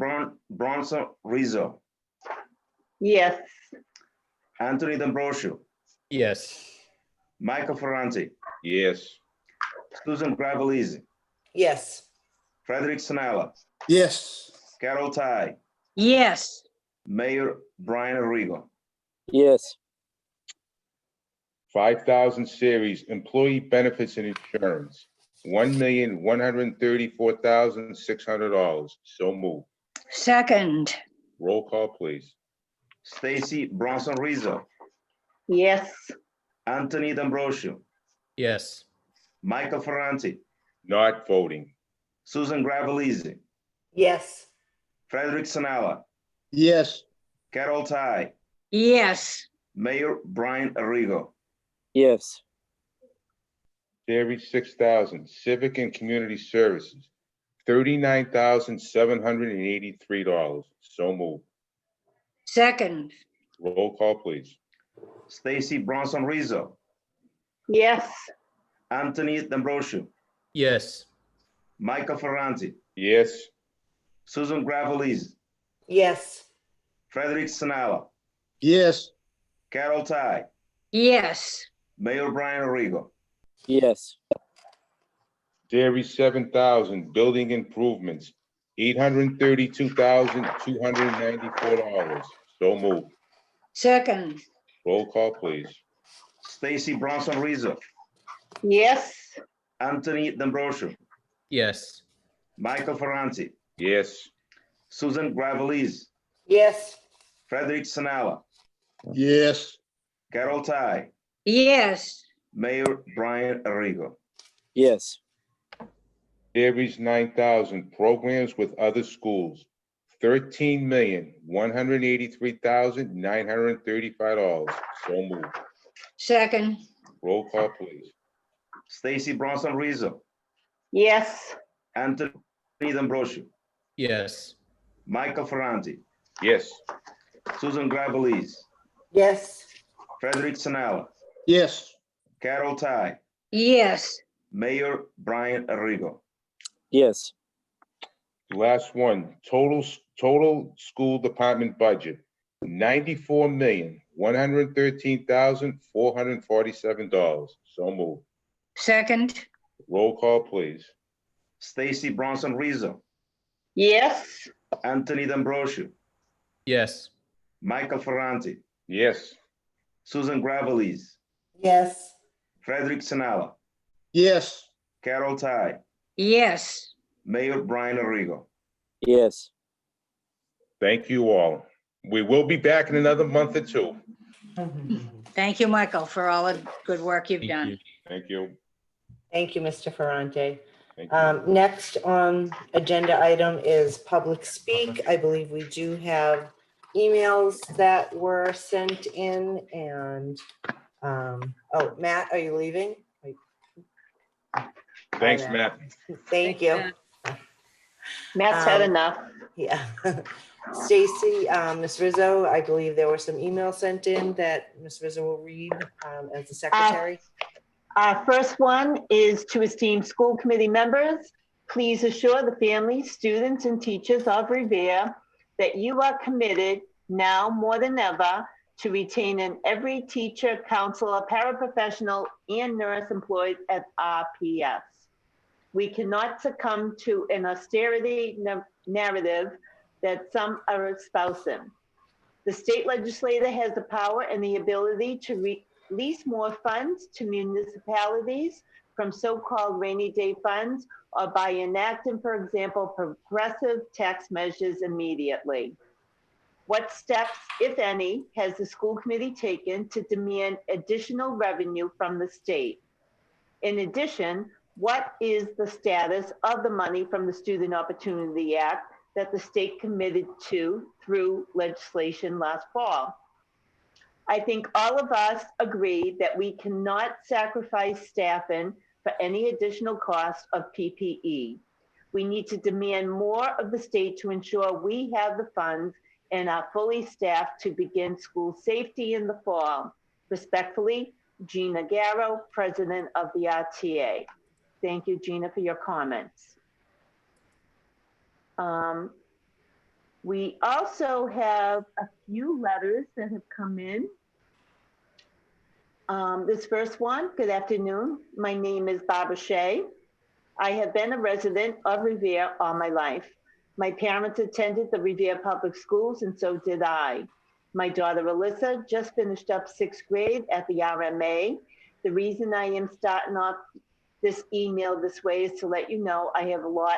Bronson Rizzo, Yes. Anthony D'Ambrosio, Yes. Michael Ferranti, Yes. Susan Gravellisi, Yes. Frederick Sanella, Yes. Carol Ty, yes. Mayor Brian Rigo. Yes. 5,000 series, employee benefits and insurance, $1,134,600. So moved. Second, Roll call, please. Stacy Bronson Rizzo, Yes. Anthony D'Ambrosio, Yes. Michael Ferranti, Not voting. Susan Gravellisi, Yes. Frederick Sanella, Yes. Carol Ty, yes. Mayor Brian Rigo. Yes. Series 6,000, civic and community services, $39,783. So moved. Second, Roll call, please. Stacy Bronson Rizzo, Yes. Anthony D'Ambrosio, Yes. Michael Ferranti, Yes. Susan Gravellisi, Yes. Frederick Sanella, Yes. Carol Ty, yes. Mayor Brian Rigo. Yes. Series 7,000, building improvements, $832,294. So moved. Second, Roll call, please. Stacy Bronson Rizzo, Yes. Anthony D'Ambrosio, Yes. Michael Ferranti, Yes. Susan Gravellisi, Yes. Frederick Sanella, Yes. Carol Ty, yes. Mayor Brian Rigo. Yes. Aries 9,000, programs with other schools, $13,183,935. So moved. second, Roll call, please. Stacy Bronson Rizzo, Yes. Anthony D'Ambrosio, Yes. Michael Ferranti, Yes. Susan Gravellese, Yes. Frederick Sanella, yes, Carol Ty, yes, Mayor Brian Arrigo. Yes. Last one, total school department budget, $94,113,447. So moved. second, Roll call, please. Stacy Bronson Rizzo, Yes. Anthony D'Ambrosio, Yes. Michael Ferranti, Yes. Susan Gravellese, Yes. Frederick Sanella, yes. Carol Ty, yes. Mayor Brian Arrigo. Yes. Thank you all. We will be back in another month or two. Thank you, Michael, for all the good work you've Thank done. you. Thank you. Thank you, Mr. Ferrante. Thank you. Next on agenda item is public speak. I believe we do have emails that were sent in and, oh, Matt, are you leaving? Thanks, Hi, Matt. Thank you. Matt's had Um, enough. Yeah. Stacy, Ms. Rizzo, I believe there were some emails sent in that Ms. Rizzo will read as the secretary. Our first one is to esteemed school committee members. Please assure the families, students, and teachers of Revere that you are committed now more than ever to retaining every teacher, counselor, paraprofessional, and nurse employed at RPS. We cannot succumb to an austerity narrative that some are espousing. The state legislature has the power and the ability to release more funds to municipalities from so-called rainy day funds or by enacting, for example, progressive tax measures immediately. What steps, if any, has the school committee taken to demand additional revenue from the state? In addition, what is the status of the money from the Student Opportunity Act that the state committed to through legislation last fall? I think all of us agree that we cannot sacrifice staffing for any additional cost of PPE. We need to demand more of the state to ensure we have the funds and are fully staffed to begin school safety in the fall. Respectfully, Gina Garrow, President of the RTA. Thank you, Gina, for your comments. We also have a few letters that have come in. This first one, good afternoon. My name is Barbara Shea. I have been a resident of Revere all my life. My parents attended the Revere Public Schools and so did I. My daughter Alyssa just finished up 6th grade at the RMA. The reason I am starting off this email this way is to let you know I have a lot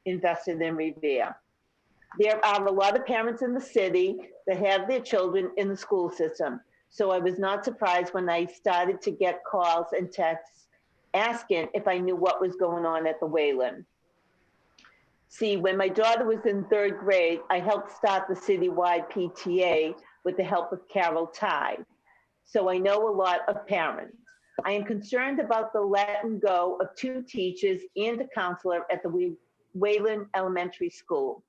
invested in Revere. There are a lot of parents in the city that have their children in the school system. So I was not surprised when I started to get calls and texts asking if I knew what was going on at the Wayland. See, when my daughter was in 3rd grade, I helped start the citywide PTA with the help of Carol Ty. So I know a lot of parents. I am concerned about the letting go of 2 teachers and a counselor at the Wayland Elementary School.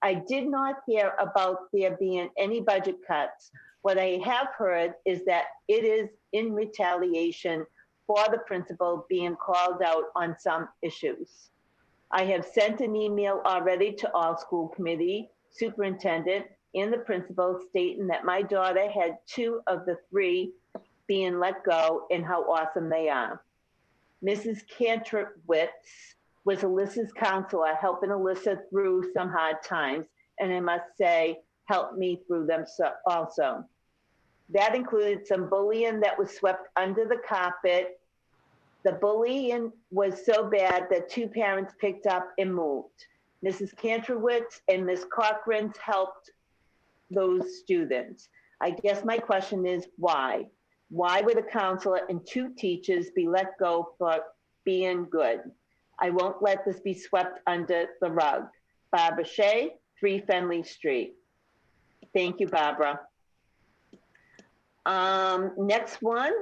I did not hear about there being any budget cuts. What I have heard is that it is in retaliation for the principal being called out on some issues. I have sent an email already to all school committee, superintendent, and the principal stating that my daughter had 2 of the 3 being let go and how awesome they are. Mrs. Kantrowitz was Alyssa's counselor, helping Alyssa through some hard times, and I must say, helped me through them also. That included some bullying that was swept under the carpet. The bullying was so bad that 2 parents picked up and moved. Mrs. Kantrowitz and Ms. Cochran helped those students. I guess my question is why? Why would a counselor and 2 teachers be let go for being good? I won't let this be swept under the rug. Barbara Shea, 3 Fenley Street. Thank you, Barbara. Next one.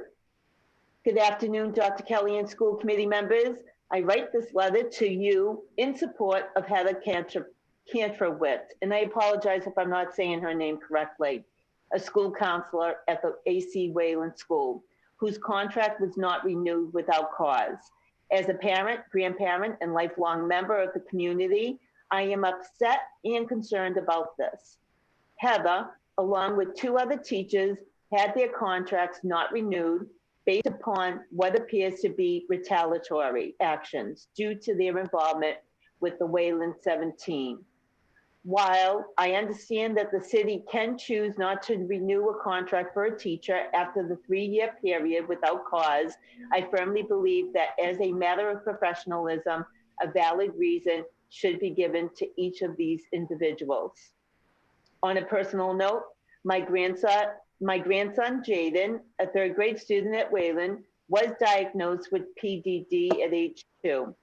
Good afternoon, Dr. Kelly and school committee members. I write this letter to you in support of Heather Cantrowitz, and I apologize if I'm not saying her name correctly, a school counselor at the AC Wayland School, whose contract was not renewed without cause. As a parent, grandparent, and lifelong member of the community, I am upset and concerned about this. Heather, along with 2 other teachers, had their contracts not renewed based upon what appears to be retaliatory actions due to their involvement with the Wayland 17. While I understand that the city can choose not to renew a contract for a teacher after the 3-year period without cause, I firmly believe that as a matter of professionalism, a valid reason should be given to each of these individuals. On a personal note, my grandson Jaden, a 3rd grade student at Wayland, was diagnosed with PDD at age 2.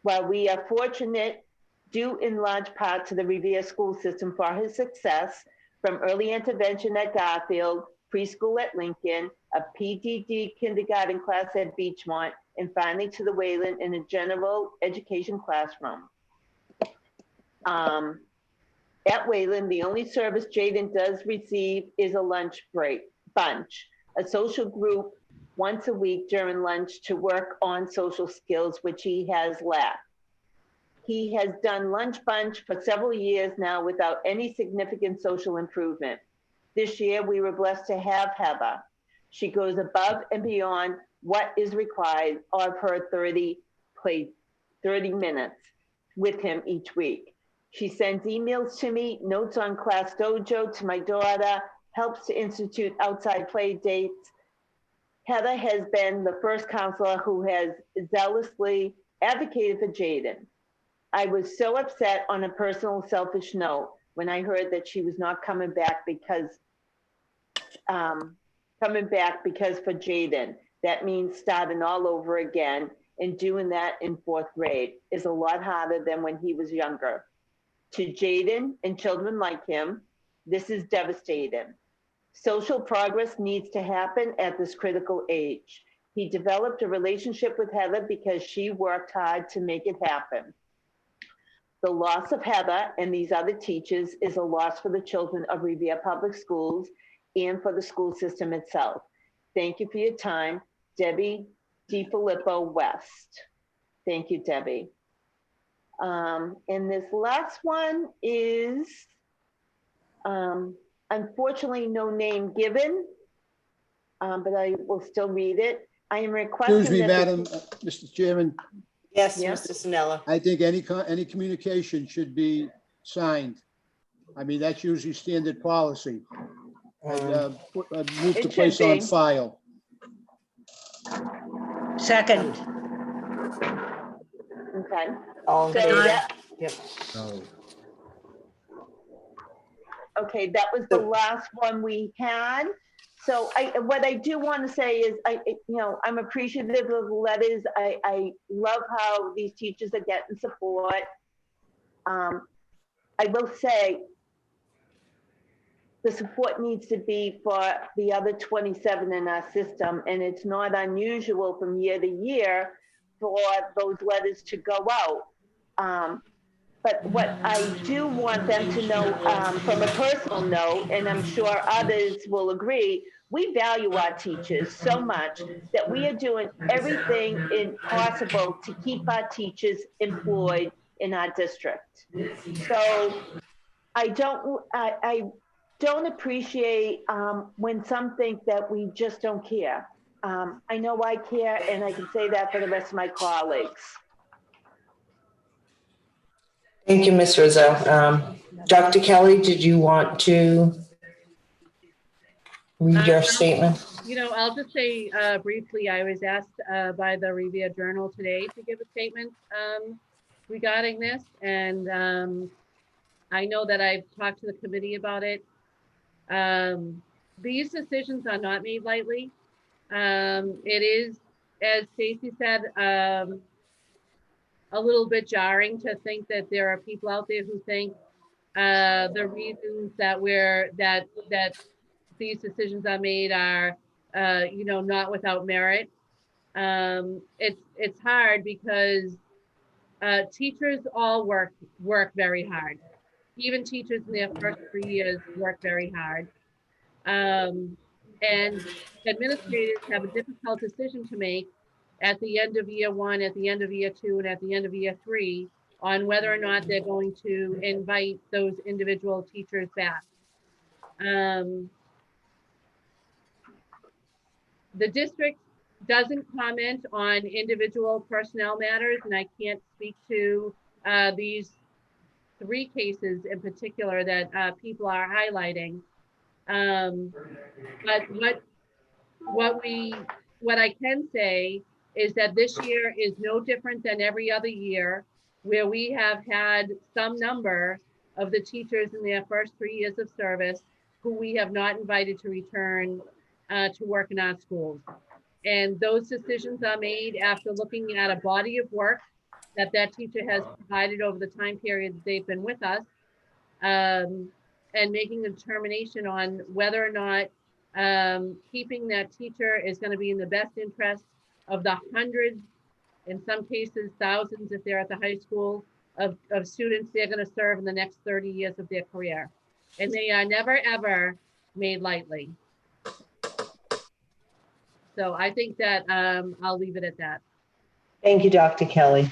While we are fortunate, due in large part to the Revere school system for his success, from early intervention at Garfield, preschool at Lincoln, a PDD kindergarten class at Beachmont, and finally to the Wayland in a general education classroom. At Wayland, the only service Jaden does receive is a lunch bunch, a social group once a week during lunch to work on social skills, which he has lacked. He has done lunch bunch for several years now without any significant social improvement. This year, we were blessed to have Heather. She goes above and beyond what is required of her 30 minutes with him each week. She sends emails to me, notes on Class Dojo to my daughter, helps to institute outside play dates. Heather has been the first counselor who has zealously advocated for Jaden. I was so upset on a personal selfish note when I heard that she was not coming back because for Jaden. That means starting all over again, and doing that in 4th grade is a lot harder than when he was younger. To Jaden and children like him, this is devastating. Social progress needs to happen at this critical age. He developed a relationship with Heather because she worked hard to make it happen. The loss of Heather and these other teachers is a loss for the children of Revere Public Schools and for the school system itself. Thank you for your time. Debbie DiFilippo West. Thank you, Debbie. And this last one is, unfortunately, no name given, but I will still read it. I am requesting. Excuse me, that Madam, Mr. Chairman, Yes, Yeah. Mr. Sinella. I think any communication should be signed. I mean, that's usually standard policy. I'd move It to should place on be. file. Second. Okay. All in So favor? that, Yep. okay, that was the last one we had. So what I do want to say is, I'm appreciative of the letters. I love how these teachers are getting support. I will say the support needs to be for the other 27 in our system, and it's not unusual from year to year for those letters to go out. But what I do want them to know, from a personal note, and I'm sure others will agree, we value our teachers so much that we are doing everything possible to keep our teachers employed in our district. So I don't appreciate when some think that we just don't care. I know I care, and I can say that for the rest of my colleagues. Thank you, Ms. Rizzo. Dr. Kelly, did you want to read your statement? I'll just say briefly, I was asked by the Revere Journal today to give a statement regarding this. And I know that I've talked to the committee about it. These decisions are not made lightly. It is, as Stacy said, a little bit jarring to think that there are people out there who think the reasons that these decisions are made are, not without merit. It's hard because teachers all work very hard. Even teachers in their first 3 years work very hard. And administrators have a difficult decision to make at the end of year one, at the end of year two, and at the end of year three on whether or not they're going to invite those individual teachers back. The district doesn't comment on individual personnel matters, and I can't speak to these 3 cases in particular that people are highlighting. But what I can say is that this year is no different than every other year, where we have had some number of the teachers in their first 3 years of service who we have not invited to return to work in our schools. And those decisions are made after looking at a body of work that teacher has provided over the time period that they've been with us, and making a determination on whether or not keeping that teacher is going to be in the best interest of the hundreds, in some cases thousands if they're at the high school, of students they're going to serve in the next 30 years of their career. And they are never, ever made lightly. So I think that I'll leave it at that. Thank you, Dr. Kelly.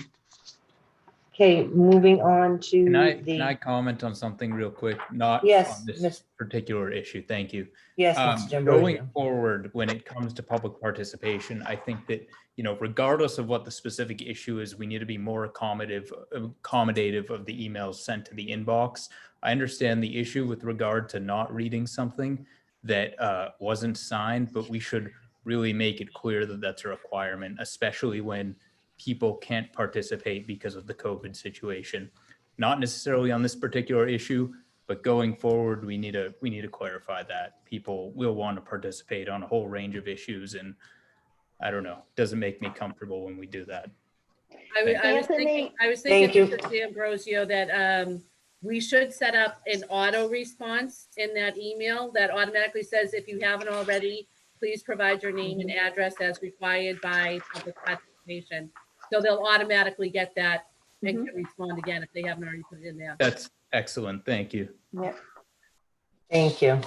Okay, moving on to Can I comment on something real quick? Not Yes, on this Miss- particular issue. Thank you. Yes, Mr. D'Ambrosio. Going forward, when it comes to public participation, I think that, regardless of what the specific issue is, we need to be more accommodative of the emails sent to the inbox. I understand the issue with regard to not reading something that wasn't signed, but we should really make it clear that that's a requirement, especially when people can't participate because of the COVID situation. Not necessarily on this particular issue, but going forward, we need to clarify that people will want to participate on a whole range of issues, and I don't know, doesn't make me comfortable when we do that. I was thinking, Mr. D'Ambrosio, that we should set up an auto response in that email that automatically says, if you haven't already, please provide your name and address as required by public participation. So they'll automatically get that and can respond again if they haven't already put it in there. That's excellent. Thank you. Yeah. Thank you.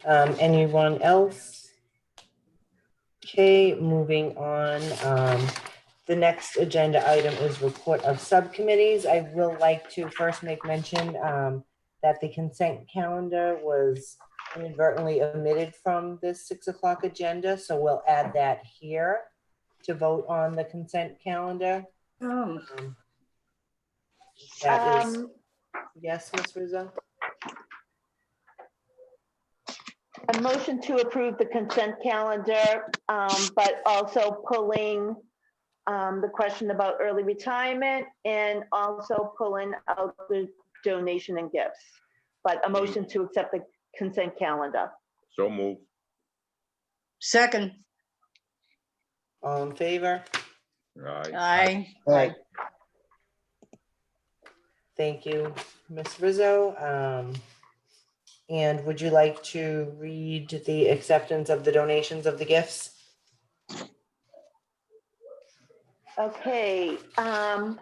Anyone else? Okay, moving on. The next agenda item is report of subcommittees. I will like to first make mention that the consent calendar was inadvertently omitted from this 6 o'clock agenda. So we'll add that here to vote on the consent calendar. That is, yes, Ms. Rizzo? A motion to approve the consent calendar, but also pulling the question about early retirement and also pulling out the donation and gifts. But a motion to accept the consent calendar. So move. Second. All in favor? Aye. Aye. Thank you, Ms. Rizzo. And would you like to read the acceptance of the donations of the gifts? Okay, a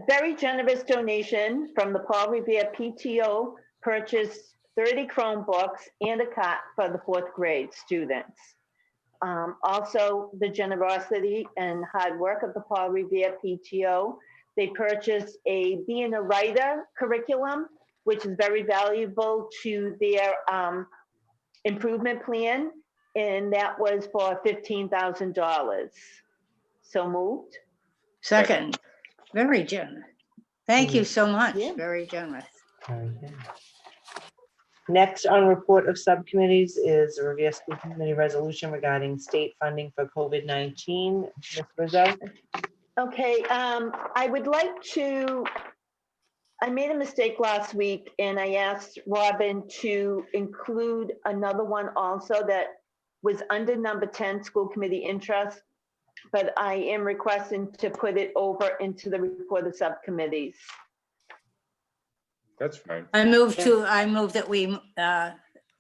very generous donation from the Paul Revere PTO purchased 30 Chromebooks and a cot for the 4th grade students. Also, the generosity and hard work of the Paul Revere PTO. They purchased a Being a Writer curriculum, which is very valuable to their improvement plan, and that was for $15,000. So moved. Second. Very generous. Thank you so much. Yeah. Very generous. Okay. Next on report of subcommittees is a Revere School Committee resolution regarding state funding for COVID-19. Ms. Rizzo? Okay, I would like to, I made a mistake last week and I asked Robin to include another one also that was under number 10, school committee interest. but I am requesting to put it over into the report of subcommittees. That's fine. I move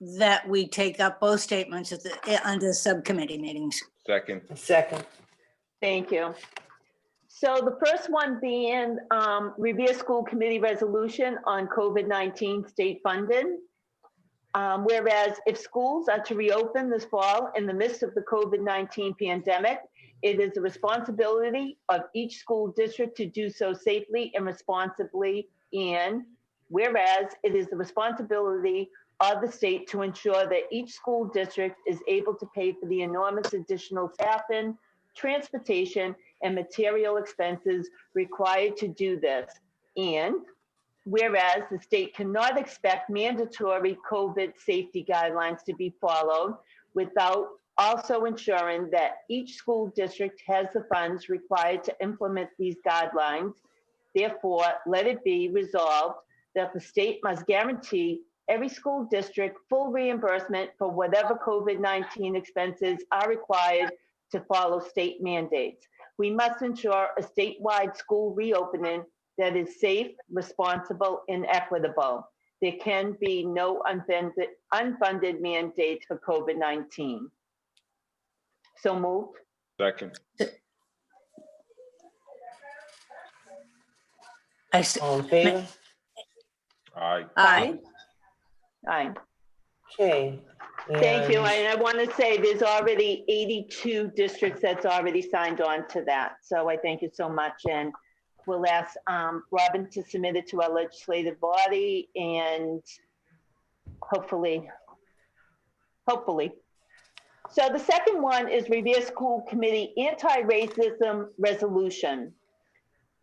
that we take up both statements under subcommittee meetings. Second. Second. Thank you. So the first one being Revere School Committee resolution on COVID-19 state funding. Whereas if schools are to reopen this fall in the midst of the COVID-19 pandemic, it is the responsibility of each school district to do so safely and responsibly. And whereas it is the responsibility of the state to ensure that each school district is able to pay for the enormous additional staffing, transportation, and material expenses required to do this. And whereas the state cannot expect mandatory COVID safety guidelines to be followed without also ensuring that each school district has the funds required to implement these guidelines. Therefore, let it be resolved that the state must guarantee every school district full reimbursement for whatever COVID-19 expenses are required to follow state mandates. We must ensure a statewide school reopening that is safe, responsible, and equitable. There can be no unfunded mandates for COVID-19. So moved. Second. All in favor? Aye. Aye. Aye. Okay. Thank you. and- And I want to say there's already 82 districts that's already signed on to that. So I thank you so much. And we'll ask Robin to submit it to our legislative body and hopefully. So the second one is Revere School Committee Anti-Racism Resolution.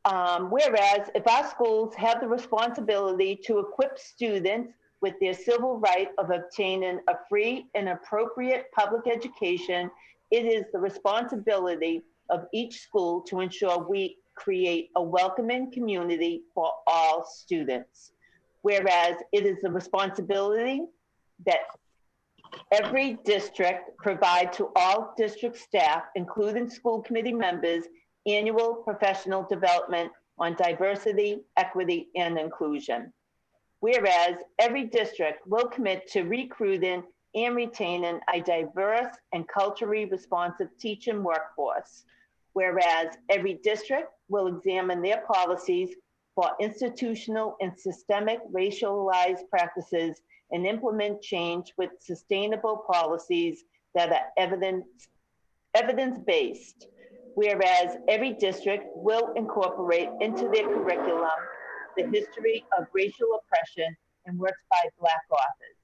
Whereas if our schools have the responsibility to equip students with their civil right of obtaining a free and appropriate public education, it is the responsibility of each school to ensure we create a welcoming community for all students. Whereas it is the responsibility that every district provide to all district staff, including school committee members, annual professional development on diversity, equity, and inclusion. Whereas every district will commit to recruiting and retaining a diverse and culturally responsive teaching workforce. Whereas every district will examine their policies for institutional and systemic racialized practices and implement change with sustainable policies that are evidence-based. Whereas every district will incorporate into their curriculum the history of racial oppression and works by Black authors.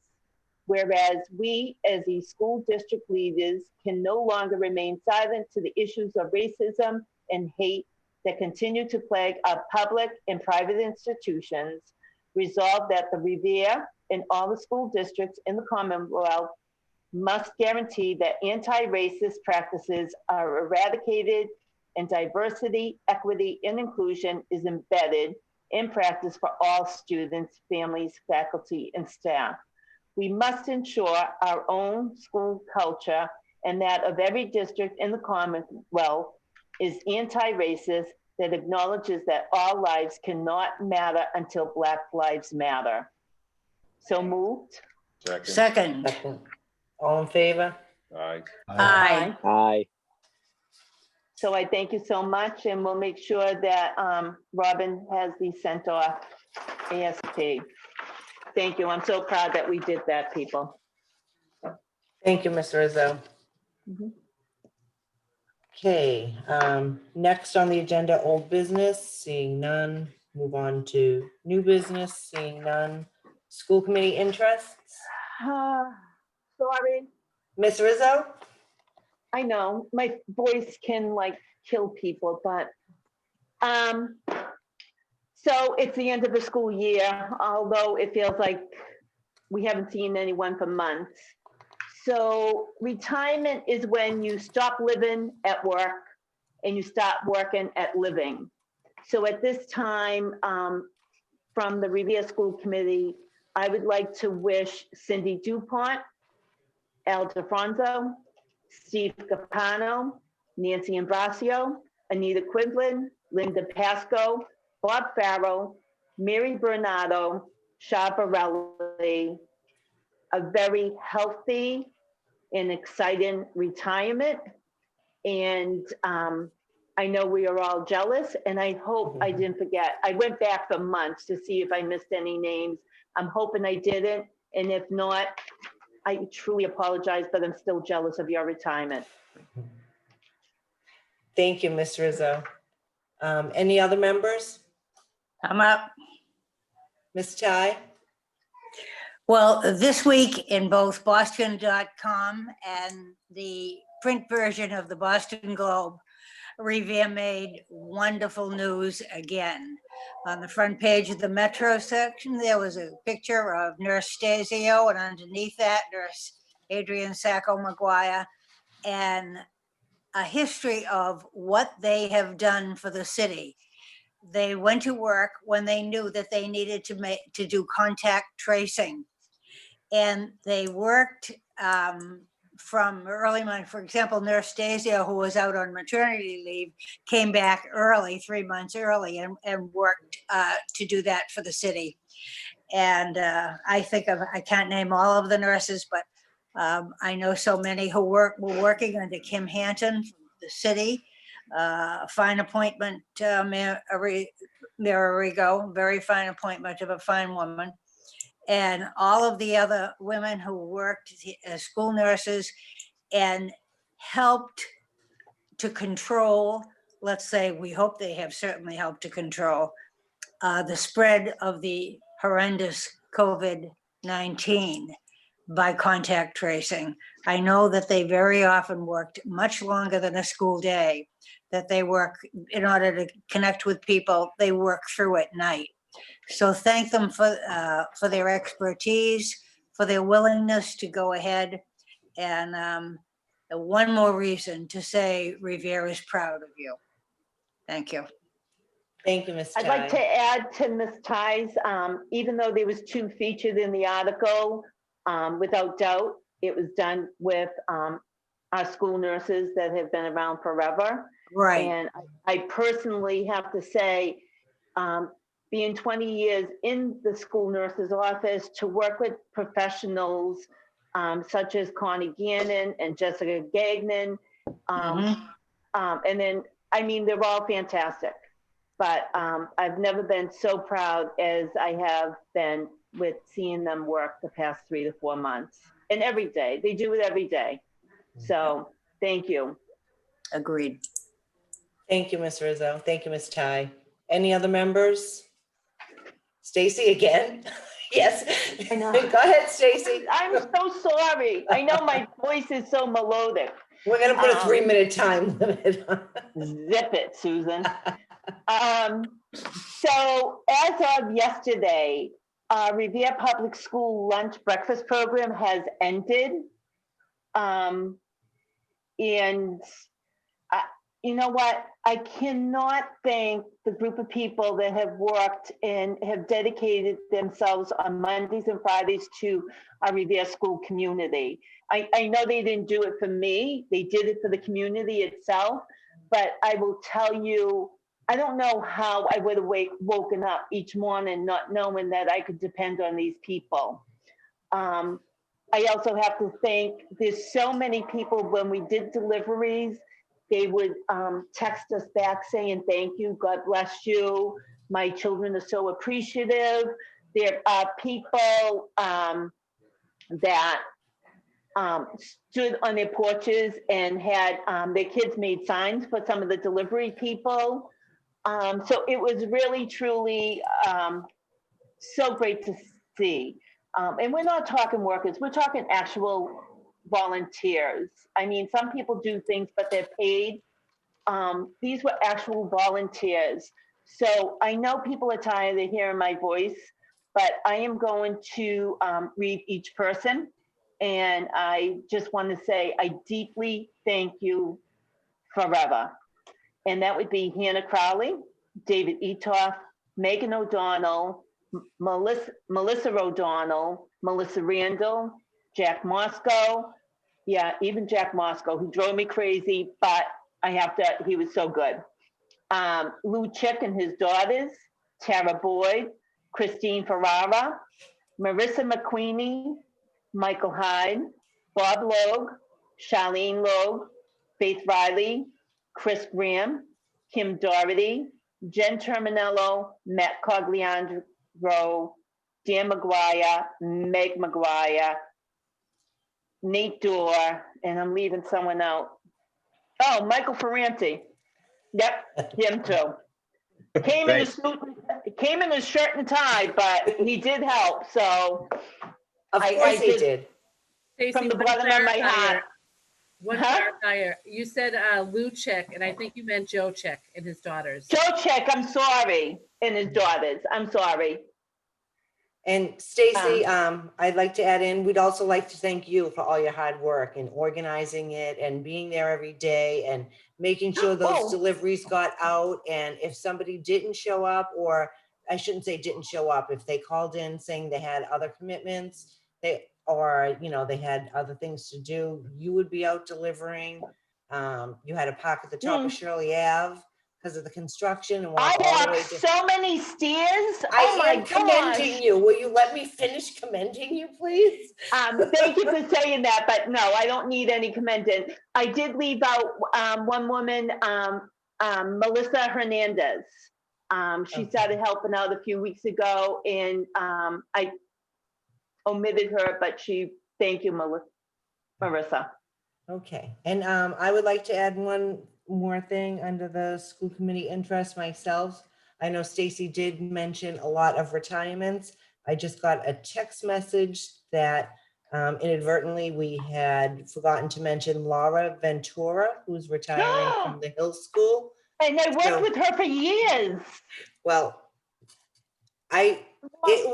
Whereas we as the school district leaders can no longer remain silent to the issues of racism and hate that continue to plague our public and private institutions, resolve that the Revere and all the school districts in the Commonwealth must guarantee that anti-racist practices are eradicated and diversity, equity, and inclusion is embedded in practice for all students, families, faculty, and staff. We must ensure our own school culture and that of every district in the Commonwealth is anti-racist, that acknowledges that all lives cannot matter until Black lives matter. So moved. Second. Second. All in favor? Aye. Aye. Aye. So I thank you so much, and we'll make sure that Robin has these sent off ASAP. Thank you. I'm so proud that we did that, people. Thank you, Ms. Rizzo. Mhm. Okay, next on the agenda, old business, seeing none. Move on to new business, seeing none. School committee interests. Sorry. Ms. Rizzo? I know my voice can like kill people, but so it's the end of the school year, although it feels like we haven't seen anyone for months. So retirement is when you stop living at work and you start working at living. So at this time, from the Revere School Committee, I would like to wish Cindy DuPont, Al DeFranzo, Steve Capano, Nancy Ambrosio, Anita Quinlan, Linda Pasco, Bob Farrell, Mary Bernardo, Shabarelli, a very healthy and exciting retirement. And I know we are all jealous, and I hope I didn't forget. I went back for months to see if I missed any names. I'm hoping I didn't. And if not, I truly apologize, but I'm still jealous of your retirement. Thank you, Ms. Rizzo. Any other members? I'm up. Ms. Ty? Well, this week in both Boston.com and the print version of the Boston Globe, Revere made wonderful news again. On the front page of the Metro section, there was a picture of Nurse Stasio, and underneath that, Nurse Adrian Sacco McGuire, and a history of what they have done for the city. They went to work when they knew that they needed to do contact tracing. And they worked from early morning. For example, Nurse Stasio, who was out on maternity leave, came back early, 3 months early, and worked to do that for the city. And I can't name all of the nurses, but I know so many who were working under Kim Hanton from the city. Fine appointment, Mira Rigo, very fine appointment of a fine woman. And all of the other women who worked as school nurses and helped to control, let's say, we hope they have certainly helped to control the spread of the horrendous COVID-19 by contact tracing. I know that they very often worked much longer than a school day, that they work in order to connect with people, they work through at night. So thank them for their expertise, for their willingness to go ahead. And one more reason to say Revere is proud of you. Thank you. Thank you, Ms. Ty. I'd like to add to Ms. Ty's, even though there was 2 featured in the article, without doubt, it was done with our school nurses that have been around forever. Right. And I personally have to say, being 20 years in the school nurse's office, to work with professionals such as Connie Gannon and Jessica Gagnon. And then, I mean, they're all fantastic, but I've never been so proud as I have been with seeing them work the past 3 to 4 months. And every day, they do it every day. So thank you. Agreed. Thank you, Ms. Rizzo. Thank you, Ms. Ty. Any other members? Stacy again? Yes. I know. Go ahead, Stacy. I'm so sorry. I know my voice is so melodic. We're gonna put a 3-minute time limit on. Zip it, Susan. So as of yesterday, Revere Public School lunch breakfast program has ended. And you know what? I cannot thank the group of people that have worked and have dedicated themselves on Mondays and Fridays to our Revere School community. I know they didn't do it for me. They did it for the community itself. But I will tell you, I don't know how I would have woken up each morning not knowing that I could depend on these people. I also have to thank, there's so many people when we did deliveries, they would text us back saying, thank you, God bless you. My children are so appreciative. There are people that stood on their porches and had their kids made signs for some of the delivery people. So it was really, truly so great to see. And we're not talking workers, we're talking actual volunteers. I mean, some people do things, but they're paid. These were actual volunteers. So I know people are tired of hearing my voice, but I am going to read each person. And I just want to say, I deeply thank you forever. And that would be Hannah Crowley, David Etoff, Megan O'Donnell, Melissa O'Donnell, Melissa Randall, Jack Moscow. Yeah, even Jack Moscow, who drove me crazy, but he was so good. Lou Chick and his daughters, Tara Boyd, Christine Ferrara, Marissa McQueenie, Michael Hyde, Bob Logue, Charlene Logue, Faith Riley, Chris Graham, Kim Doherty, Jen Terminello, Matt Cogliandro, Dan McGuire, Meg McGuire, Nate Dorr, and I'm leaving someone out. Oh, Michael Ferranti. Yep, him too. Came in a suit, came in a shirt and tie, but he did help. So Of I course he did- did. Stacy, from the one bottom of my clarifier. heart. One Huh? clarifier. You said Lou Chick, and I think you meant Joe Chick and his daughters. Joe Chick, I'm sorry, and his daughters. I'm sorry. And Stacy, I'd like to add in, we'd also like to thank you for all your hard work in organizing it and being there every day and making sure those Oh. deliveries got out. And if somebody didn't show up, or I shouldn't say didn't show up, if they called in saying they had other commitments, or they had other things to do, you would be out delivering. You had to park at the top of Shirley Ave because of the construction and I walk all the way walked to. so many stairs. I Oh my am commending gosh. you. Will you let me finish commending you, please? Thank you for saying that, but no, I don't need any commending. I did leave out one woman, Melissa Hernandez. She started helping out a few weeks ago, and I omitted her, but thank you, Marissa. Okay, and I would like to add one more thing under the school committee interest myself. I know Stacy did mention a lot of retirements. I just got a text message that inadvertently we had forgotten to mention Laura Ventura, who's retiring from the Hill School. And I worked with her for years. Well, it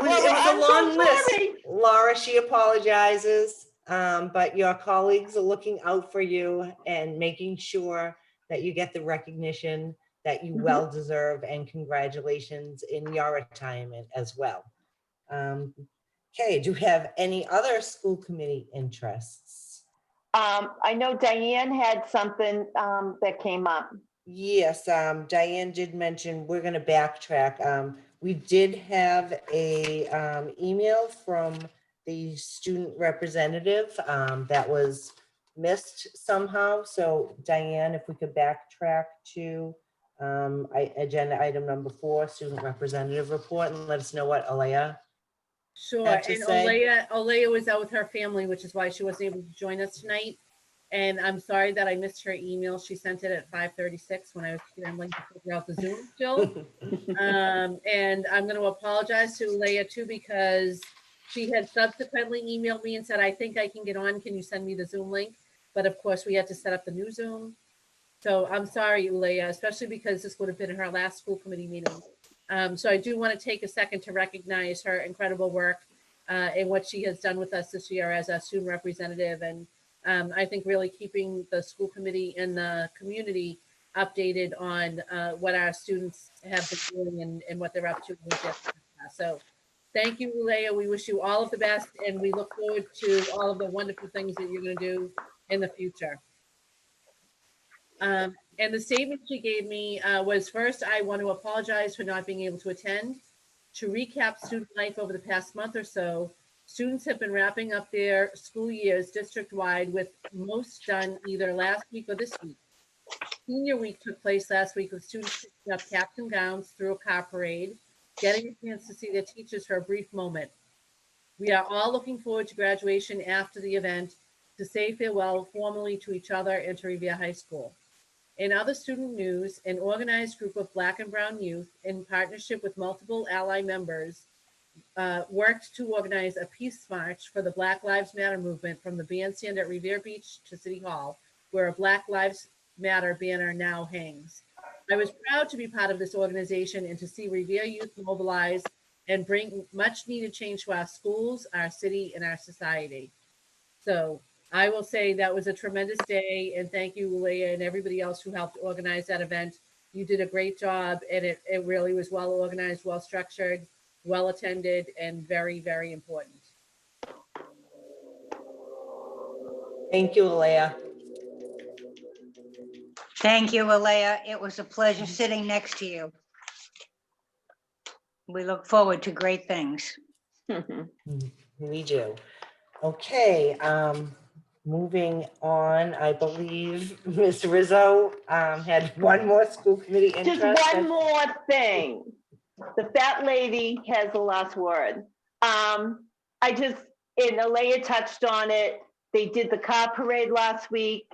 was a long list. Laura, she apologizes, but your colleagues are looking out for you and making sure that you get the recognition that you well deserve, and congratulations in your retirement as well. Okay, do we have any other school committee interests? I know Diane had something that came up. Yes, Diane did mention, we're going to backtrack. We did have a email from the student representative that was missed somehow. So Diane, if we could backtrack to agenda item number 4, student representative report, and let us know what Alea Sure, had to and say. Olea was out with her family, which is why she wasn't able to join us tonight. And I'm sorry that I missed her email. She sent it at 5:36 when I was scrambling to figure out the Zoom still. And I'm going to apologize to Olea too, because she had subsequently emailed me and said, I think I can get on. Can you send me the Zoom link? But of course, we had to set up the new Zoom. So I'm sorry, Ulaya, especially because this would have been her last school committee meeting. So I do want to take a second to recognize her incredible work and what she has done with us this year as a student representative. And I think really keeping the school committee and the community updated on what our students have been doing and what they're up to. So thank you, Ulaya. We wish you all of the best, and we look forward to all of the wonderful things that you're going to do in the future. And the statement she gave me was, first, I want to apologize for not being able to attend. To recap student life over the past month or so, students have been wrapping up their school years district-wide, with most done either last week or this week. Senior week took place last week with students picking up caps and gowns through a car parade, getting a chance to see their teachers for a brief moment. We are all looking forward to graduation after the event, to say farewell formally to each other and to Revere High School. In other student news, an organized group of Black and Brown youth, in partnership with multiple ally members, worked to organize a peace march for the Black Lives Matter movement from the bandstand at Revere Beach to City Hall, where a Black Lives Matter banner now hangs. I was proud to be part of this organization and to see Revere youth mobilize and bring much needed change to our schools, our city, and our society. So I will say that was a tremendous day, and thank you, Leah, and everybody else who helped organize that event. You did a great job, and it really was well organized, well structured, well attended, and very, very important. Thank you, Alea. Thank you, Alea. It was a pleasure sitting next to you. We look forward to great things. We do. Okay, moving on, I believe Ms. Rizzo had one more school committee Just interest. one more thing. The fat lady has the last word. And Alea touched on it. They did the car parade last week.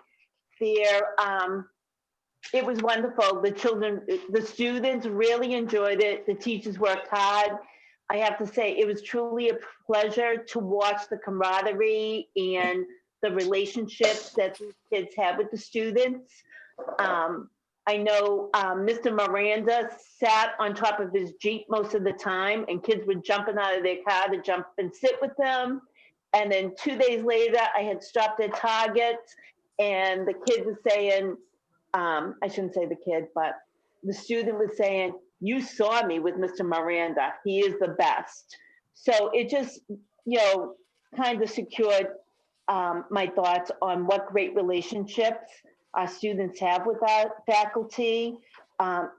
It was wonderful. The students really enjoyed it. The teachers worked hard. I have to say, it was truly a pleasure to watch the camaraderie and the relationships that these kids have with the students. I know Mr. Miranda sat on top of his Jeep most of the time, and kids were jumping out of their car to jump and sit with them. And then 2 days later, I had stopped at Target, and the kid was saying, I shouldn't say the kid, but the student was saying, "You saw me with Mr. Miranda. He is the best." So it just, kind of secured my thoughts on what great relationships our students have with our faculty.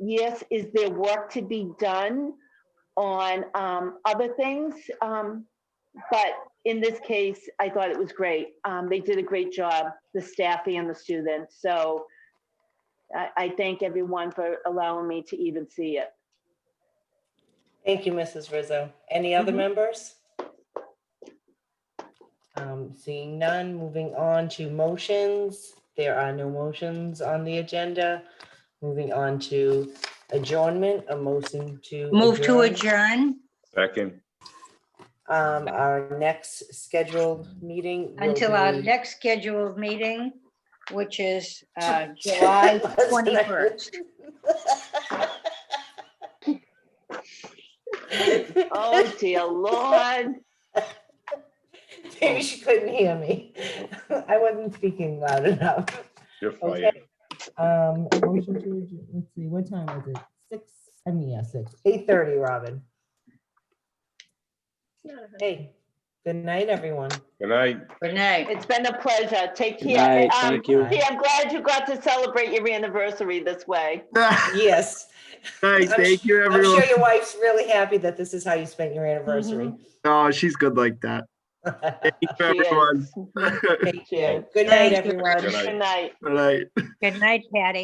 Yes, is there work to be done on other things? But in this case, I thought it was great. They did a great job, the staff and the students. So I thank everyone for allowing me to even see it. Thank you, Mrs. Rizzo. Any other members? Seeing none, moving on to motions. There are no motions on the agenda. Moving on to adjournment, a motion to Move to adjourn Second. Our next scheduled meeting will until our be- next scheduled meeting, which is July 21st. Oh, dear Lord. Maybe she couldn't hear me. I wasn't speaking loud enough. You're Okay. fired. Motion to adjourn. Let's see, what time is it? 8:30, Robin. Hey, good night, everyone. Good night. Good night. It's been a pleasure. Take Good care. night. Thank you. Hey, I'm glad you got to celebrate your anniversary this way. Yes. Nice, thank you, I'm everyone. sure your wife's really happy that this is how you spent your anniversary. Oh, she's good like that. Thank you, She everyone. is. Take She care. is. Good night, Thank you. everyone. Good night. Good night. Good night. Good night, Patty.